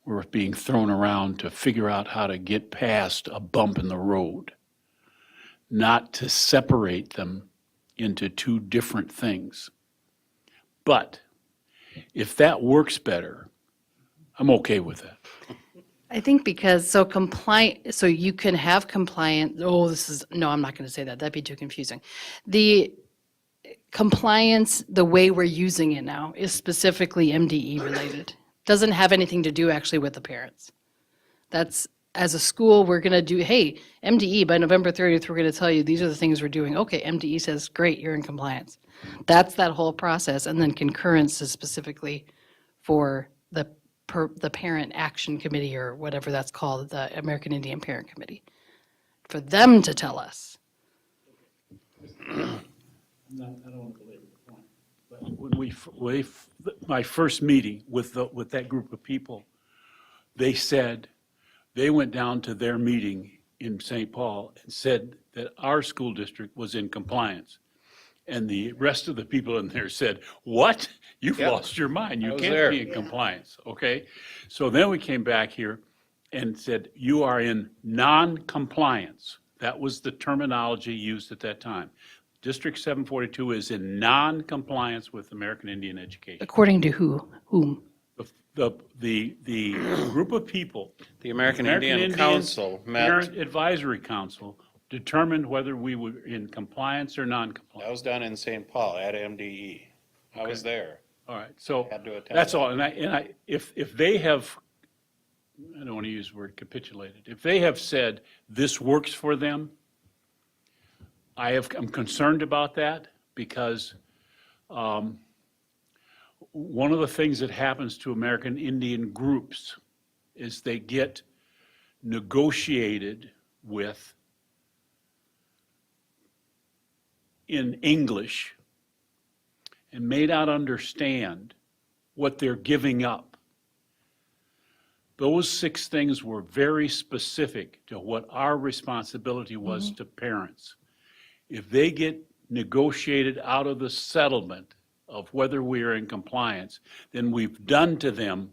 were being thrown around to figure out how to get past a bump in the road, not to separate them into 2 different things. But if that works better, I'm okay with that. I think because, so you can have compliant, no, I'm not going to say that. That'd be too confusing. The compliance, the way we're using it now, is specifically MDE related. Doesn't have anything to do actually with the parents. That's, as a school, we're going to do, hey, MDE, by November 30th, we're going to tell you these are the things we're doing. Okay, MDE says, great, you're in compliance. That's that whole process. And then concurrence is specifically for the Parent Action Committee, or whatever that's called, the American Indian Parent Committee, for them to tell us I don't want to belabor the point, but my first meeting with that group of people, they said, they went down to their meeting in St. Paul and said that our school district was in compliance. And the rest of the people in there said, what? You've Yep. lost your mind. You I was can't there. be in compliance, okay? So then we came back here and said, you are in non-compliance. That was the terminology used at that time. District 742 is in non-compliance with American Indian education. According to who? Whom? The group of people. The American Indian Council met, Parent Advisory Council determined whether we were in compliance or that non-compliance. was done in St. Paul at MDE. I was there. All right, so Had to attend that's that. all. And if they have, I don't want to use the word capitulated, if they have said this works for them, I'm concerned about that because one of the things that happens to American Indian groups is they get negotiated with in English and may not understand what they're giving up. Those 6 things were very specific to what our responsibility was to parents. If they get negotiated out of the settlement of whether we are in compliance, then we've done to them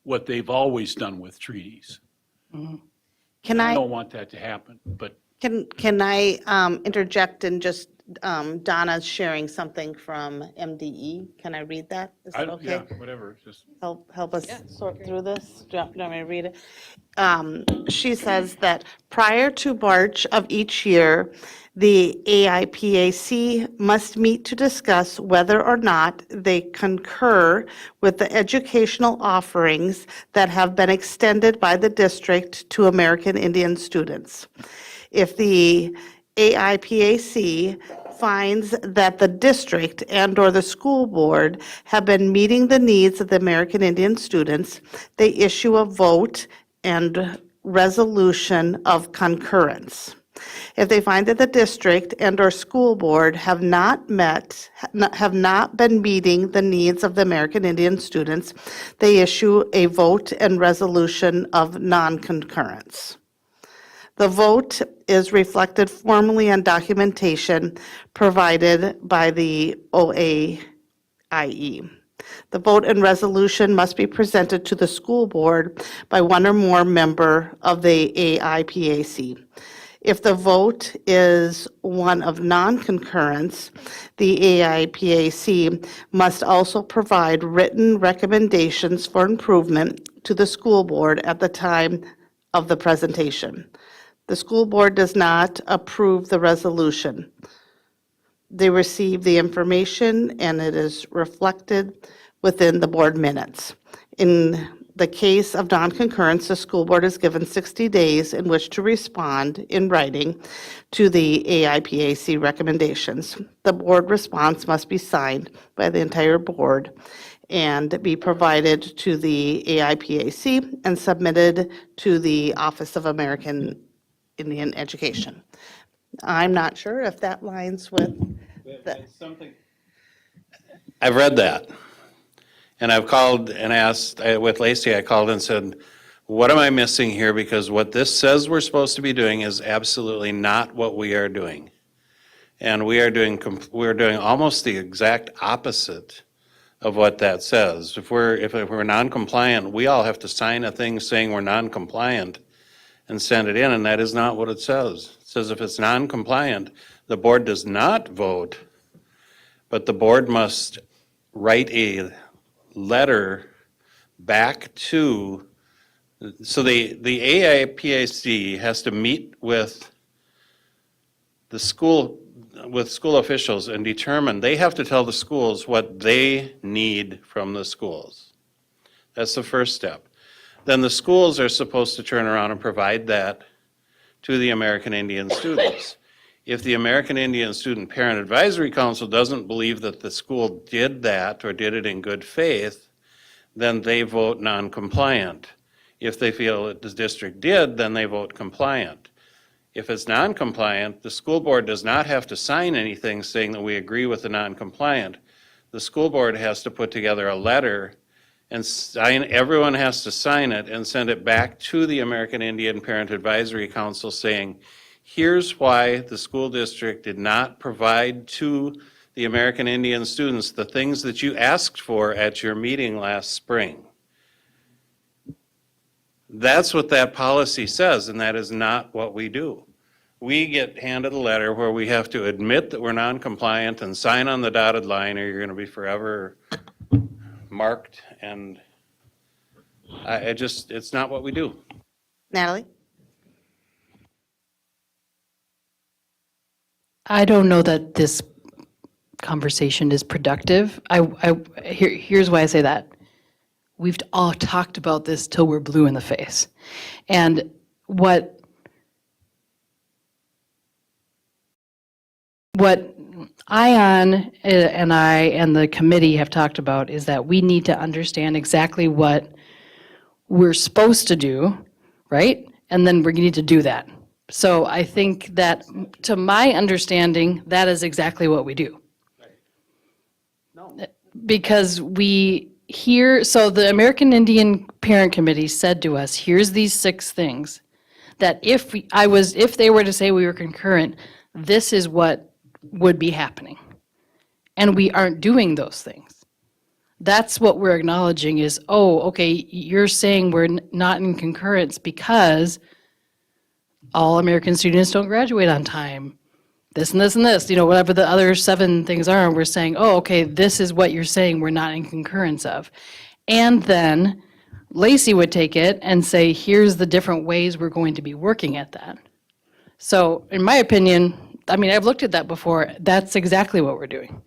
what they've always done with treaties. Can I I, don't want that to happen, but can I interject and just, Donna's sharing something from MDE. Can I read that? Is that okay? yeah, whatever, just. Help us sort through this? Do you want me to read it? She says that prior to March of each year, the AIPAC must meet to discuss whether or not they concur with the educational offerings that have been extended by the district to American Indian students. If the AIPAC finds that the district and/or the school board have been meeting the needs of the American Indian students, they issue a vote and resolution of concurrence. If they find that the district and/or school board have not been meeting the needs of the American Indian students, they issue a vote and resolution of non-concurrence. The vote is reflected formally on documentation provided by the OAIE. The vote and resolution must be presented to the school board by one or more member of the AIPAC. If the vote is one of non-concurrence, the AIPAC must also provide written recommendations for improvement to the school board at the time of the presentation. The school board does not approve the resolution. They receive the information and it is reflected within the board minutes. In the case of non-concurrence, the school board is given 60 days in which to respond in writing to the AIPAC recommendations. The board response must be signed by the entire board and be provided to the AIPAC and submitted to the Office of American Indian Education. I'm not sure if that lines with the, I've read that. And I've called and asked, with Lacey, I called and said, what am I missing here? Because what this says we're supposed to be doing is absolutely not what we are doing. And we're doing almost the exact opposite of what that says. If we're non-compliant, we all have to sign a thing saying we're non-compliant and send it in, and that is not what it says. It says if it's non-compliant, the board does not vote, but the board must write a letter back to, so the AIPAC has to meet with the school, with school officials and determine, they have to tell the schools what they need from the schools. That's the first step. Then the schools are supposed to turn around and provide that to the American Indian students. If the American Indian Student Parent Advisory Council doesn't believe that the school did that or did it in good faith, then they vote non-compliant. If they feel that the district did, then they vote compliant. If it's non-compliant, the school board does not have to sign anything saying that we agree with the non-compliant. The school board has to put together a letter and sign, everyone has to sign it and send it back to the American Indian Parent Advisory Council saying, here's why the school district did not provide to the American Indian students the things that you asked for at your meeting last spring. That's what that policy says, and that is not what we do. We get handed a letter where we have to admit that we're non-compliant and sign on the dotted line, or you're going to be forever marked, and it's not what we do. Natalie? I don't know that this conversation is productive. Here's why I say that. We've all talked about this till we're blue in the face. And what Ion and I and the committee have talked about is that we need to understand exactly what we're supposed to do, right? And then we need to do that. So I think that, to my understanding, that is exactly what we do. Because so the American Indian Parent Committee said to us, here's these 6 things that if they were to say we were concurrent, this is what would be happening. And we aren't doing those things. That's what we're acknowledging is, oh, okay, you're saying we're not in concurrence because all American students don't graduate on time. This and this and this, whatever the other 7 things are, and we're saying, oh, okay, this is what you're saying we're not in concurrence of. And then Lacey would take it and say, here's the different ways we're going to be working at that. So in my opinion, I've looked at that before, that's exactly what we're doing.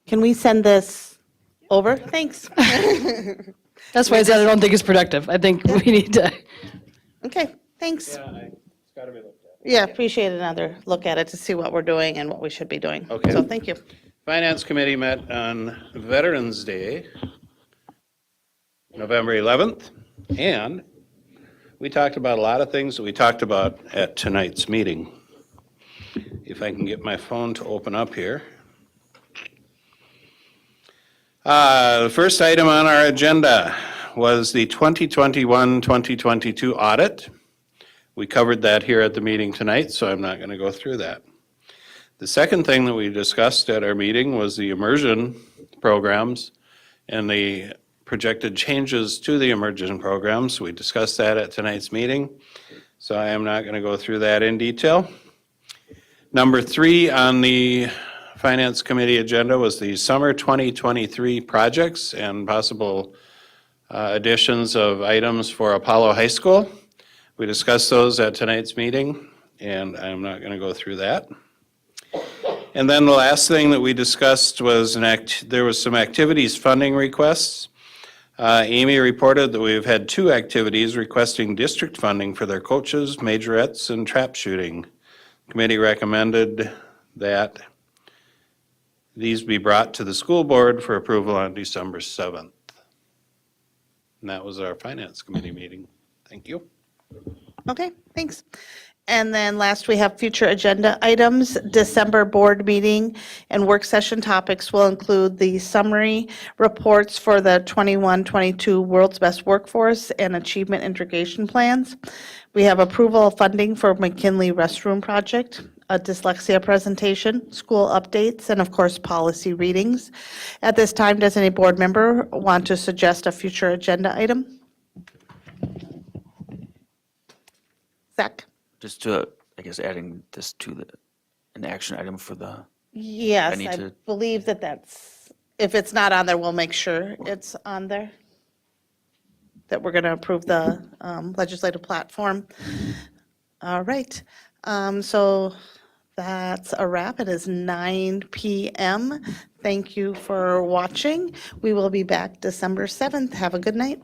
Can we send this over? Thanks. That's why I said I don't think it's productive. I think we need to. Okay, thanks. It's got to be looked at. Yeah, appreciate another look at it to see what we're doing and what we should be doing. Okay. So thank you. Finance Committee met on Veterans Day, November 11th, and we talked about a lot of things that we talked about at tonight's meeting. If I can get my phone to open up here. The first item on our agenda was the 2021-2022 audit. We covered that here at the meeting tonight, so I'm not going to go through that. The second thing that we discussed at our meeting was the immersion programs and the projected changes to the immersion programs. We discussed that at tonight's meeting, so I am not going to go through that in detail. Number 3 on the Finance Committee agenda was the summer 2023 projects and possible additions of items for Apollo High School. We discussed those at tonight's meeting, and I'm not going to go through that. And then the last thing that we discussed was there was some activities funding requests. Amy reported that we've had 2 activities requesting district funding for their coaches, majorettes, and trap shooting. Committee recommended that these be brought to the school board for approval on December 7th. And that was our Finance Committee meeting. Thank you. Okay, thanks. And then last, we have future agenda items. December board meeting and work session topics will include the summary reports for the 21-22 World's Best Workforce and Achievement Integration Plans. We have approval of funding for McKinley Restroom Project, a dyslexia presentation, school updates, and of course, policy readings. At this time, does any board member want to suggest a future agenda item? Zach? Just to, I guess, adding this to an action item for the, Yes, need I to- believe that's, if it's not on there, we'll make sure it's on there. That we're going to approve the legislative platform. All right, so that's a wrap. It is 9 p.m. Thank you for watching. We will be back December 7th. Have a good night.